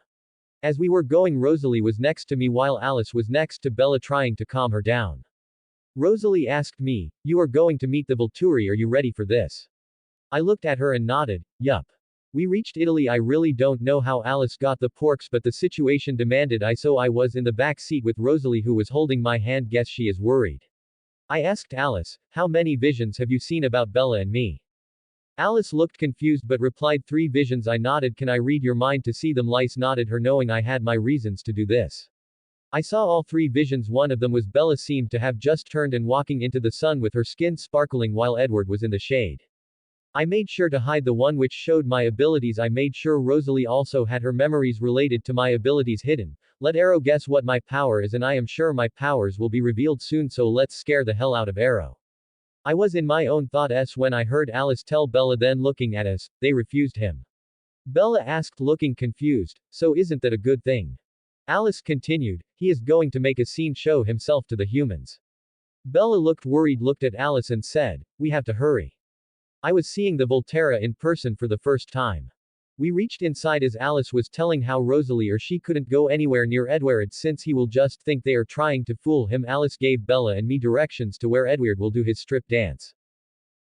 As we were going, Rosalie was next to me while Alice was next to Bella, trying to calm her down. Rosalie asked me, you are going to meet the Volturi, are you ready for this? I looked at her and nodded, yup. We reached Italy. I really don't know how Alice got the porks, but the situation demanded so I was in the back seat with Rosalie, who was holding my hand. Guess she is worried. I asked Alice, how many visions have you seen about Bella and me? Alice looked confused but replied, 3 visions. I nodded, can I read your mind to see them? Lice nodded, her knowing I had my reasons to do this. I saw all 3 visions. One of them was Bella seemed to have just turned and walking into the sun with her skin sparkling while Edward was in the shade. I made sure to hide the one which showed my abilities. I made sure Rosalie also had her memories related to my abilities hidden. Let Arrow guess what my power is, and I am sure my powers will be revealed soon, so let's scare the hell out of Arrow. I was in my own thoughts when I heard Alice tell Bella, then looking at us, they refused him. Bella asked, looking confused, so isn't that a good thing? Alice continued, he is going to make a scene, show himself to the humans. Bella looked worried, looked at Alice and said, we have to hurry. I was seeing the Volterra in person for the first time. We reached inside as Alice was telling how Rosalie or she couldn't go anywhere near Edward since he will just think they are trying to fool him. Alice gave Bella and me directions to where Edward will do his strip dance.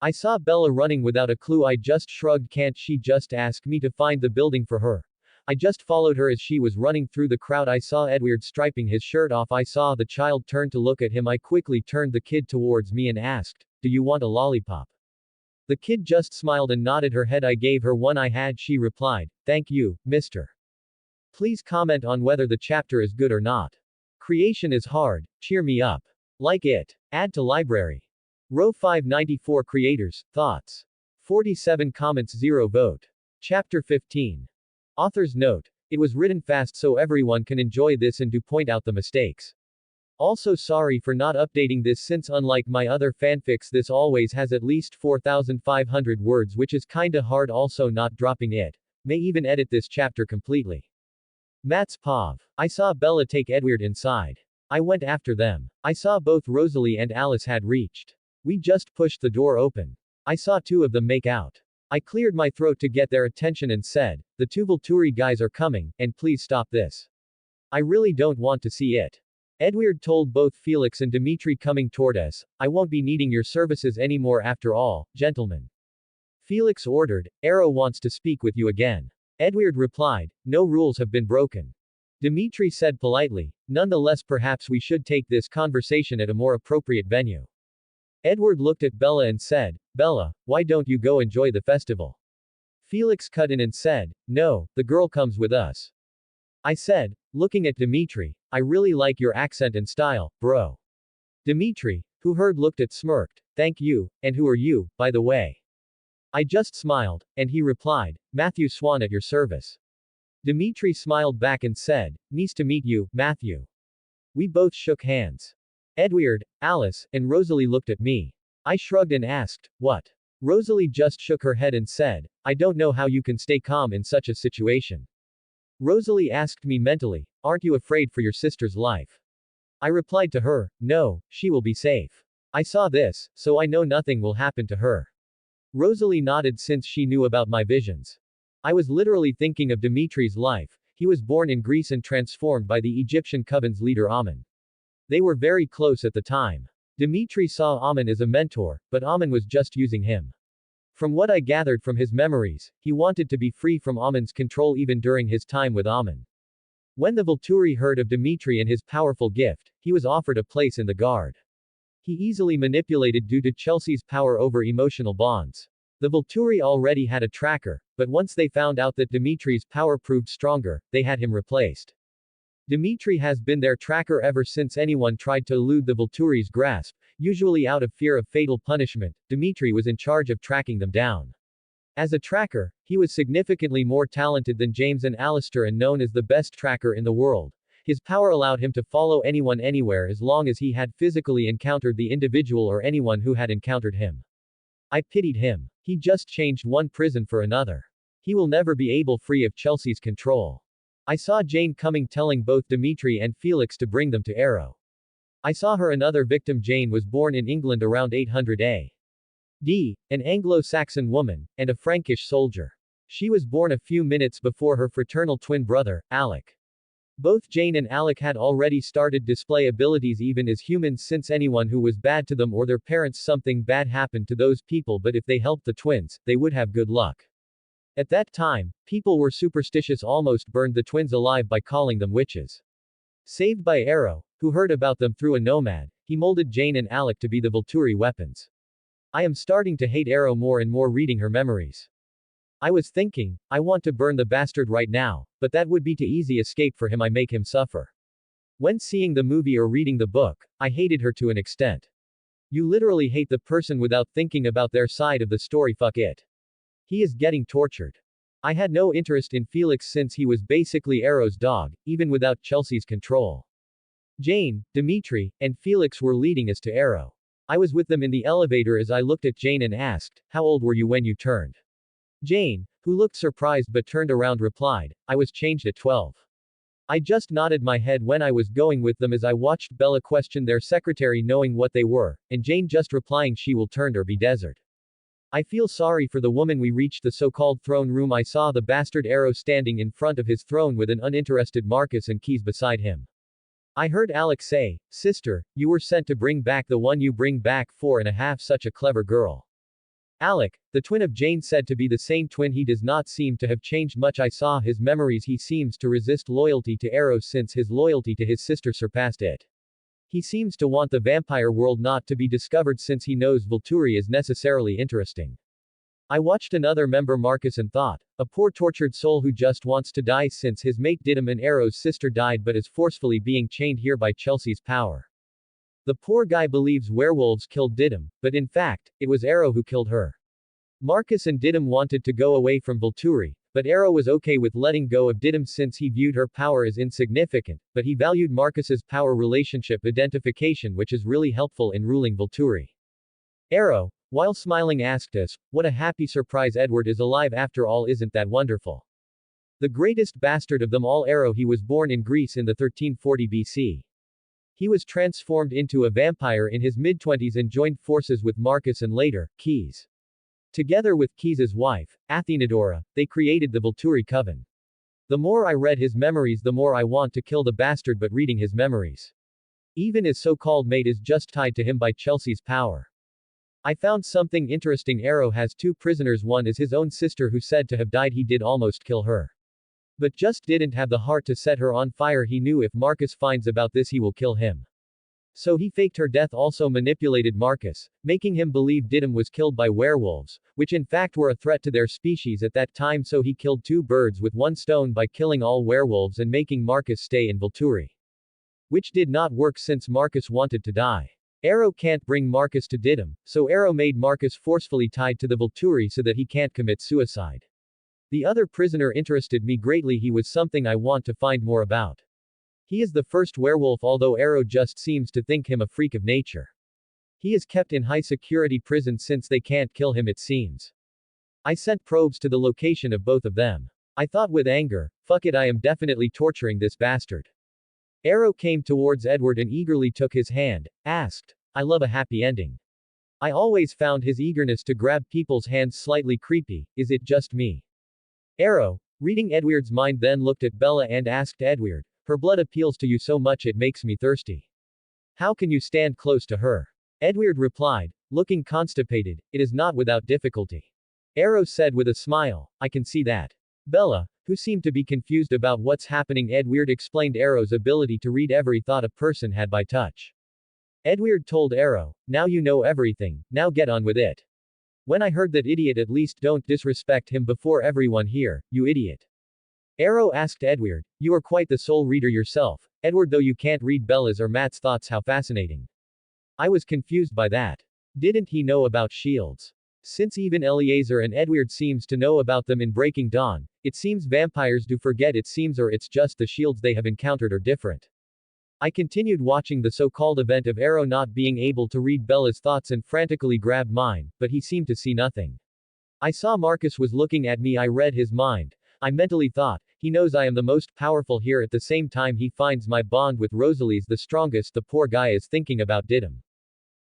I saw Bella running without a clue. I just shrugged. Can't she just ask me to find the building for her? I just followed her as she was running through the crowd. I saw Edward stripping his shirt off. I saw the child turn to look at him. I quickly turned the kid towards me and asked, do you want a lollipop? The kid just smiled and nodded her head. I gave her one I had. She replied, thank you, mister. Please comment on whether the chapter is good or not. Creation is hard. Cheer me up. Like it. Add to library. Row 594 creators, thoughts. 47 comments, 0 vote. Chapter 15. Author's note. It was written fast so everyone can enjoy this and do point out the mistakes. Also sorry for not updating this since unlike my other fanfics this always has at least 4,500 words which is kinda hard, also not dropping it. May even edit this chapter completely. Mats Pav. I saw Bella take Edward inside. I went after them. I saw both Rosalie and Alice had reached. We just pushed the door open. I saw two of them make out. I cleared my throat to get their attention and said, the two Volturi guys are coming, and please stop this. I really don't want to see it. Edward told both Felix and Dimitri coming toward us, I won't be needing your services anymore after all, gentlemen. Felix ordered, Arrow wants to speak with you again. Edward replied, no rules have been broken. Dimitri said politely, nonetheless perhaps we should take this conversation at a more appropriate venue. Edward looked at Bella and said, Bella, why don't you go enjoy the festival? Felix cut in and said, no, the girl comes with us. I said, looking at Dimitri, I really like your accent and style, bro. Dimitri, who heard looked at smirked, thank you, and who are you, by the way? I just smiled, and he replied, Matthew Swan at your service. Dimitri smiled back and said, nice to meet you, Matthew. We both shook hands. Edward, Alice, and Rosalie looked at me. I shrugged and asked, what? Rosalie just shook her head and said, I don't know how you can stay calm in such a situation. Rosalie asked me mentally, aren't you afraid for your sister's life? I replied to her, no, she will be safe. I saw this, so I know nothing will happen to her. Rosalie nodded since she knew about my visions. I was literally thinking of Dimitri's life. He was born in Greece and transformed by the Egyptian coven's leader Amun. They were very close at the time. Dimitri saw Amun as a mentor, but Amun was just using him. From what I gathered from his memories, he wanted to be free from Amun's control even during his time with Amun. When the Volturi heard of Dimitri and his powerful gift, he was offered a place in the guard. He easily manipulated due to Chelsea's power over emotional bonds. The Volturi already had a tracker, but once they found out that Dimitri's power proved stronger, they had him replaced. Dimitri has been their tracker ever since anyone tried to elude the Volturi's grasp, usually out of fear of fatal punishment. Dimitri was in charge of tracking them down. As a tracker, he was significantly more talented than James and Alistair and known as the best tracker in the world. His power allowed him to follow anyone anywhere as long as he had physically encountered the individual or anyone who had encountered him. I pitied him. He just changed one prison for another. He will never be able free of Chelsea's control. I saw Jane coming telling both Dimitri and Felix to bring them to Arrow. I saw her. Another victim. Jane was born in England around 800 AD, an Anglo-Saxon woman, and a Frankish soldier. She was born a few minutes before her fraternal twin brother, Alec. Both Jane and Alec had already started display abilities even as humans since anyone who was bad to them or their parents something bad happened to those people, but if they helped the twins, they would have good luck. At that time, people were superstitious, almost burned the twins alive by calling them witches. Saved by Arrow, who heard about them through a nomad, he molded Jane and Alec to be the Volturi weapons. I am starting to hate Arrow more and more reading her memories. I was thinking, I want to burn the bastard right now, but that would be too easy escape for him. I make him suffer. When seeing the movie or reading the book, I hated her to an extent. You literally hate the person without thinking about their side of the story. Fuck it. He is getting tortured. I had no interest in Felix since he was basically Arrow's dog, even without Chelsea's control. Jane, Dimitri, and Felix were leading us to Arrow. I was with them in the elevator as I looked at Jane and asked, how old were you when you turned? Jane, who looked surprised but turned around, replied, I was changed at 12. I just nodded my head when I was going with them as I watched Bella question their secretary knowing what they were, and Jane just replying she will turn or be desert. I feel sorry for the woman. We reached the so-called throne room. I saw the bastard Arrow standing in front of his throne with an uninterested Marcus and Keys beside him. I heard Alex say, "Sister, you were sent to bring back the one you bring back 4.5 such a clever girl." Alec, the twin of Jane, said to be the same twin. He does not seem to have changed much. I saw his memories. He seems to resist loyalty to Arrow since his loyalty to his sister surpassed it. He seems to want the vampire world not to be discovered since he knows Volturi is necessarily interesting. I watched another member Marcus and thought, a poor tortured soul who just wants to die since his mate Didim and Arrow's sister died but is forcefully being chained here by Chelsea's power. The poor guy believes werewolves killed Didim, but in fact, it was Arrow who killed her. Marcus and Didim wanted to go away from Volturi, but Arrow was okay with letting go of Didim since he viewed her power as insignificant, but he valued Marcus's power relationship identification, which is really helpful in ruling Volturi. Arrow, while smiling, asked us, "What a happy surprise, Edward is alive after all, isn't that wonderful?" The greatest bastard of them all, Arrow. He was born in Greece in the 1340 BC. He was transformed into a vampire in his mid-20s and joined forces with Marcus and later, Keys. Together with Keys's wife, Athenadora, they created the Volturi Coven. The more I read his memories, the more I want to kill the bastard, but reading his memories. Even his so-called mate is just tied to him by Chelsea's power. I found something interesting. Arrow has 2 prisoners. One is his own sister who said to have died. He did almost kill her, but just didn't have the heart to set her on fire. He knew if Marcus finds about this he will kill him. So he faked her death. Also manipulated Marcus, making him believe Didim was killed by werewolves, which in fact were a threat to their species at that time. So he killed 2 birds with 1 stone by killing all werewolves and making Marcus stay in Volturi. Which did not work since Marcus wanted to die. Arrow can't bring Marcus to Didim, so Arrow made Marcus forcefully tied to the Volturi so that he can't commit suicide. The other prisoner interested me greatly. He was something I want to find more about. He is the first werewolf, although Arrow just seems to think him a freak of nature. He is kept in high security prison since they can't kill him, it seems. I sent probes to the location of both of them. I thought with anger, fuck it, I am definitely torturing this bastard. Arrow came towards Edward and eagerly took his hand, asked, "I love a happy ending." I always found his eagerness to grab people's hands slightly creepy. Is it just me? Arrow, reading Edward's mind, then looked at Bella and asked Edward, "Her blood appeals to you so much it makes me thirsty. How can you stand close to her?" Edward replied, looking constipated, "It is not without difficulty." Arrow said with a smile, "I can see that." Bella, who seemed to be confused about what's happening, Edward explained Arrow's ability to read every thought a person had by touch. Edward told Arrow, "Now you know everything, now get on with it." When I heard that idiot, at least don't disrespect him before everyone here, you idiot. Arrow asked Edward, "You are quite the soul reader yourself, Edward, though you can't read Bella's or Matt's thoughts. How fascinating." I was confused by that. Didn't he know about shields? Since even Eleazar and Edward seems to know about them in Breaking Dawn, it seems vampires do forget, it seems, or it's just the shields they have encountered are different. I continued watching the so-called event of Arrow not being able to read Bella's thoughts and frantically grabbed mine, but he seemed to see nothing. I saw Marcus was looking at me. I read his mind. I mentally thought, he knows I am the most powerful here. At the same time he finds my bond with Rosalie's the strongest. The poor guy is thinking about Didim.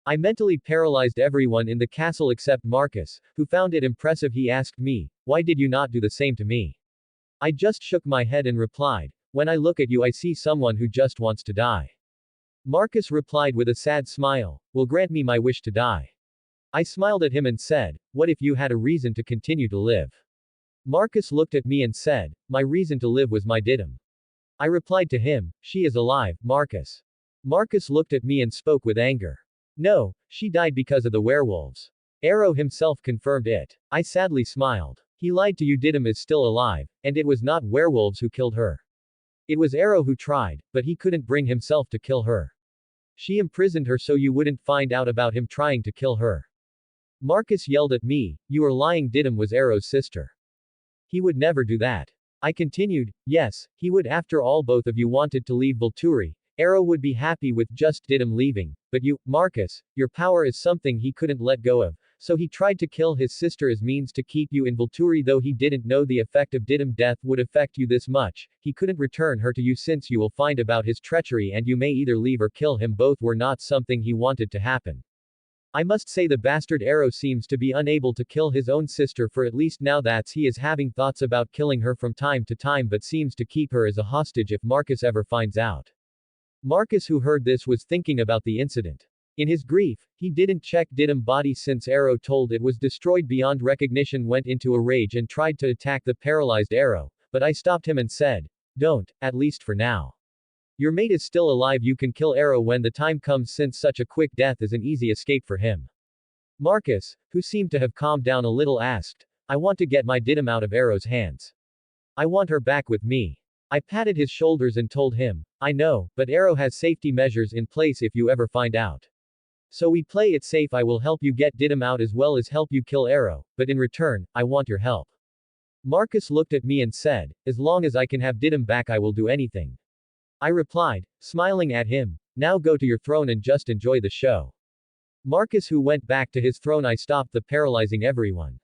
I mentally paralyzed everyone in the castle except Marcus, who found it impressive. He asked me, "Why did you not do the same to me?" I just shook my head and replied, "When I look at you I see someone who just wants to die." Marcus replied with a sad smile, "Will grant me my wish to die." I smiled at him and said, "What if you had a reason to continue to live?" Marcus looked at me and said, "My reason to live was my Didim." I replied to him, "She is alive, Marcus." Marcus looked at me and spoke with anger. "No, she died because of the werewolves." Arrow himself confirmed it. I sadly smiled. "He lied to you. Didim is still alive, and it was not werewolves who killed her. It was Arrow who tried, but he couldn't bring himself to kill her. She imprisoned her so you wouldn't find out about him trying to kill her." Marcus yelled at me, "You are lying. Didim was Arrow's sister. He would never do that." I continued, "Yes, he would. After all, both of you wanted to leave Volturi. Arrow would be happy with just Didim leaving, but you, Marcus, your power is something he couldn't let go of, So he tried to kill his sister as means to keep you in Volturi, though he didn't know the effect of Didim death would affect you this much. He couldn't return her to you since you will find about his treachery and you may either leave or kill him. Both were not something he wanted to happen. I must say the bastard Arrow seems to be unable to kill his own sister for at least now that's he is having thoughts about killing her from time to time but seems to keep her as a hostage if Marcus ever finds out. Marcus, who heard this, was thinking about the incident. In his grief, he didn't check Didim body since Arrow told it was destroyed beyond recognition, went into a rage and tried to attack the paralyzed Arrow, but I stopped him and said, "Don't, at least for now. Your mate is still alive, you can kill Arrow when the time comes since such a quick death is an easy escape for him." Marcus, who seemed to have calmed down a little, asked, "I want to get my Didim out of Arrow's hands. I want her back with me." I patted his shoulders and told him, "I know, but Arrow has safety measures in place if you ever find out. So we play it safe. I will help you get Didim out as well as help you kill Arrow, but in return, I want your help." Marcus looked at me and said, "As long as I can have Didim back, I will do anything." I replied, smiling at him, "Now go to your throne and just enjoy the show." Marcus, who went back to his throne, I stopped the paralyzing everyone.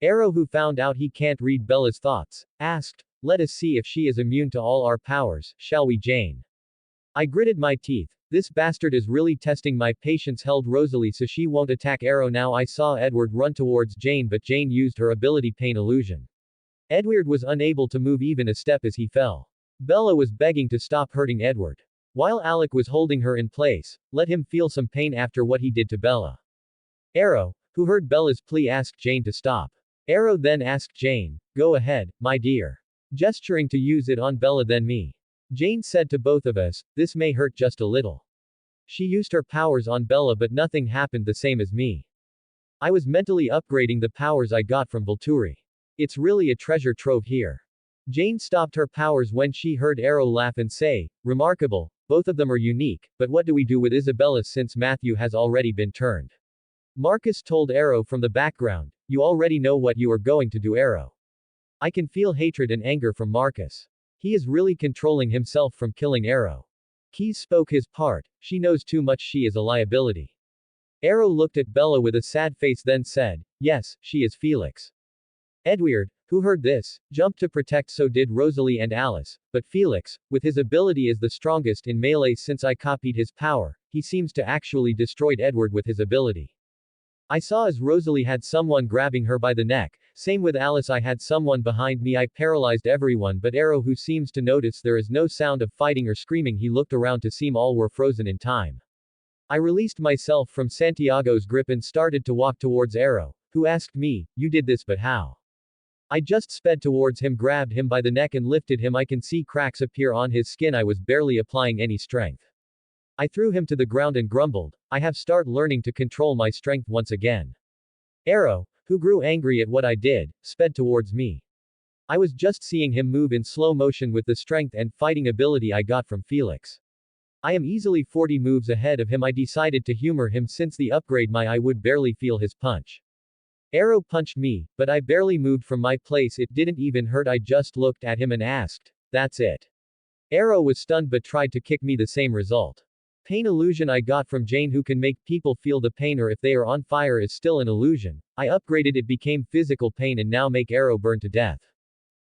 Arrow, who found out he can't read Bella's thoughts, asked, "Let us see if she is immune to all our powers, shall we, Jane?" I gritted my teeth. This bastard is really testing my patience. Held Rosalie so she won't attack Arrow now. I saw Edward run towards Jane, but Jane used her ability Pain Illusion. Edward was unable to move even a step as he fell. Bella was begging to stop hurting Edward. While Alec was holding her in place, let him feel some pain after what he did to Bella. Arrow, who heard Bella's plea, asked Jane to stop. Arrow then asked Jane, "Go ahead, my dear." Gesturing to use it on Bella, then me. Jane said to both of us, "This may hurt just a little." She used her powers on Bella but nothing happened, the same as me. I was mentally upgrading the powers I got from Volturi. It's really a treasure trove here. Jane stopped her powers when she heard Arrow laugh and say, "Remarkable, both of them are unique, but what do we do with Isabella since Matthew has already been turned?" Marcus told Arrow from the background, "You already know what you are going to do, Arrow." I can feel hatred and anger from Marcus. He is really controlling himself from killing Arrow. Keyes spoke his part, "She knows too much, she is a liability." Arrow looked at Bella with a sad face then said, "Yes, she is Felix." Edward, who heard this, jumped to protect, so did Rosalie and Alice, but Felix, with his ability, is the strongest in melee since I copied his power. He seems to actually destroyed Edward with his ability. I saw as Rosalie had someone grabbing her by the neck, same with Alice, I had someone behind me. I paralyzed everyone but Arrow, who seems to notice there is no sound of fighting or screaming. He looked around to seem all were frozen in time. I released myself from Santiago's grip and started to walk towards Arrow, who asked me, "You did this, but how?" I just sped towards him, grabbed him by the neck and lifted him. I can see cracks appear on his skin. I was barely applying any strength. I threw him to the ground and grumbled, "I have start learning to control my strength once again." Arrow, who grew angry at what I did, sped towards me. I was just seeing him move in slow motion with the strength and fighting ability I got from Felix. I am easily 40 moves ahead of him. I decided to humor him since the upgrade I would barely feel his punch. Arrow punched me, but I barely moved from my place. It didn't even hurt. I just looked at him and asked, "That's it?" Arrow was stunned but tried to kick me, the same result. Pain illusion I got from Jane, who can make people feel the pain or if they are on fire, is still an illusion. I upgraded it, became physical pain and now make Arrow burn to death.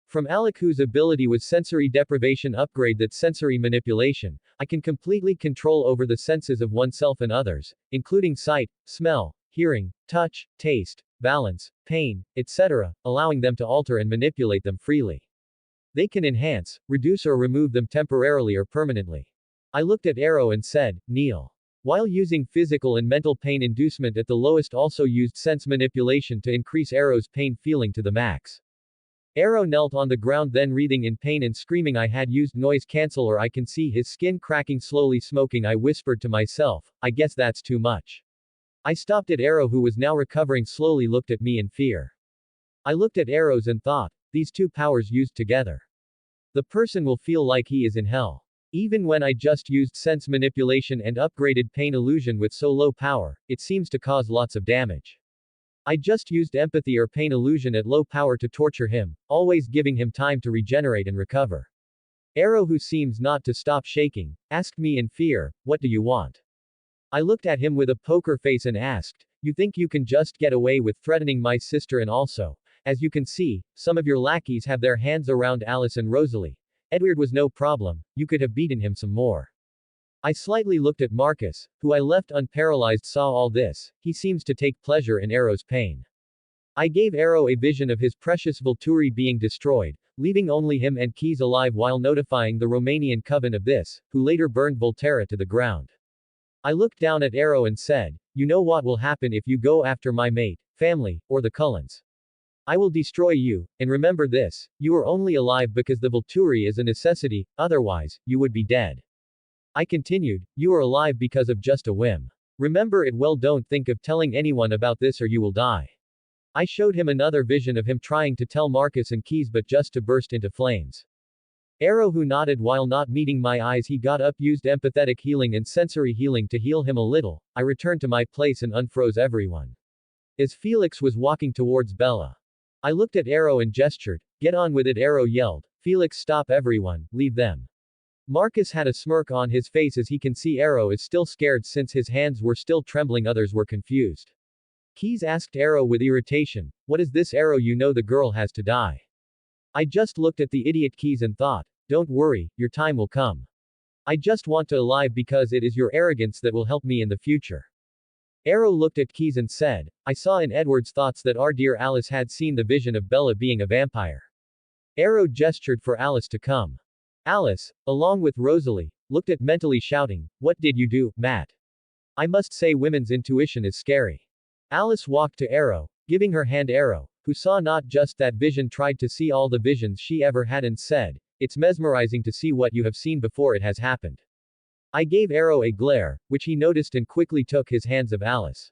From Alec, whose ability was sensory deprivation upgrade, that's sensory manipulation, I can completely control over the senses of oneself and others, including sight, smell, hearing, touch, taste, balance, pain, etc., allowing them to alter and manipulate them freely. They can enhance, reduce or remove them temporarily or permanently. I looked at Arrow and said, "Kneel." While using physical and mental pain inducement at the lowest, also used sense manipulation to increase Arrow's pain feeling to the max. Arrow knelt on the ground, then writhing in pain and screaming. I had used noise canceller. I can see his skin cracking, slowly smoking. I whispered to myself, "I guess that's too much." I stopped at Arrow, who was now recovering slowly, looked at me in fear. I looked at Arrows and thought, these two powers used together, the person will feel like he is in hell. Even when I just used sense manipulation and upgraded pain illusion with so low power, it seems to cause lots of damage. I just used empathy or pain illusion at low power to torture him, always giving him time to regenerate and recover. Arrow, who seems not to stop shaking, asked me in fear, "What do you want?" I looked at him with a poker face and asked, You think you can just get away with threatening my sister, and also, as you can see, some of your lackeys have their hands around Alice and Rosalie. Edward was no problem, you could have beaten him some more. I slightly looked at Marcus, who I left unparalyzed. Saw all this, he seems to take pleasure in Arrow's pain. I gave Arrow a vision of his precious Volturi being destroyed, leaving only him and Keys alive while notifying the Romanian coven of this, who later burned Volterra to the ground. I looked down at Arrow and said, you know what will happen if you go after my mate, family, or the Cullens. I will destroy you, and remember this, you are only alive because the Volturi is a necessity, otherwise, you would be dead. I continued, you are alive because of just a whim. Remember it well, don't think of telling anyone about this or you will die. I showed him another vision of him trying to tell Marcus and Keys but just to burst into flames. Arrow, who nodded while not meeting my eyes, he got up, used empathetic healing and sensory healing to heal him a little. I returned to my place and unfroze everyone. As Felix was walking towards Bella, I looked at Arrow and gestured, get on with it. Arrow yelled, Felix, stop everyone, leave them. Marcus had a smirk on his face as he can see Arrow is still scared since his hands were still trembling. Others were confused. Keys asked Arrow with irritation, what is this, Arrow? You know the girl has to die. I just looked at the idiot Keys and thought, don't worry, your time will come. I just want to alive because it is your arrogance that will help me in the future. Arrow looked at Keys and said, I saw in Edward's thoughts that our dear Alice had seen the vision of Bella being a vampire. Arrow gestured for Alice to come. Alice, along with Rosalie, looked at mentally shouting, what did you do, Matt? I must say women's intuition is scary. Alice walked to Arrow, giving her hand. Arrow, who saw not just that vision, tried to see all the visions she ever had and said, it's mesmerizing to see what you have seen before it has happened. I gave Arrow a glare, which he noticed and quickly took his hands of Alice.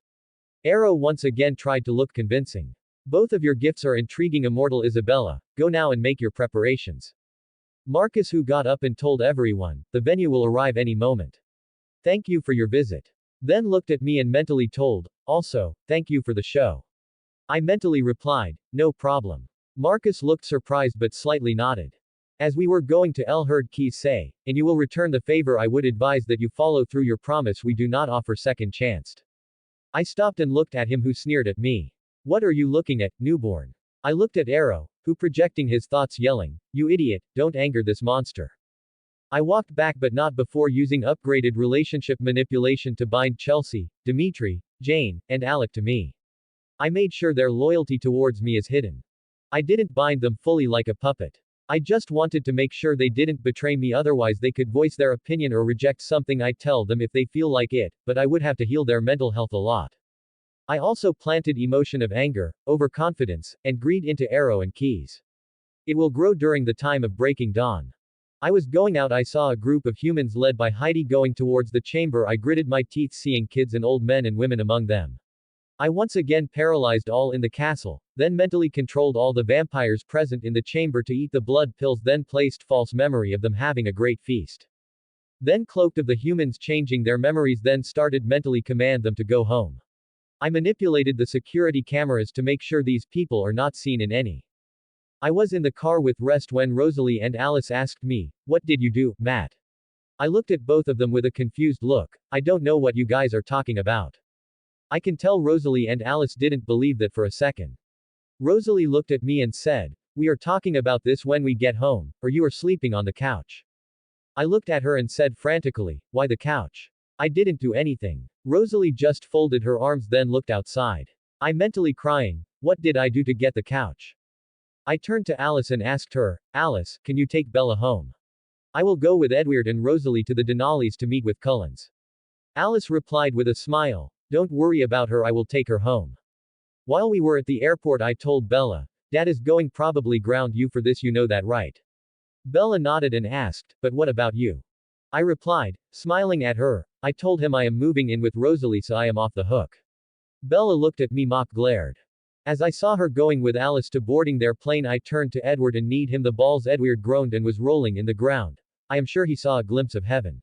Arrow once again tried to look convincing. Both of your gifts are intriguing, Immortal Isabella, go now and make your preparations. Marcus, who got up and told everyone, the venue will arrive any moment. Thank you for your visit. Then looked at me and mentally told, also, thank you for the show. I mentally replied, no problem. Marcus looked surprised but slightly nodded. As we were going to El, heard Keys say, and you will return the favor. I would advise that you follow through your promise. We do not offer second chance. I stopped and looked at him, who sneered at me. What are you looking at, newborn? I looked at Arrow, who projecting his thoughts yelling, you idiot, don't anger this monster. I walked back but not before using upgraded relationship manipulation to bind Chelsea, Dimitri, Jane, and Alec to me. I made sure their loyalty towards me is hidden. I didn't bind them fully like a puppet. I just wanted to make sure they didn't betray me, otherwise they could voice their opinion or reject something I tell them if they feel like it, but I would have to heal their mental health a lot. I also planted emotion of anger, overconfidence, and greed into Arrow and Keys. It will grow during the time of breaking dawn. I was going out. I saw a group of humans led by Heidi going towards the chamber. I gritted my teeth seeing kids and old men and women among them. I once again paralyzed all in the castle, then mentally controlled all the vampires present in the chamber to eat the blood pills, then placed false memory of them having a great feast. Then cloaked of the humans changing their memories, then started mentally command them to go home. I manipulated the security cameras to make sure these people are not seen in any. I was in the car with Rest when Rosalie and Alice asked me, what did you do, Matt? I looked at both of them with a confused look. I don't know what you guys are talking about. I can tell Rosalie and Alice didn't believe that for a second. Rosalie looked at me and said, we are talking about this when we get home, or you are sleeping on the couch. I looked at her and said frantically, why the couch? I didn't do anything. Rosalie just folded her arms then looked outside. I mentally crying, what did I do to get the couch? I turned to Alice and asked her, Alice, can you take Bella home? I will go with Edward and Rosalie to the Denali's to meet with Cullens. Alice replied with a smile, don't worry about her, I will take her home. While we were at the airport I told Bella, Dad is going probably ground you for this, you know that right? Bella nodded and asked, but what about you? I replied, smiling at her, I told him I am moving in with Rosalie so I am off the hook. Bella looked at me, mock glared. As I saw her going with Alice to boarding their plane I turned to Edward and kneed him the balls. Edward groaned and was rolling in the ground. I am sure he saw a glimpse of heaven.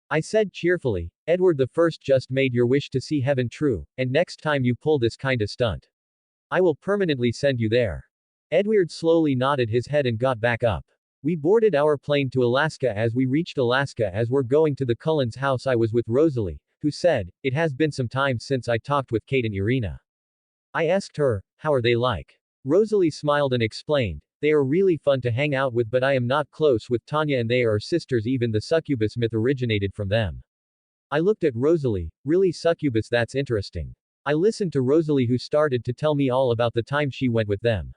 I said cheerfully, Edward the First just made your wish to see heaven true, and next time you pull this kind of stunt, I will permanently send you there. Edward slowly nodded his head and got back up. We boarded our plane to Alaska. As we reached Alaska, as we're going to the Cullens' house, I was with Rosalie, who said, "It has been some time since I talked with Kate and Irina." I asked her, "How are they like?" Rosalie smiled and explained, "They are really fun to hang out with, but I am not close with Tanya and they are sisters, even the succubus myth originated from them." I looked at Rosalie, "Really, succubus, that's interesting." I listened to Rosalie, who started to tell me all about the time she went with them.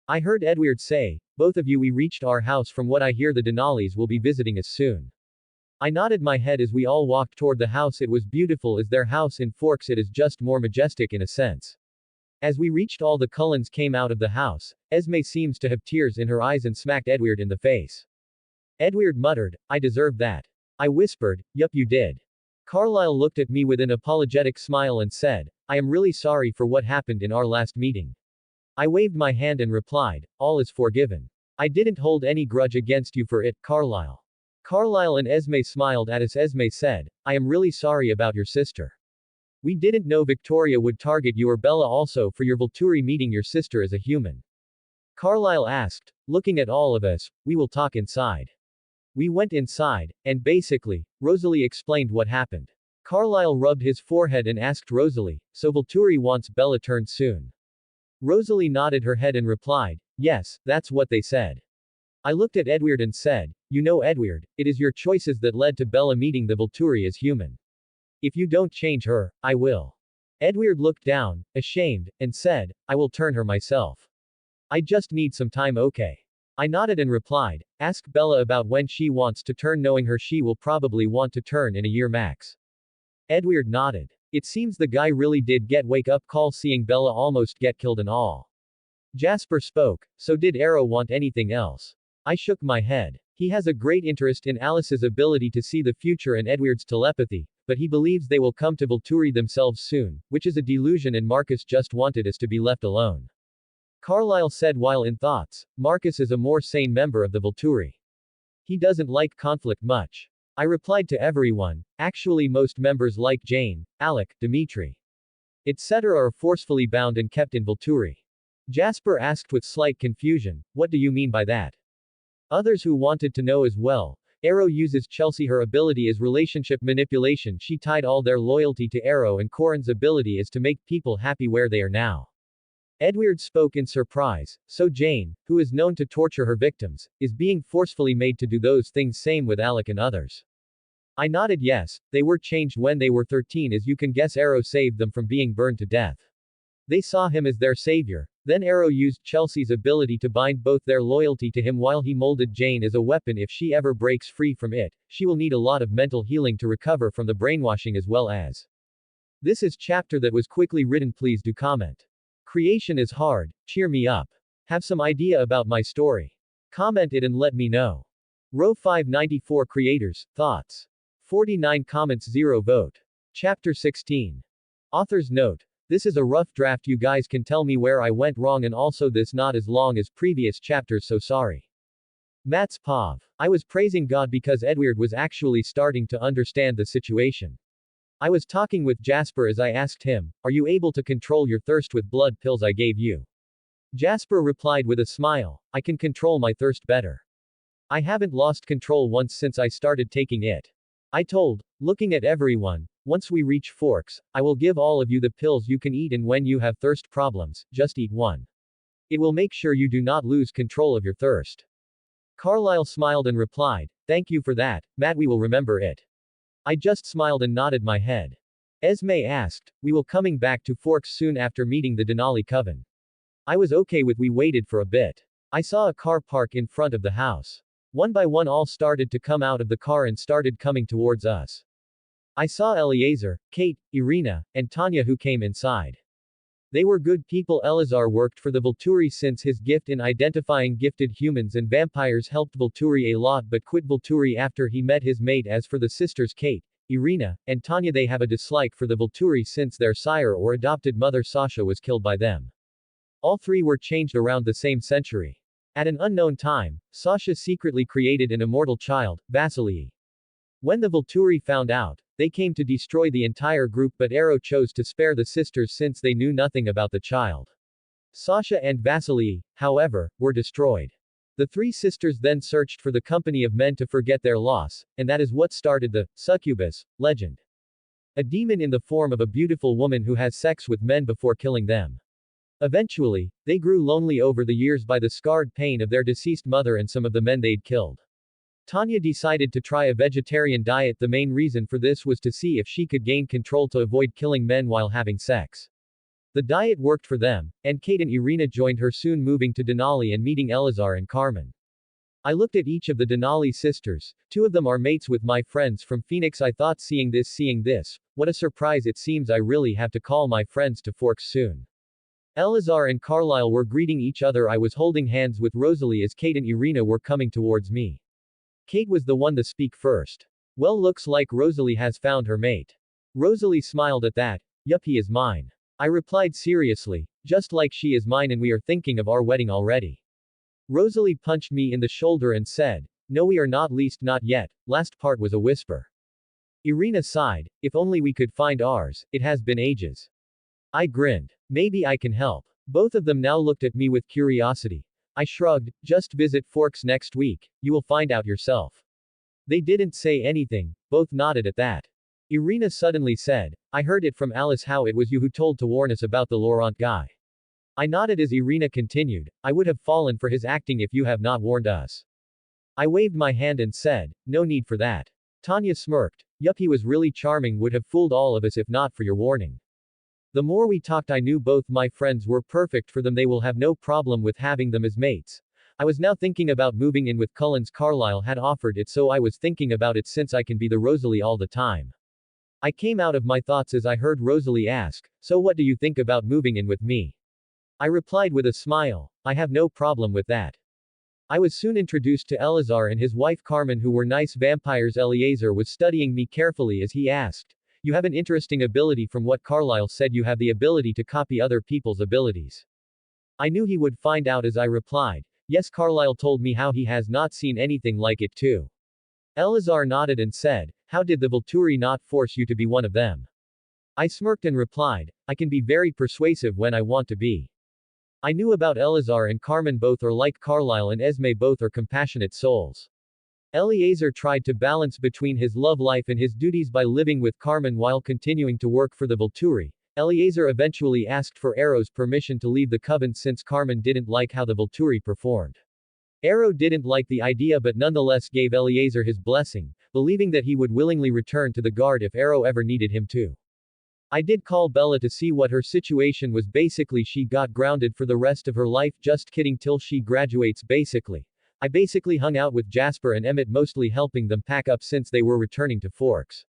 I heard Edward say, "Both of you, we reached our house. From what I hear, the Denalis will be visiting us soon." I nodded my head as we all walked toward the house. It was beautiful as their house in Forks. It is just more majestic in a sense. As we reached, all the Cullens came out of the house. Esme seems to have tears in her eyes and smacked Edward in the face. Edward muttered, "I deserved that." I whispered, "Yup, you did." Carlyle looked at me with an apologetic smile and said, "I am really sorry for what happened in our last meeting." I waved my hand and replied, "All is forgiven. I didn't hold any grudge against you for it, Carlyle." Carlyle and Esme smiled at us. Esme said, "I am really sorry about your sister. We didn't know Victoria would target you or Bella also for your Volturi meeting your sister as a human." Carlyle asked, looking at all of us, "We will talk inside." We went inside, and basically, Rosalie explained what happened. Carlyle rubbed his forehead and asked Rosalie, "So Volturi wants Bella turned soon?" Rosalie nodded her head and replied, "Yes, that's what they said." I looked at Edward and said, "You know, Edward, it is your choices that led to Bella meeting the Volturi as human. If you don't change her, I will." Edward looked down, ashamed, and said, "I will turn her myself. I just need some time, okay?" I nodded and replied, "Ask Bella about when she wants to turn. Knowing her, she will probably want to turn in a year max." Edward nodded. It seems the guy really did get wake-up call seeing Bella almost get killed and all. Jasper spoke, "So did Arrow want anything else?" I shook my head. He has a great interest in Alice's ability to see the future and Edward's telepathy, but he believes they will come to Volturi themselves soon, which is a delusion, and Marcus just wanted us to be left alone. Carlyle said while in thoughts, "Marcus is a more sane member of the Volturi. He doesn't like conflict much." I replied to everyone, "Actually, most members like Jane, Alec, Dimitri, etc. are forcefully bound and kept in Volturi." Jasper asked with slight confusion, "What do you mean by that?" Others who wanted to know as well. Arrow uses Chelsea. Her ability is relationship manipulation. She tied all their loyalty to Arrow, and Corin's ability is to make people happy where they are now. Edward spoke in surprise, "So Jane, who is known to torture her victims, is being forcefully made to do those things. Same with Alec and others." I nodded yes, they were changed when they were 13. As you can guess, Arrow saved them from being burned to death. They saw him as their savior. Then Arrow used Chelsea's ability to bind both their loyalty to him while he molded Jane as a weapon. If she ever breaks free from it, she will need a lot of mental healing to recover from the brainwashing as well as. This is chapter that was quickly written. Please do comment. Creation is hard, cheer me up. Have some idea about my story? Comment it and let me know. Row 594 Creators, Thoughts. 49 comments, 0 vote. Chapter 16. Author's note. This is a rough draft. You guys can tell me where I went wrong, and also this not as long as previous chapters, so sorry. Mats Pav. I was praising God because Edward was actually starting to understand the situation. I was talking with Jasper as I asked him, "Are you able to control your thirst with blood pills I gave you?" Jasper replied with a smile, "I can control my thirst better. I haven't lost control once since I started taking it." I told, looking at everyone, "Once we reach Forks, I will give all of you the pills you can eat, and when you have thirst problems, just eat one. It will make sure you do not lose control of your thirst." Carlyle smiled and replied, "Thank you for that, Matt, we will remember it." I just smiled and nodded my head. Esme asked, "We will coming back to Forks soon after meeting the Denali coven?" I was okay with. We waited for a bit. I saw a car park in front of the house. One by one all started to come out of the car and started coming towards us. I saw Eleazar, Kate, Irina, and Tanya who came inside. They were good people. Eleazar worked for the Volturi since his gift in identifying gifted humans and vampires helped Volturi a lot, but quit Volturi after he met his mate. As for the sisters Kate, Irina, and Tanya, they have a dislike for the Volturi since their sire or adopted mother Sasha was killed by them. All three were changed around the same century. At an unknown time, Sasha secretly created an immortal child, Vasily. When the Volturi found out, they came to destroy the entire group, but Arrow chose to spare the sisters since they knew nothing about the child. Sasha and Vasily, however, were destroyed. The three sisters then searched for the company of men to forget their loss, and that is what started the succubus legend. A demon in the form of a beautiful woman who has sex with men before killing them. Eventually, they grew lonely over the years by the scarred pain of their deceased mother and some of the men they'd killed. Tanya decided to try a vegetarian diet. The main reason for this was to see if she could gain control to avoid killing men while having sex. The diet worked for them, and Kate and Irina joined her, soon moving to Denali and meeting Elazar and Carmen. I looked at each of the Denali sisters. Two of them are mates with my friends from Phoenix. I thought, seeing this, what a surprise. It seems I really have to call my friends to Forks soon. Elazar and Carlyle were greeting each other. I was holding hands with Rosalie as Kate and Irina were coming towards me. Kate was the one to speak first. Well, looks like Rosalie has found her mate. Rosalie smiled at that. Yup, he is mine. I replied seriously, just like she is mine and we are thinking of our wedding already. Rosalie punched me in the shoulder and said, no, we are not, least not yet. Last part was a whisper. Irina sighed, if only we could find ours, it has been ages. I grinned. Maybe I can help. Both of them now looked at me with curiosity. I shrugged, just visit Forks next week, you will find out yourself. They didn't say anything, both nodded at that. Irina suddenly said, I heard it from Alice how it was you who told to warn us about the Laurent guy. I nodded as Irina continued, I would have fallen for his acting if you have not warned us. I waved my hand and said, no need for that. Tanya smirked, yup, he was really charming, would have fooled all of us if not for your warning. The more we talked I knew both my friends were perfect for them, they will have no problem with having them as mates. I was now thinking about moving in with Cullens. Carlyle had offered it, so I was thinking about it since I can be the Rosalie all the time. I came out of my thoughts as I heard Rosalie ask, so what do you think about moving in with me? I replied with a smile, I have no problem with that. I was soon introduced to Elazar and his wife Carmen, who were nice vampires. Eleazar was studying me carefully as he asked, you have an interesting ability. From what Carlyle said, you have the ability to copy other people's abilities. I knew he would find out as I replied, yes, Carlyle told me how he has not seen anything like it too. Elazar nodded and said, how did the Volturi not force you to be one of them? I smirked and replied, I can be very persuasive when I want to be. I knew about Elazar and Carmen, both are like Carlyle and Esme, both are compassionate souls. Eleazar tried to balance between his love life and his duties by living with Carmen while continuing to work for the Volturi. Eleazar eventually asked for Arrow's permission to leave the coven since Carmen didn't like how the Volturi performed. Arrow didn't like the idea but nonetheless gave Eleazar his blessing, believing that he would willingly return to the guard if Arrow ever needed him to. I did call Bella to see what her situation was. Basically she got grounded for the rest of her life. Just kidding, till she graduates basically. I basically hung out with Jasper and Emmett, mostly helping them pack up since they were returning to Forks.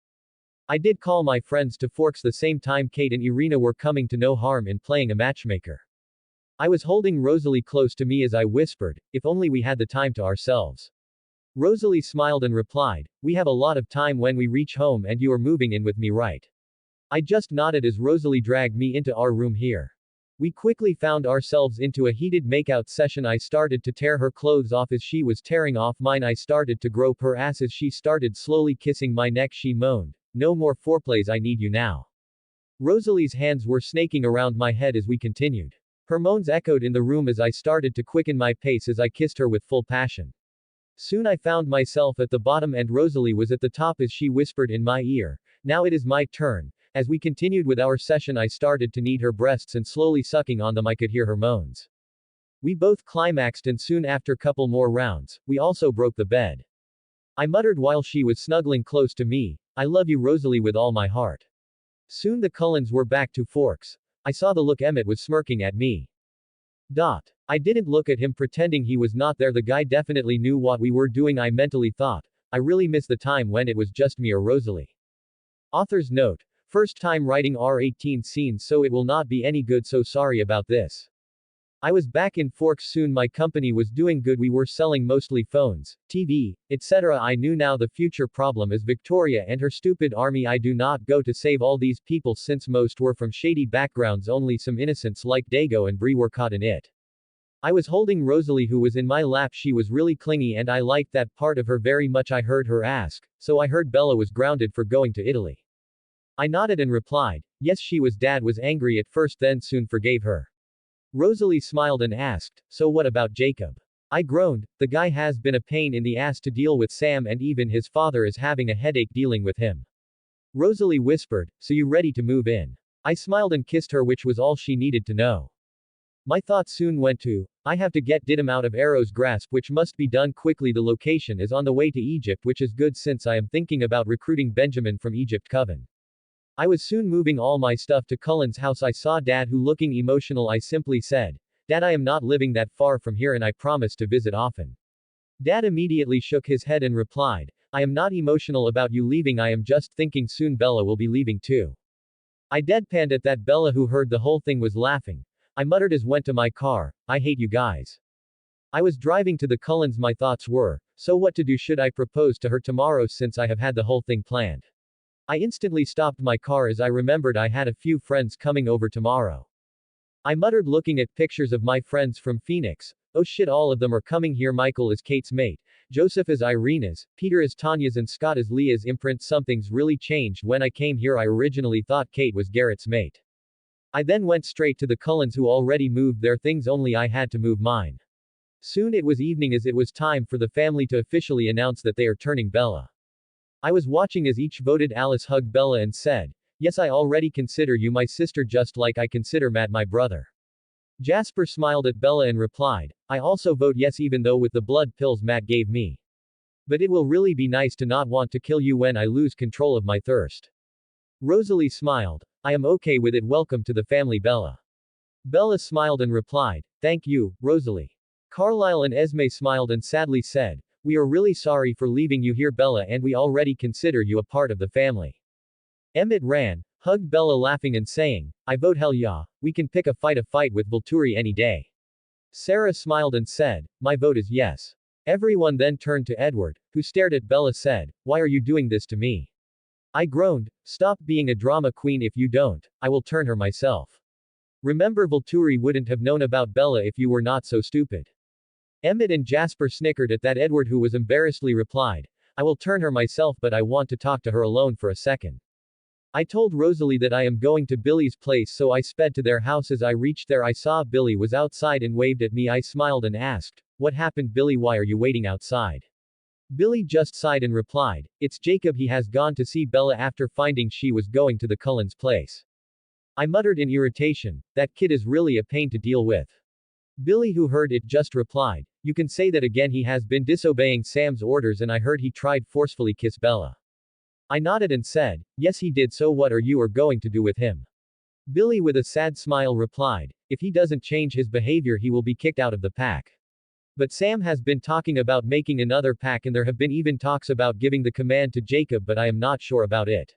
I did call my friends to Forks the same time Kate and Irina were coming, to no harm in playing a matchmaker. I was holding Rosalie close to me as I whispered, if only we had the time to ourselves. Rosalie smiled and replied, we have a lot of time when we reach home, and you are moving in with me, right? I just nodded as Rosalie dragged me into our room here. We quickly found ourselves into a heated makeout session. I started to tear her clothes off as she was tearing off mine. I started to grope her ass as she started slowly kissing my neck. She moaned, no more foreplays, I need you now. Rosalie's hands were snaking around my head as we continued. Her moans echoed in the room as I started to quicken my pace as I kissed her with full passion. Soon I found myself at the bottom and Rosalie was at the top as she whispered in my ear, now it is my turn. As we continued with our session I started to knead her breasts and slowly sucking on them I could hear her moans. We both climaxed and soon after couple more rounds, we also broke the bed. I muttered while she was snuggling close to me, I love you Rosalie with all my heart. Soon the Cullens were back to Forks. I saw the look Emmett was smirking at me. I didn't look at him pretending he was not there. The guy definitely knew what we were doing. I mentally thought, I really miss the time when it was just me or Rosalie. Author's note. First time writing R18 scenes, so it will not be any good, so sorry about this. I was back in Forks soon. My company was doing good. We were selling mostly phones, TV, etc. I knew now the future problem is Victoria and her stupid army. I do not go to save all these people since most were from shady backgrounds. Only some innocents like Dago and Bree were caught in it. I was holding Rosalie who was in my lap. She was really clingy and I liked that part of her very much. I heard her ask, so I heard Bella was grounded for going to Italy. I nodded and replied, yes she was. Dad was angry at first then soon forgave her. Rosalie smiled and asked, so what about Jacob? I groaned, the guy has been a pain in the ass to deal with. Sam and even his father is having a headache dealing with him. Rosalie whispered, so you ready to move in? I smiled and kissed her, which was all she needed to know. My thoughts soon went to, I have to get Didim out of Arrow's grasp, which must be done quickly. The location is on the way to Egypt, which is good since I am thinking about recruiting Benjamin from Egypt Coven. I was soon moving all my stuff to Cullen's house. I saw Dad, who looking emotional. I simply said, Dad, I am not living that far from here and I promise to visit often. Dad immediately shook his head and replied, I am not emotional about you leaving, I am just thinking soon Bella will be leaving too. I deadpanned at that. Bella, who heard the whole thing, was laughing. I muttered as went to my car, I hate you guys. I was driving to the Cullens. My thoughts were, so what to do? Should I propose to her tomorrow since I have had the whole thing planned? I instantly stopped my car as I remembered I had a few friends coming over tomorrow. I muttered, looking at pictures of my friends from Phoenix. Oh shit, all of them are coming here. Michael is Kate's mate, Joseph is Irina's, Peter is Tanya's, and Scott is Leah's imprint. Something's really changed. When I came here I originally thought Kate was Garrett's mate. I then went straight to the Cullens, who already moved their things, only I had to move mine. Soon it was evening as it was time for the family to officially announce that they are turning Bella. I was watching as each voted. Alice hugged Bella and said, Yes, I already consider you my sister just like I consider Matt my brother. Jasper smiled at Bella and replied, I also vote yes, even though with the blood pills Matt gave me. But it will really be nice to not want to kill you when I lose control of my thirst. Rosalie smiled. I am okay with it. Welcome to the family, Bella. Bella smiled and replied, Thank you, Rosalie. Carlisle and Esme smiled and sadly said, We are really sorry for leaving you here, Bella, and we already consider you a part of the family. Emmett ran, hugged Bella, laughing and saying, I vote hell yeah, we can pick a fight with Volturi any day. Sarah smiled and said, My vote is yes. Everyone then turned to Edward, who stared at Bella, said, Why are you doing this to me? I groaned, Stop being a drama queen. If you don't, I will turn her myself. Remember, Volturi wouldn't have known about Bella if you were not so stupid. Emmett and Jasper snickered at that. Edward, who was embarrassedly, replied, I will turn her myself, but I want to talk to her alone for a second. I told Rosalie that I am going to Billy's place, so I sped to their house. As I reached there I saw Billy was outside and waved at me. I smiled and asked, What happened, Billy? Why are you waiting outside? Billy just sighed and replied, It's Jacob. He has gone to see Bella after finding she was going to the Cullens' place. I muttered in irritation, That kid is really a pain to deal with. Billy, who heard it, just replied, You can say that again. He has been disobeying Sam's orders and I heard he tried forcefully kiss Bella. I nodded and said, Yes he did. So what are you going to do with him? Billy, with a sad smile, replied, If he doesn't change his behavior he will be kicked out of the pack. But Sam has been talking about making another pack and there have been even talks about giving the command to Jacob, but I am not sure about it.